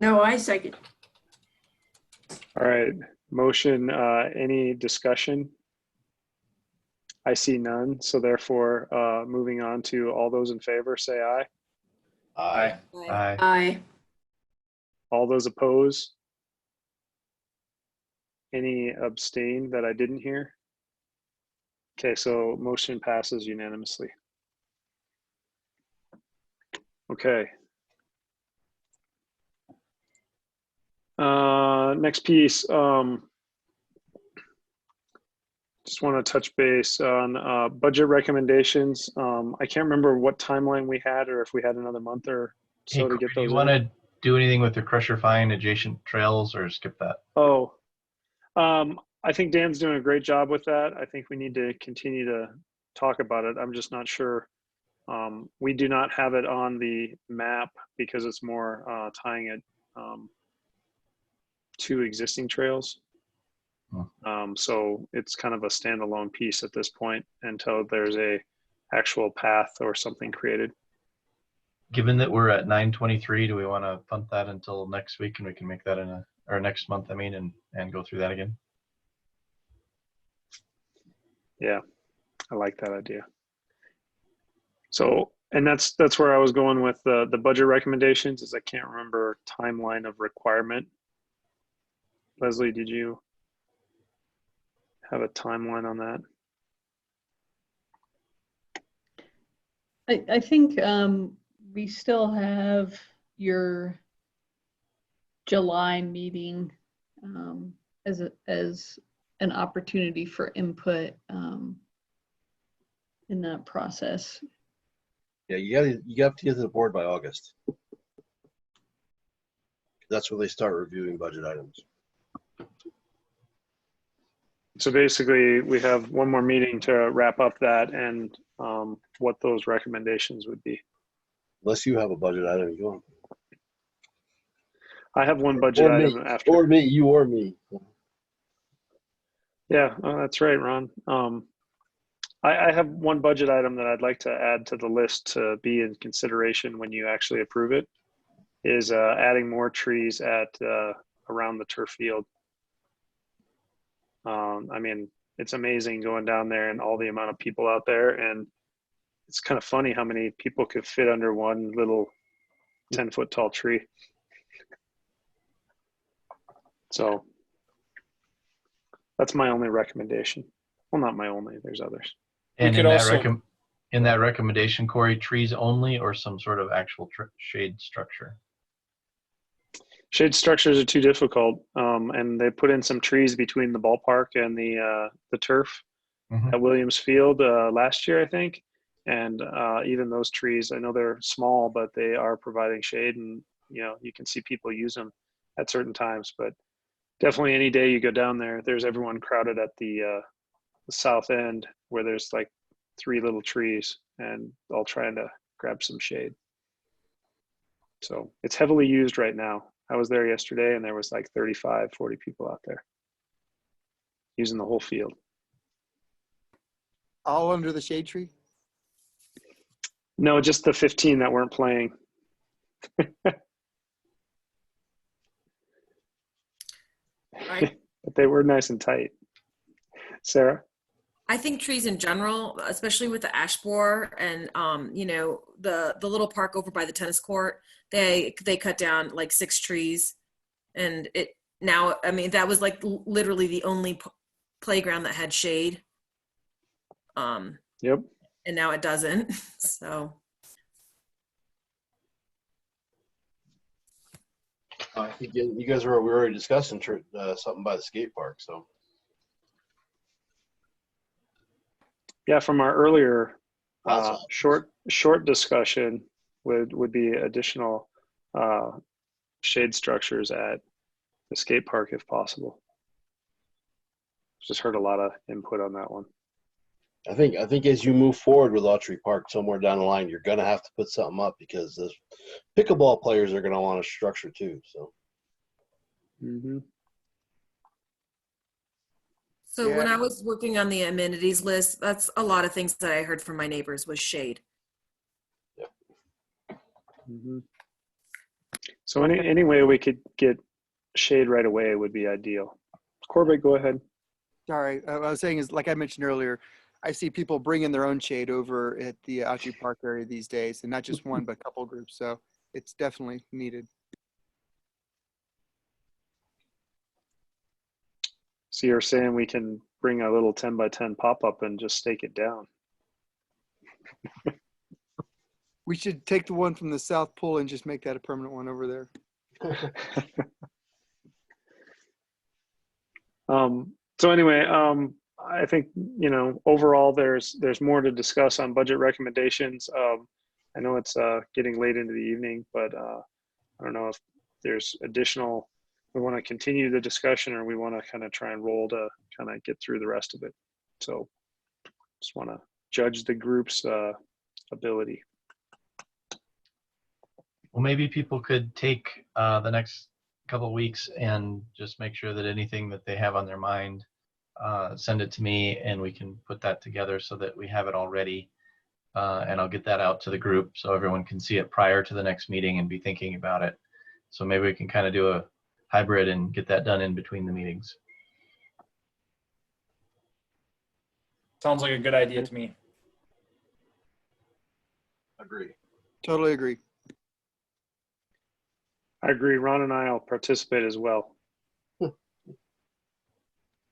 No, I second. All right, motion, any discussion? I see none, so therefore, moving on to all those in favor, say aye. I Aye. Aye. All those opposed? Any abstain that I didn't hear? Okay, so motion passes unanimously. Okay. Next piece, just want to touch base on budget recommendations. I can't remember what timeline we had, or if we had another month or Hey, so to Corey, get do those you in. want to do anything with the crusher fine adjacent trails, or skip that? Oh, I think Dan's doing a great job with that. I think we need to continue to talk about it. I'm just not sure. We do not have it on the map because it's more tying it to existing trails. So it's kind of a standalone piece at this point until there's a actual path or something created. Given that we're at 9:23, do we want to punt that until next week, and we can make that or next month, I mean, and go through that again? Yeah, I like that idea. So, and that's where I was going with the budget recommendations, is I can't remember timeline of requirement. Leslie, did you have a timeline on that? I think we still have your July meeting as an opportunity for input in that process. Yeah, you have to get to the board by August. That's when they start reviewing budget items. So basically, we have one more meeting to wrap up that and what those recommendations would be. Unless you have a budget item you want. I have one budget Or me, item after. or me, you or me. Yeah, that's right, Ron. I have one budget item that I'd like to add to the list to be in consideration when you actually approve it, is adding more trees at around the turf field. I mean, it's amazing going down there and all the amount of people out there, and it's kind of funny how many people could fit under one little 10-foot tall tree. So that's my only recommendation. Well, not my only, there's others. And could in that also- in that recommendation, Corey, trees only, or some sort of actual shade structure? Shade structures are too difficult, and they put in some trees between the ballpark and the turf at Williams Field last year, I think. And even those trees, I know they're small, but they are providing shade, and you can see people use them at certain times. But definitely, any day you go down there, there's everyone crowded at the south end where there's like 3 little trees, and all trying to grab some shade. So it's heavily used right now. I was there yesterday and there was like 35, 40 people out there using the whole field. All under the shade tree? No, just the 15 that weren't playing. But they were nice and tight. Sarah? I think trees in general, especially with the ash borer and the little park over by the tennis court, they cut down like 6 trees, and that was like literally the only playground that had shade. Yep. And now it doesn't. So I think you guys we were already discussing something by the skate park. So yeah, from our earlier awesome. short discussion would be additional shade structures at the skate park if possible. Just heard a lot of input on that one. I think as you move forward with Autry Park, somewhere down the line, you're going to have to put something up because the pickleball players are going to want a structure too. So. Mm-hmm. So Yeah. when I was working on the amenities list, that's a lot of things that I heard from my neighbors was shade. Mm-hmm. So any way we could get shade right away would be ideal. Corbett, go ahead. Sorry, what I was saying is, like I mentioned earlier, I see people bringing their own shade over at the Autry Park area these days, and not just one, but a couple groups. So it's definitely needed. So you're saying we can bring a little 10 by 10 pop-up and just stake it down. We should take the one from the South Pole and just make that a permanent one over there. So anyway, I think, overall there's more to discuss on budget recommendations. I know it's getting late into the evening, but I don't know if there's additional, we want to continue the discussion or we want to kind of try and roll to kind of get through the rest of it. So just want to judge the group's ability. Well, maybe people could take the next couple of weeks and just make sure that anything that they have on their mind, send it to me and we can put that together so that we have it all ready. And I'll get that out to the group so everyone can see it prior to the next meeting and be thinking about it. So maybe we can kind of do a hybrid and get that done in between the meetings. Sounds like a good idea to me. Agree. Totally agree. I agree. Ron and I will participate as well.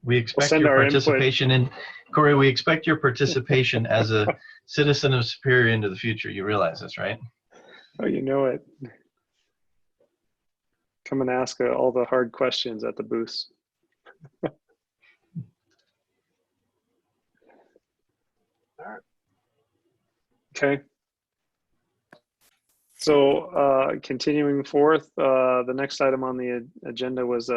We expect send your our input. participation in, Corey, we expect your participation as a citizen of Superior into the future. You realize this, right? Oh, you know it. Come and ask all the hard questions at the booths. Okay. So continuing forth, the next item on the agenda was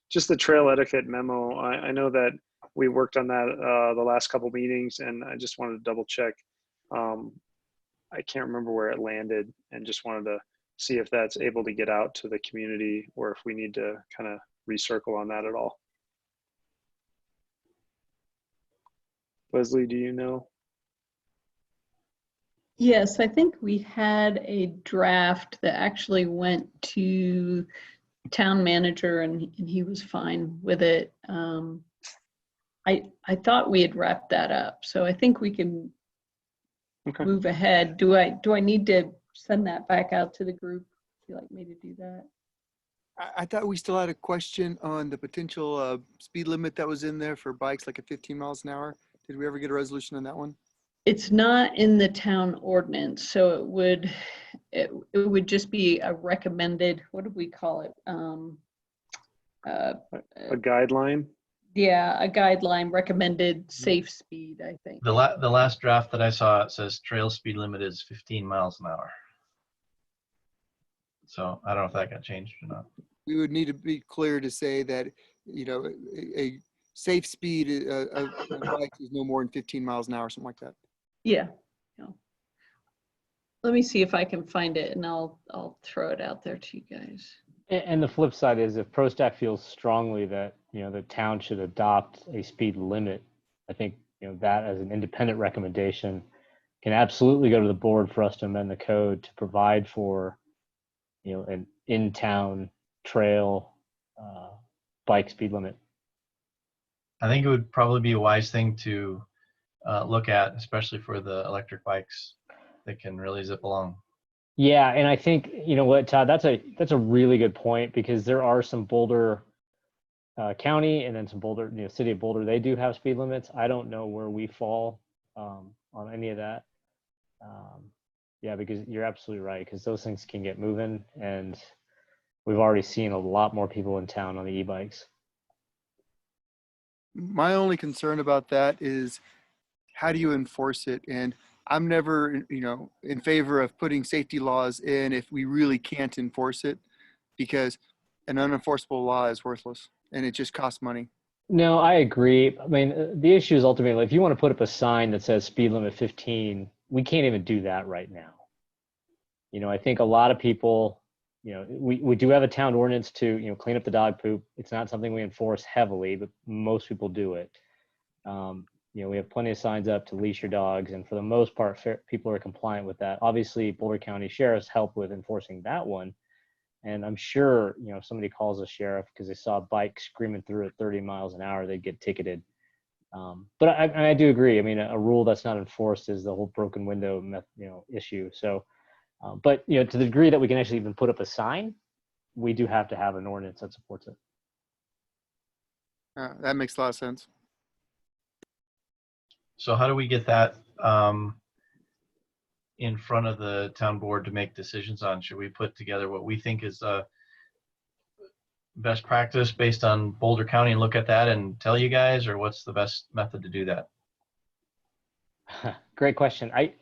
just the trail etiquette memo. I know that we worked on that the last couple meetings, and I just wanted to double check. I can't remember where it landed, and just wanted to see if that's able to get out to the community or if we need to kind of recircle on that at all. Leslie, do you know? Yes, I think we had a draft that actually went to town manager and he was fine with it. I thought we had wrapped that up, so I think we can move ahead. Do I need to send that back out to the group? Would you like me to do that? I thought we still had a question on the potential speed limit that was in there for bikes, like at 15 miles an hour. Did we ever get a resolution on that one? It's not in the town ordinance, so it would just be a recommended, what do we call it? A guideline? Yeah, a guideline, recommended safe speed, I think. The last draft that I saw, it says trail speed limit is 15 miles an hour. So I don't know if that got changed or not. We would need to be clear to say that, a safe speed of bikes is no more than 15 miles an hour, something like that. Yeah. Let me see if I can find it and I'll throw it out there to you guys. And the flip side is if PROSTAC feels strongly that, the town should adopt a speed limit, I think, that as an independent recommendation can absolutely go to the board for us to amend the code to provide for, an in-town trail bike speed limit. I think it would probably be a wise thing to look at, especially for the electric bikes that can really zip along. Yeah, and I think, you know what, Todd, that's a really good point, because there are some Boulder County and then some Boulder, city of Boulder, they do have speed limits. I don't know where we fall on any of that. Yeah, because you're absolutely right, because those things can get moving, and we've already seen a lot more people in town on the e-bikes. My only concern about that is how do you enforce it? And I'm never, in favor of putting safety laws in if we really can't enforce it, because an unenforceable law is worthless and it just costs money. No, I agree. I mean, the issue is ultimately if you want to put up a sign that says speed limit 15, we can't even do that right now. You know, I think a lot of people, you know, we do have a town ordinance to, you know, clean up the dog poop. It's not something we enforce heavily, but most people do it. You know, we have plenty of signs up to leash your dogs, and for the most part, people are compliant with that. Obviously, Boulder County sheriffs help with enforcing that one. And I'm sure, you know, if somebody calls a sheriff because they saw a bike screaming through at 30 miles an hour, they'd get ticketed. But I do agree. I mean, a rule that's not enforced is the whole broken window, you know, issue. So, but you know, to the degree that we can actually even put up a sign, we do have to have an ordinance that supports it. That makes a lot of sense. So how do we get that in front of the town board to make decisions on? Should we put together what we think is best practice based on Boulder County and look at that and tell you guys, or what's the best method to do that? Great question. I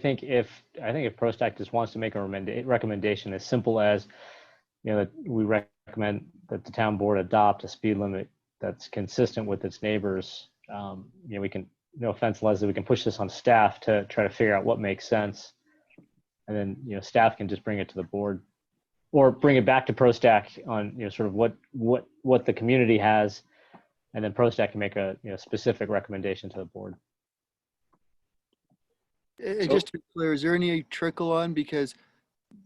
think if PROSTAC just wants to make a recommendation as simple as, you know, that we recommend that the town board adopt a speed limit that's consistent with its neighbors, you know, we can, no offense, Leslie, we can push this on staff to try to figure out what makes sense. And then, you know, staff can just bring it to the board or bring it back to PROSTAC on, you know, sort of what the community has. And then PROSTAC can make a, you know, specific recommendation to the board. And just to be clear, is there any trickle on? Because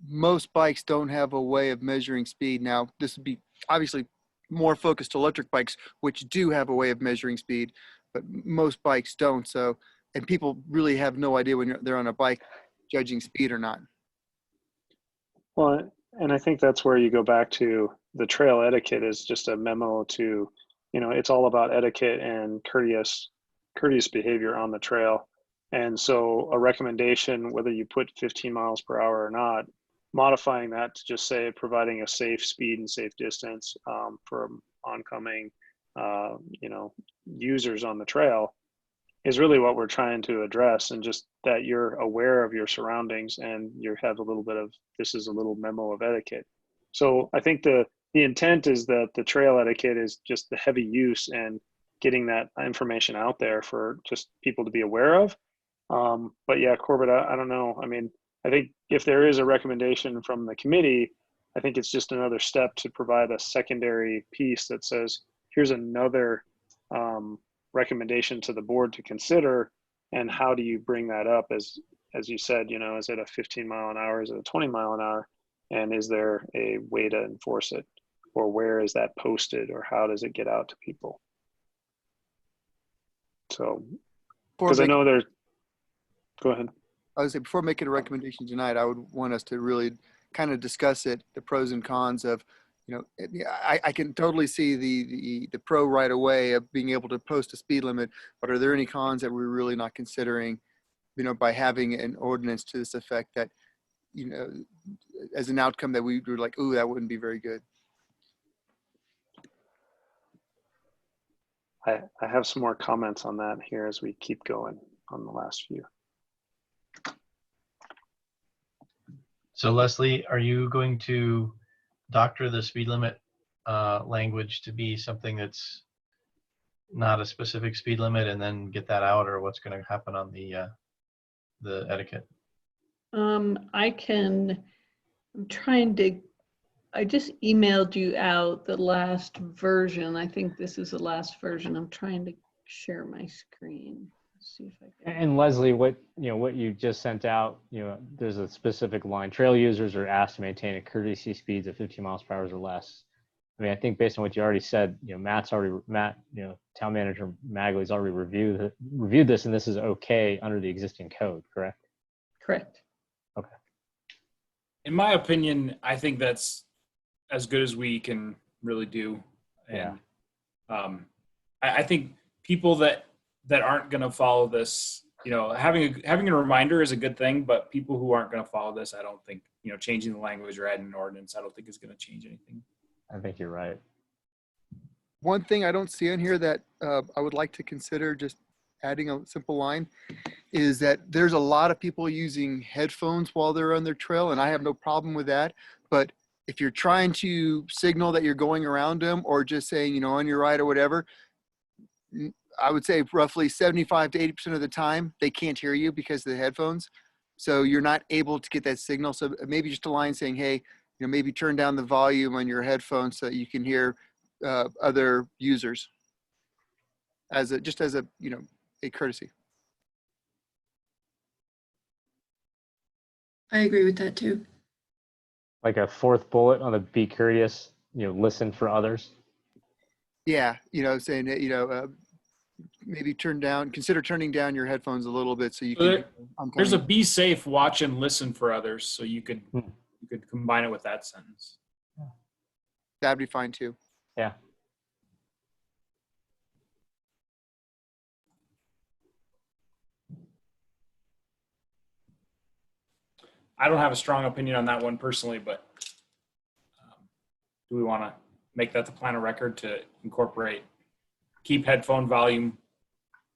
most bikes don't have a way of measuring speed. Now, this would be obviously more focused to electric bikes, which do have a way of measuring speed, but most bikes don't. So, and people really have no idea when they're on a bike judging speed or not. Well, and I think that's where you go back to the trail etiquette is just a memo to, you know, it's all about etiquette and courteous behavior on the trail. And so a recommendation, whether you put 15 miles per hour or not, modifying that to just say providing a safe speed and safe distance for oncoming, you know, users on the trail is really what we're trying to address, and just that you're aware of your surroundings and you have a little bit of, this is a little memo of etiquette. So I think the intent is that the trail etiquette is just the heavy use and getting that information out there for just people to be aware of. But yeah, Corbett, I don't know. I mean, I think if there is a recommendation from the committee, I think it's just another step to provide a secondary piece that says, here's another recommendation to the board to consider, and how do you bring that up? As you said, you know, is it a 15 mile an hour? Is it a 20 mile an hour? And is there a way to enforce it? Or where is that posted? Or how does it get out to people? So, because I know there's, go ahead. I would say before making a recommendation tonight, I would want us to really kind of discuss it, the pros and cons of, you know, I can totally see the pro right away of being able to post a speed limit, but are there any cons that we're really not considering, you know, by having an ordinance to this effect that, you know, as an outcome that we were like, ooh, that wouldn't be very good. I have some more comments on that here as we keep going on the last few. So Leslie, are you going to doctor the speed limit language to be something that's not a specific speed limit and then get that out, or what's going to happen on the etiquette? I just emailed you out the last version. I think this is the last version. I'm trying to share my screen. Let's see if I can. And Leslie, what you just sent out, you know, there's a specific line. Trail users are asked to maintain a courtesy speeds of 15 miles per hour or less. I mean, I think based on what you already said, you know, Matt, you know, town manager Magley's already reviewed this, and this is okay under the existing code, correct? Correct. Okay. In my opinion, I think that's as good as we can really do. And I think people that aren't going to follow this, you know, having a reminder is a good thing, but people who aren't going to follow this, I don't think, you know, changing the language or adding an ordinance, I don't think is going to change anything. I think you're right. One thing I don't see on here that I would like to consider just adding a simple line is that there's a lot of people using headphones while they're on their trail, and I have no problem with that. But if you're trying to signal that you're going around them or just saying, you know, on your right or whatever, I would say roughly 75 to 80% of the time, they can't hear you because of the headphones. So you're not able to get that signal. So maybe just a line saying, hey, you know, maybe turn down the volume on your headphones so that you can hear other users as a, just as a, you know, a courtesy. I agree with that too. Like a fourth bullet on the be courteous, you know, listen for others. Yeah. You know, saying that, you know, maybe consider turning down your headphones a little bit so you can. There's a be safe, watch and listen for others. So you could combine it with that sentence. That'd be fine too. Yeah. I don't have a strong opinion on that one personally, but do we want to make that the plan of record to incorporate, keep headphone volume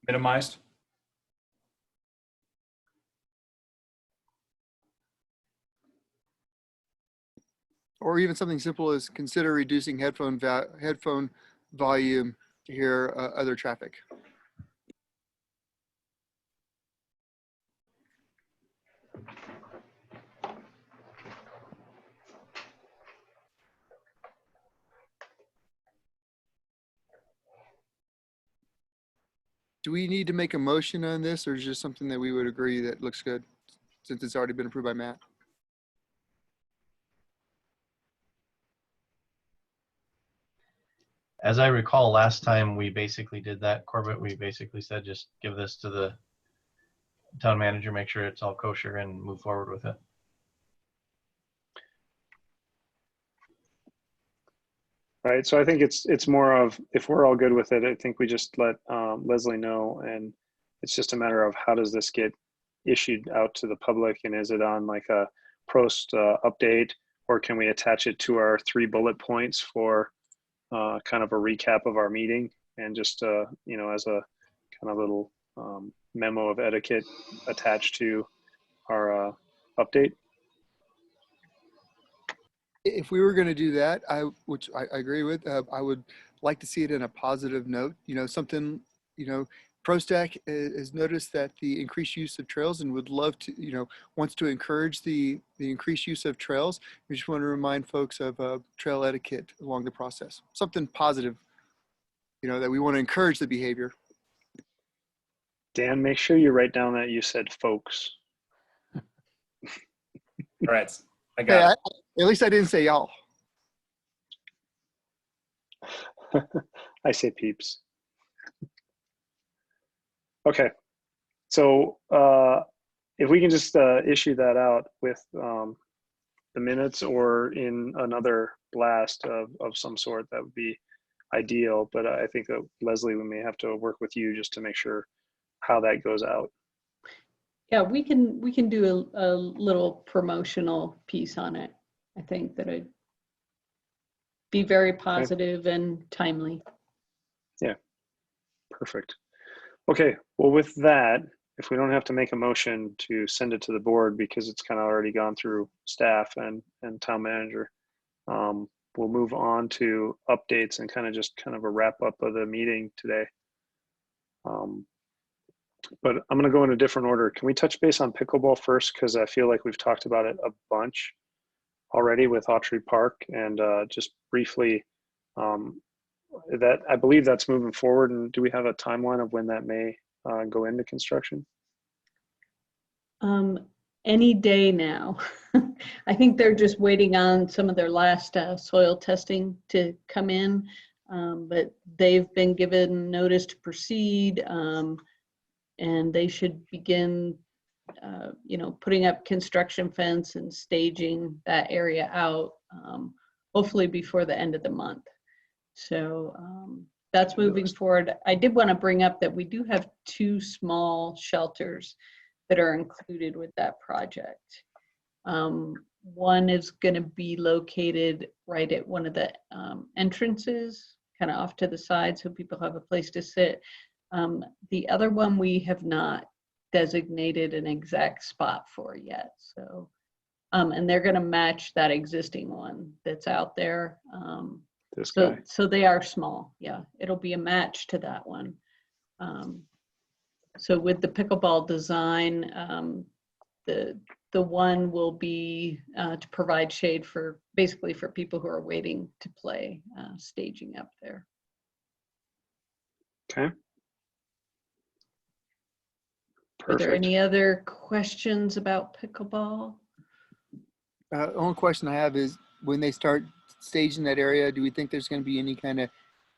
minimized? Or even something simple as consider reducing headphone volume to hear other traffic. Do we need to make a motion on this, or is it just something that we would agree that looks good since it's already been approved by Matt? As I recall, last time we basically did that, Corbett, we basically said, just give this to the town manager, make sure it's all kosher and move forward with it. Right. So I think it's more of, if we're all good with it, I think we just let Leslie know, and it's just a matter of how does this get issued out to the public, and is it on like a PROST update, or can we attach it to our 3 bullet points for kind of a recap of our meeting, and just you know, as a kind of little memo of etiquette attached to our update. If we were going to do that, which I agree with, I would like to see it in a positive note. You know, something, you know, PROSTAC has noticed that the increased use of trails and would love to, you know, wants to encourage the increased use of trails. We just want to remind folks of trail etiquette along the process. Something positive, you know, that we want to encourage the behavior. Dan, make sure you write down that you said folks. All right. I got it. At least I didn't say y'all. I say peeps. Okay. So if we can just issue that out with the minutes or in another blast of some sort, that would be ideal. But I think that Leslie, we may have to work with you just to make sure how that goes out. Yeah, we can do a little promotional piece on it. I think that it'd be very positive and timely. Yeah, perfect. Okay, well with that, if we don't have to make a motion to send it to the board because it's kind of already gone through staff and town manager, we'll move on to updates and kind of a wrap up of the meeting today. But I'm going to go in a different order. Can we touch base on pickleball first? Because I feel like we've talked about it a bunch already with Autry Park, and just briefly, that I believe that's moving forward. And do we have a timeline of when that may go into construction? Any day now. I think they're just waiting on some of their last soil testing to come in, but they've been given notice to proceed, and they should begin you know, putting up construction fence and staging that area out, hopefully before the end of the month. So that's moving forward. I did want to bring up that we do have 2 small shelters that are included with that project. One is going to be located right at one of the entrances, kind of off to the side, so people have a place to sit. The other one we have not designated an exact spot for yet. So And they're going to match that existing one that's out there. This guy. So they are small. Yeah, it'll be a match to that one. So with the pickleball design, the one will be to provide shade for basically for people who are waiting to play, staging up there. Okay. Are there Perfect. any other questions about pickleball? The only question I have is when they start staging that area, do we think there's going to be any kind of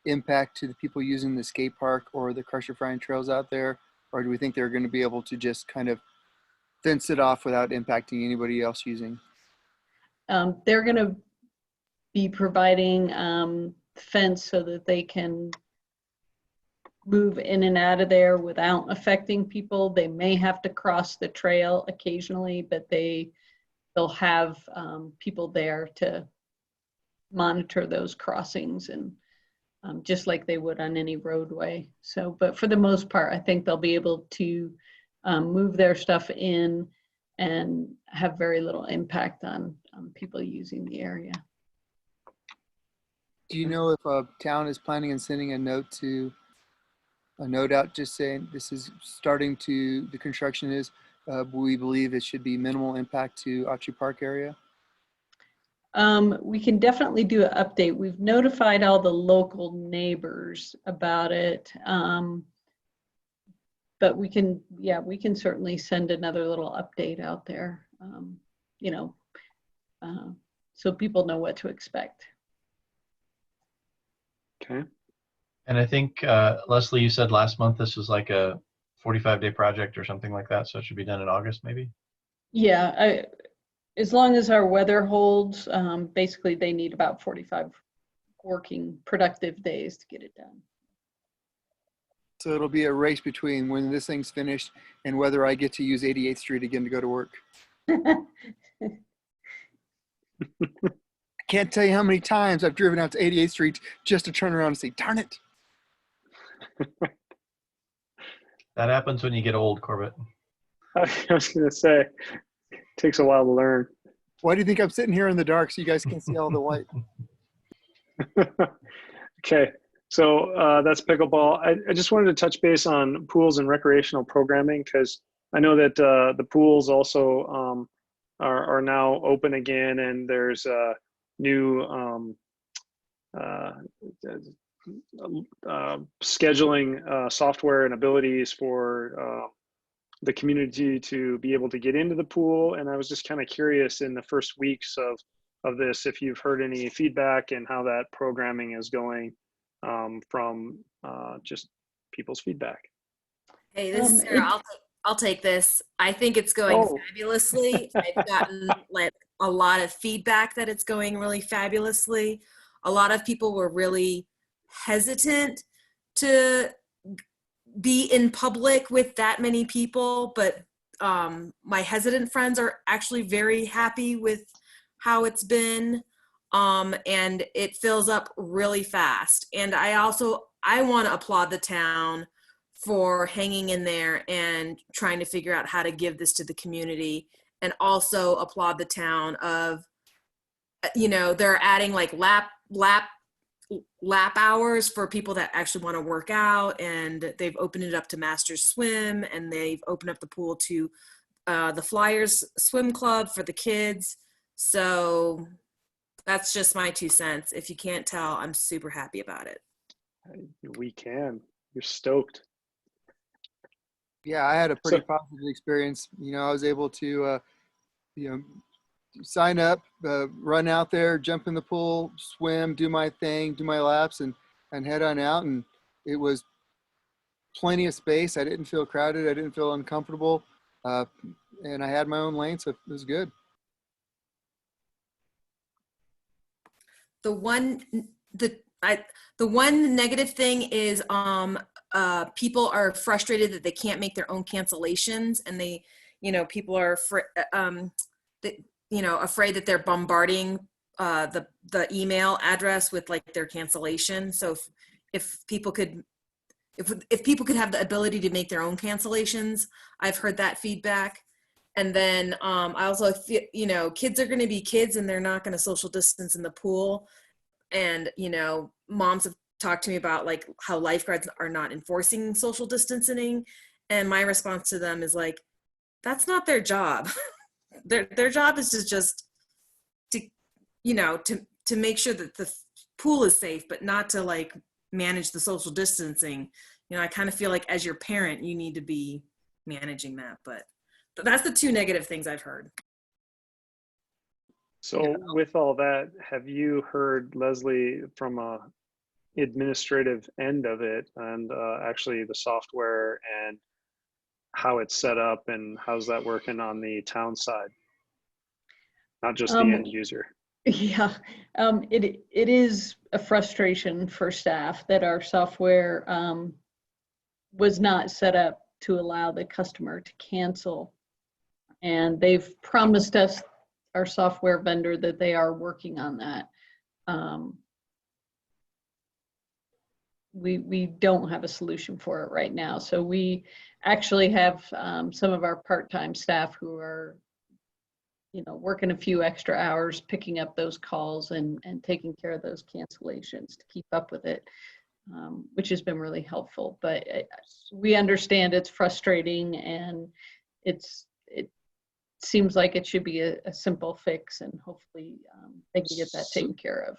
impact to the people using the skate park or the crusher frying trails out there? Or do we think they're going to be able to just kind of fence it off without impacting anybody else using? They're going to be providing fence so that they can move in and out of there without affecting people. They may have to cross the trail occasionally, but they'll have people there to monitor those crossings, and just like they would on any roadway. So, but for the most part, I think they'll be able to move their stuff in and have very little impact on people using the area. Do you know if a town is planning on sending a note out just saying this is starting to, the construction is, we believe it should be minimal impact to Autry Park area? We can definitely do an update. We've notified all the local neighbors about it. But we can certainly send another little update out there, so people know what to expect. Okay. And I think, Leslie, you said last month this was like a 45-day project or something like that, so it should be done in August maybe? Yeah, as long as our weather holds, basically they need about 45 working productive days to get it done. So it'll be a race between when this thing's finished and whether I get to use 88th Street again to go to work. I can't tell you how many times I've driven out to 88th Street just to turn around and say, darn it. That happens when you get old, Corbett. I was going to say, it takes a while to learn. Why do you think I'm sitting here in the dark so you guys can see all the white? Okay, so that's pickleball. I just wanted to touch base on pools and recreational programming because I know that the pools also are now open again, and there's new scheduling software and abilities for the community to be able to get into the pool. And I was just kind of curious in the first weeks of this, if you've heard any feedback and how that programming is going from just people's feedback. Hey, this is Sarah. I'll take this. I think it's going fabulously. I've gotten like a lot of feedback that it's going really fabulously. A lot of people were really hesitant to be in public with that many people, but my hesitant friends are actually very happy with how it's been, and it fills up really fast. And I want to applaud the town for hanging in there and trying to figure out how to give this to the community, and also applaud the town of, they're adding like lap hours for people that actually want to work out, and they've opened it up to Masters Swim, and they've opened up the pool to the Flyers Swim Club for the kids. So that's just my 2 cents. If you can't tell, I'm super happy about it. We can. You're stoked. Yeah, I had a pretty positive experience. I was able to, sign up, run out there, jump in the pool, swim, do my thing, do my laps, and head on out. And it was plenty of space. I didn't feel crowded. I didn't feel uncomfortable. And I had my own lane, so it was good. The one negative thing is people are frustrated that they can't make their own cancellations, and people are afraid that they're bombarding the email address with like their cancellation. So if people could have the ability to make their own cancellations, I've heard that feedback. And then I also feel, you know, kids are going to be kids and they're not going to social distance in the pool. And, you know, moms have talked to me about like how lifeguards are not enforcing social distancing. And my response to them is like, that's not their job. Their job is to just to, you know, to make sure that the pool is safe, but not to like manage the social distancing. You know, I kind of feel like as your parent, you need to be managing that, but that's the two negative things I've heard. So with all that, have you heard, Leslie, from a administrative end of it and actually the software and how it's set up and how's that working on the town side? Not just the end user. Yeah, it is a frustration for staff that our software was not set up to allow the customer to cancel. And they've promised us, our software vendor, that they are working on that. We don't have a solution for it right now. So we actually have some of our part-time staff who are, you know, working a few extra hours, picking up those calls and taking care of those cancellations to keep up with it, which has been really helpful. But we understand it's frustrating, and it seems like it should be a simple fix, and hopefully they can get that taken care of.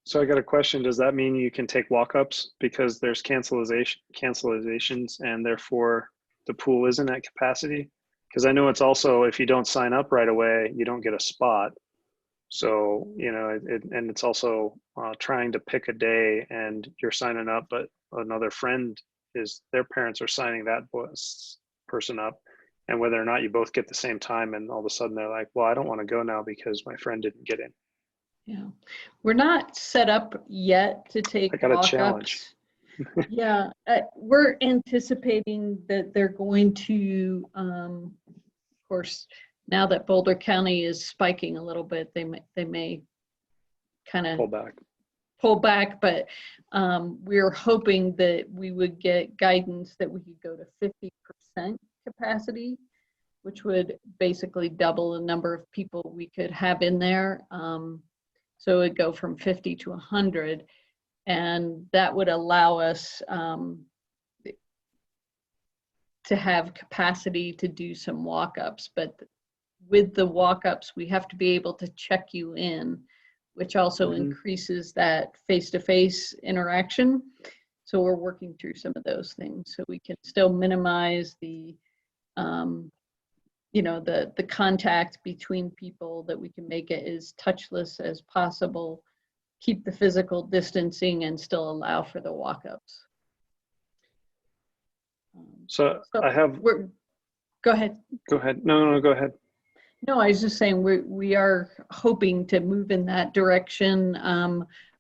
So I got a question. Does that mean you can take walk-ups because there's cancelizations and therefore the pool isn't at capacity? Because I know it's also, if you don't sign up right away, you don't get a spot. So, you know, and it's also trying to pick a day and you're signing up, but another friend is, their parents are signing that person up. And whether or not you both get the same time, and all of a sudden they're like, well, I don't want to go now because my friend didn't get in. Yeah, we're not set up yet to take I got a walk-ups. challenge. Yeah, we're anticipating that they're going to, of course, now that Boulder County is spiking a little bit, they may kind of pull back, but we're hoping that we would get guidance that we could go to 50% capacity, which would basically double the number of people we could have in there. So it'd go from 50 to 100, and that would allow us to have capacity to do some walk-ups. But with the walk-ups, we have to be able to check you in, which also increases that face-to-face interaction. So we're working through some of those things so we can still minimize the you know, the contact between people, that we can make it as touchless as possible, keep the physical distancing, and still allow for the walk-ups. So I have. Go ahead. Go ahead. No, go ahead. No, I was just saying we are hoping to move in that direction.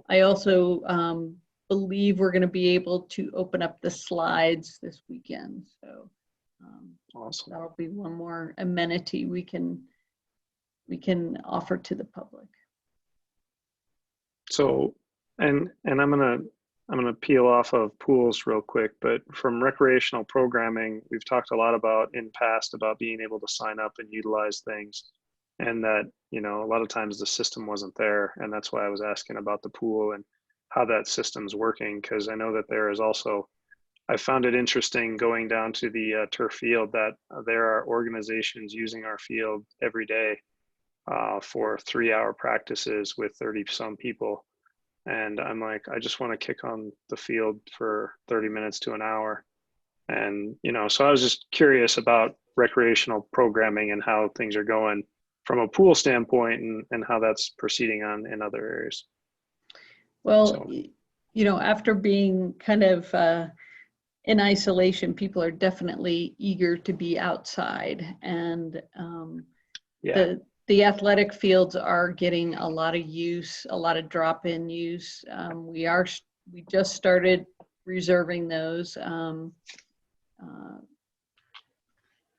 I also believe we're going to be able to open up the slides this weekend. So awesome. That'll be one more amenity we can offer to the public. So, and I'm gonna peel off of pools real quick, but from recreational programming, we've talked a lot about in past about being able to sign up and utilize things, and that, you know, a lot of times the system wasn't there, and that's why I was asking about the pool and how that system's working, because I know that there is also, I found it interesting going down to the turf field that there are organizations using our field every day for 3-hour practices with 30 some people. And I'm like, I just want to kick on the field for 30 minutes to an hour. And, you know, so I was just curious about recreational programming and how things are going from a pool standpoint, and how that's proceeding on in other areas. Well, So, you know, after being kind of in isolation, people are definitely eager to be outside, and the athletic fields are getting a lot of use, a lot of drop-in use. We just started reserving those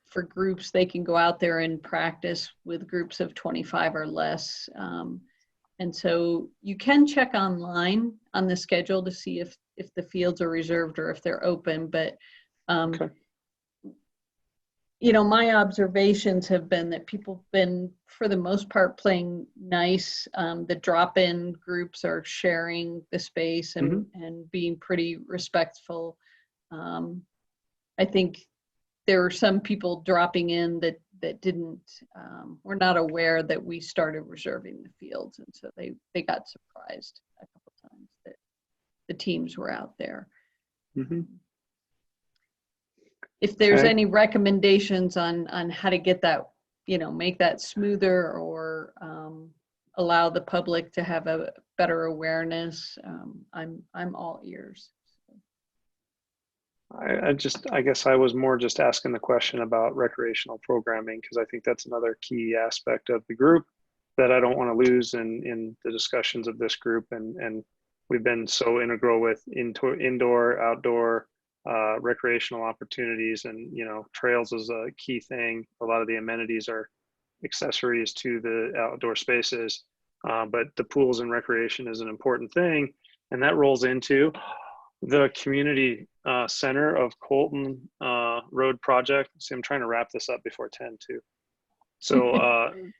for groups. They can go out there and practice with groups of 25 or less. And so you can check online on the schedule to see if the fields are reserved or if they're open, but you know, my observations have been that people have been, for the most part, playing nice. The drop-in groups are sharing the space and being pretty respectful. I think there were some people dropping in that didn't, were not aware that we started reserving the fields, and so they got surprised a couple times that the teams were out there. If there's any recommendations on how to get that, you know, make that smoother I allow the public to have a better awareness, I'm all ears. I guess I was more just asking the question about recreational programming, because I think that's another key aspect of the group that I don't want to lose in the discussions of this group. And we've been so integral with indoor, outdoor, recreational opportunities, and, you know, trails is a key thing. A lot of the amenities are accessories to the outdoor spaces, but the pools and recreation is an important thing. And that rolls into the community center of Colton Road project. See, I'm trying to wrap this up before 10 too. So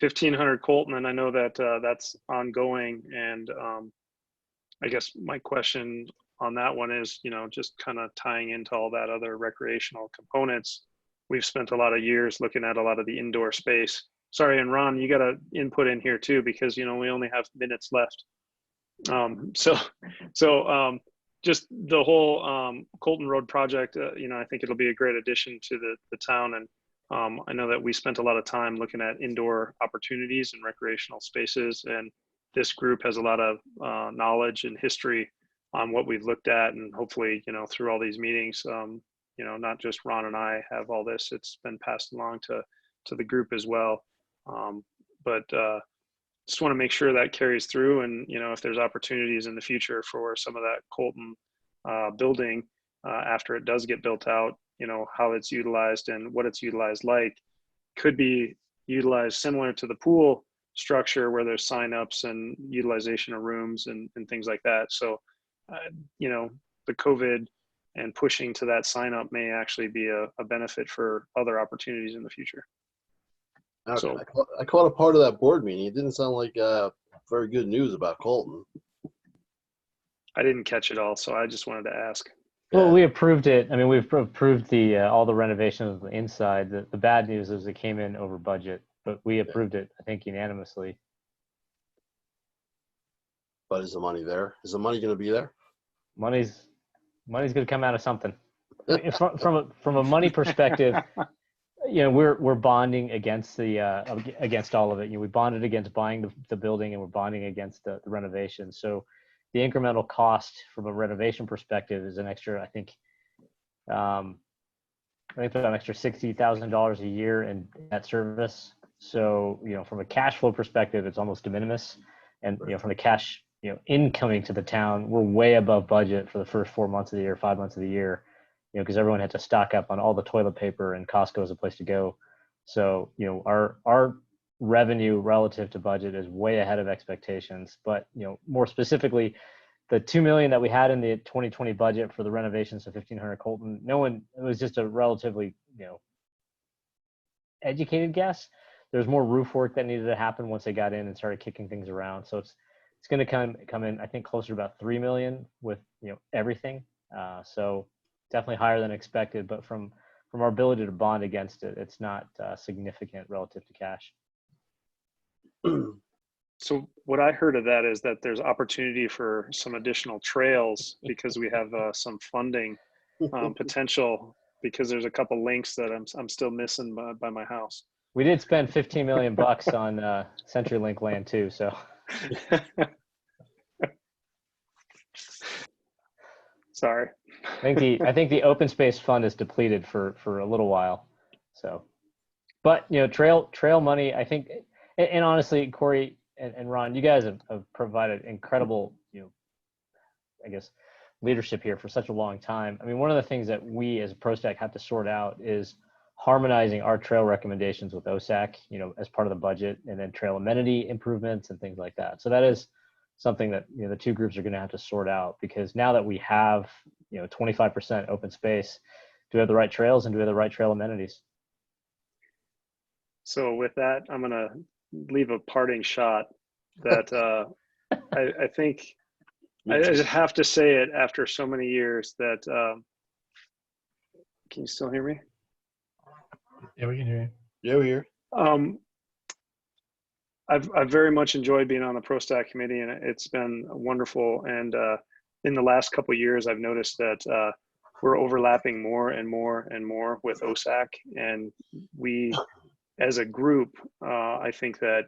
1500 Colton, and I know that that's ongoing. And I guess my question on that one is, you know, just kind of tying into all that other recreational components. We've spent a lot of years looking at a lot of the indoor space. Sorry, and Ron, you got to input in here too, because, you know, we only have minutes left. Just the whole Colton Road project, you know, I think it'll be a great addition to the town. And I know that we spent a lot of time looking at indoor opportunities and recreational spaces. And this group has a lot of knowledge and history on what we've looked at. And hopefully, you know, through all these meetings, you know, not just Ron and I have all this, it's been passed along to the group as well. Just want to make sure that carries through, and, you know, if there's opportunities in the future for some of that Colton building after it does get built out, you know, how it's utilized and what it's utilized like could be utilized similar to the pool structure, where there's signups and utilization of rooms and things like that. So, you know, the COVID and pushing to that sign up may actually be a benefit for other opportunities in the future. So I caught a part of that board meeting. It didn't sound like very good news about Colton. I didn't catch it all, so I just wanted to ask. Well, we approved it. I mean, we've approved the all the renovations of the inside. The bad news is it came in over budget, but we approved it, I think, unanimously. But is the money there? Is the money going to be there? Money's going to come out of something. I mean, from a money perspective, you know, we're bonding against against all of it. You know, we bonded against buying the building, and we're bonding against the renovation. So the incremental cost from a renovation perspective is an extra, I think about an extra $60,000 a year in that service. So, you know, from a cash flow perspective, it's almost de minimis. And, you know, from the cash, you know, incoming to the town, we're way above budget for the first 4 months of the year, 5 months of the year, you know, because everyone had to stock up on all the toilet paper, and Costco is a place to go. So, you know, our revenue relative to budget is way ahead of expectations. But, you know, more specifically, the $2 million that we had in the 2020 budget for the renovations of 1500 Colton, it was just a relatively, you know, educated guess. There's more roof work that needed to happen once they got in and started kicking things around. So it's going to come in, I think, closer to about 3 million with, you know, everything. So definitely higher than expected, but from our ability to bond against it, it's not significant relative to cash. So what I heard of that is that there's opportunity for some additional trails because we have some funding potential, because there's a couple links that I'm still missing by my house. We did spend 15 million bucks on CenturyLink land too, so. Sorry. I think the open space fund is depleted for a little while. So, but, you know, trail money, I think, and honestly, Corey and Ron, you guys have provided incredible, you know, I guess, leadership here for such a long time. I mean, one of the things that we as a PROSTAC have to sort out is harmonizing our trail recommendations with OSAC, you know, as part of the budget, and then trail amenity improvements and things like that. So that is something that, you know, the two groups are going to have to sort out, because now that we have, you know, 25% open space, do we have the right trails and do we have the right trail amenities? So with that, I'm going to leave a parting shot that I think I just have to say it after so many years that, can you still hear me? Yeah, we can hear you. Yeah, we're here. I've very much enjoyed being on the PROSTAC committee, and it's been wonderful. And in the last couple of years, I've noticed that we're overlapping more and more and more with OSAC. And we, as a group, I think that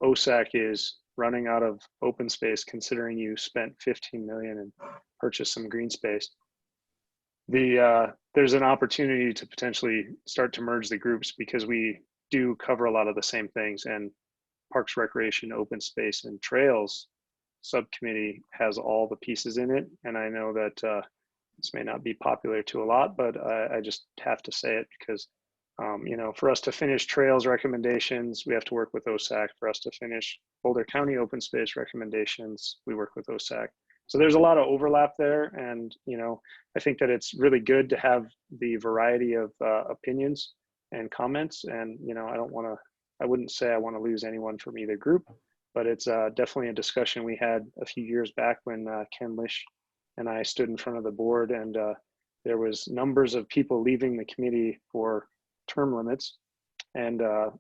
OSAC is running out of open space, considering you spent 15 million and purchased some green space. There's an opportunity to potentially start to merge the groups because we do cover a lot of the same things, and Parks, Recreation, Open Space, and Trails subcommittee has all the pieces in it. And I know that this may not be popular to a lot, but I just have to say it because, you know, for us to finish Trails recommendations, we have to work with OSAC. For us to finish Boulder County Open Space recommendations, we work with OSAC. So there's a lot of overlap there. And, you know, I think that it's really good to have the variety of opinions and comments. And, you know, I wouldn't say I want to lose anyone from either group, but it's definitely a discussion we had a few years back when Ken Lish and I stood in front of the board, and there was numbers of people leaving the committee for term limits and a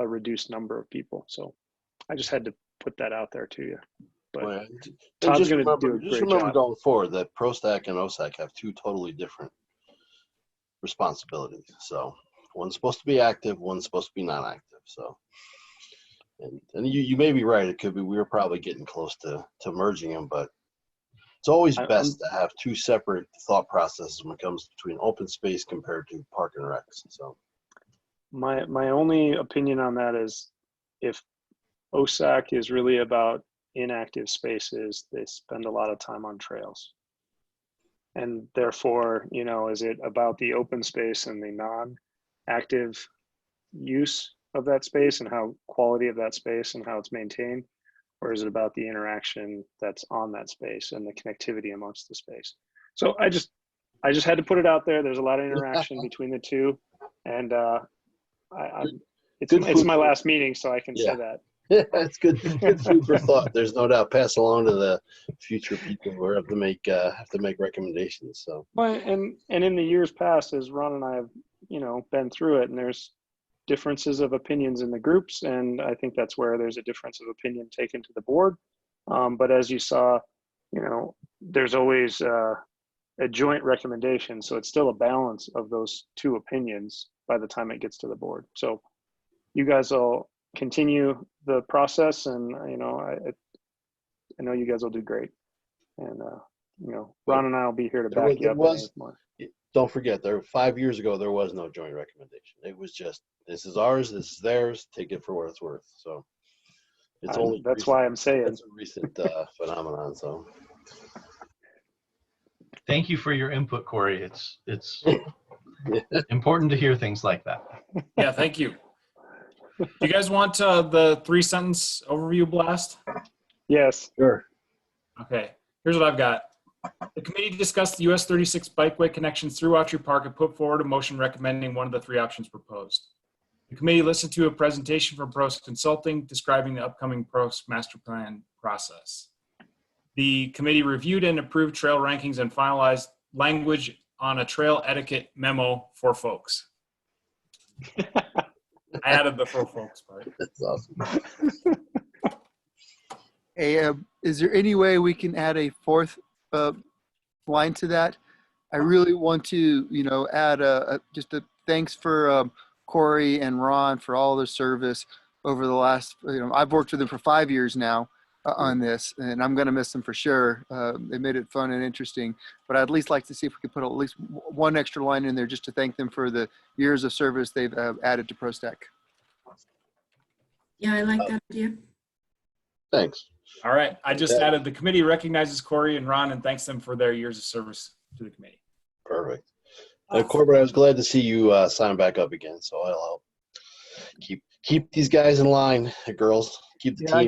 reduced number of people. So I just had to put that out there to you. But Well, Todd's going to do a just great remember job. going forward that PROSTAC and OSAC have two totally different responsibilities. So one's supposed to be active, one's supposed to be non-active. So, and you may be right. It could be we were probably getting close to merging them, but it's always best to have two separate thought processes when it comes between open space compared to park and recs. So, my only opinion on that is if OSAC is really about inactive spaces, they spend a lot of time on trails. And therefore, you know, is it about the open space and the non-active use of that space and how quality of that space and how it's maintained? Or is it about the interaction that's on that space and the connectivity amongst the space? So I just had to put it out there. There's a lot of interaction between the two. And it's my last meeting, so I can say that. Yeah, it's good food for thought. There's no doubt. Pass along to the future people who have to make recommendations. So, well, and in the years past, as Ron and I have, you know, been through it, and there's differences of opinions in the groups, and I think that's where there's a difference of opinion taken to the board. But as you saw, you know, there's always a joint recommendation, so it's still a balance of those two opinions by the time it gets to the board. So you guys will continue the process, and you know, I know you guys will do great. And you know, Ron and I will be here to back you up. More. Don't forget, 5 years ago there was no joint recommendation. It was just, this is ours, this is theirs. Take it for what it's worth. So it's only that's why I'm saying it's a recent phenomenon. So Thank you for your input, Corey. It's important to hear things like that. Yeah, thank you. Do you guys want the 3-sentence overview blast? Yes. Sure. Okay, here's what I've got. The committee discussed the US 36 bikeway connections through Autry Park and put forward a motion recommending one of the 3 options proposed. The committee listened to a presentation from PROS Consulting describing the upcoming PROS master plan process. The committee reviewed and approved trail rankings and finalized language on a trail etiquette memo for folks. I added the for folks part. That's awesome. Hey, is there any way we can add a 4th line to that? I really want to, you know, add just a thanks for Corey and Ron for all their service over the last, you know, I've worked with them for 5 years now on this, and I'm going to miss them for sure. They made it fun and interesting, but I'd at least like to see if we could put at least one extra line in there just to thank them for the years of service they've added to PROSTAC. Yeah, I like that idea. Thanks. All right, I just added the committee recognizes Corey and Ron and thanks them for their years of service to the committee. Perfect. Corbett, I was glad to see you sign back up again, so I'll help keep these guys in line, girls. Keep the team. I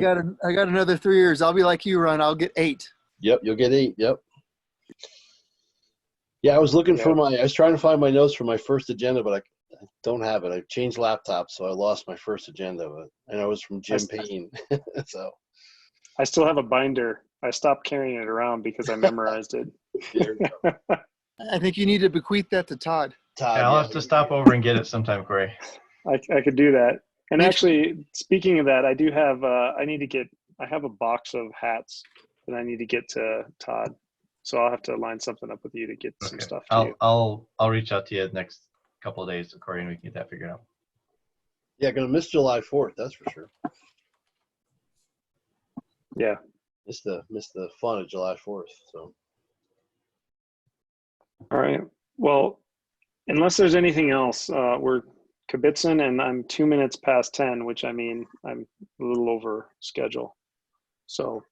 got another 3 years. I'll be like you, Ron. I'll get 8. Yep, you'll get 8. Yep. Yeah, I was looking for I was trying to find my notes for my first agenda, but don't have it. I've changed laptops, so I lost my first agenda, but I know it was from Jim Payne. So I still have a binder. I stopped carrying it around because I memorized it. there you go. I think you need to bequeath that to Todd. Todd, Yeah, I'll yeah, have to stop over and get it sometime, Corey. I could do that. And Me too. actually, speaking of that, I do have, I have a box of hats that I need to get to Todd. So I'll have to line something up with you to get some Okay. stuff to you. I'll reach out to you the next couple of days, Corey, and we can get that figured out. Yeah, gonna miss July 4th, that's for sure. Yeah. Miss the fun of July 4th. So All right. Well, unless there's anything else, we're kibitzing and I'm 2 minutes past 10, which I mean, I'm a little over schedule. So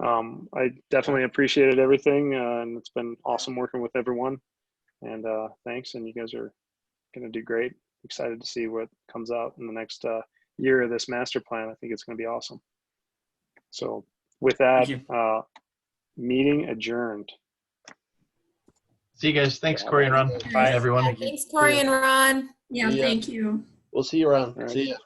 I definitely appreciated everything and it's been awesome working with everyone. And thanks. And you guys are going to do great. Excited to see what comes out in the next year of this master plan. I think it's going to be awesome. So with that, Thank meeting adjourned. See you guys. Thanks, Corey and Ron. Bye, everyone. Thanks, Corey and Ron. Yeah, Yeah. thank you. we'll see you around. All right. See ya.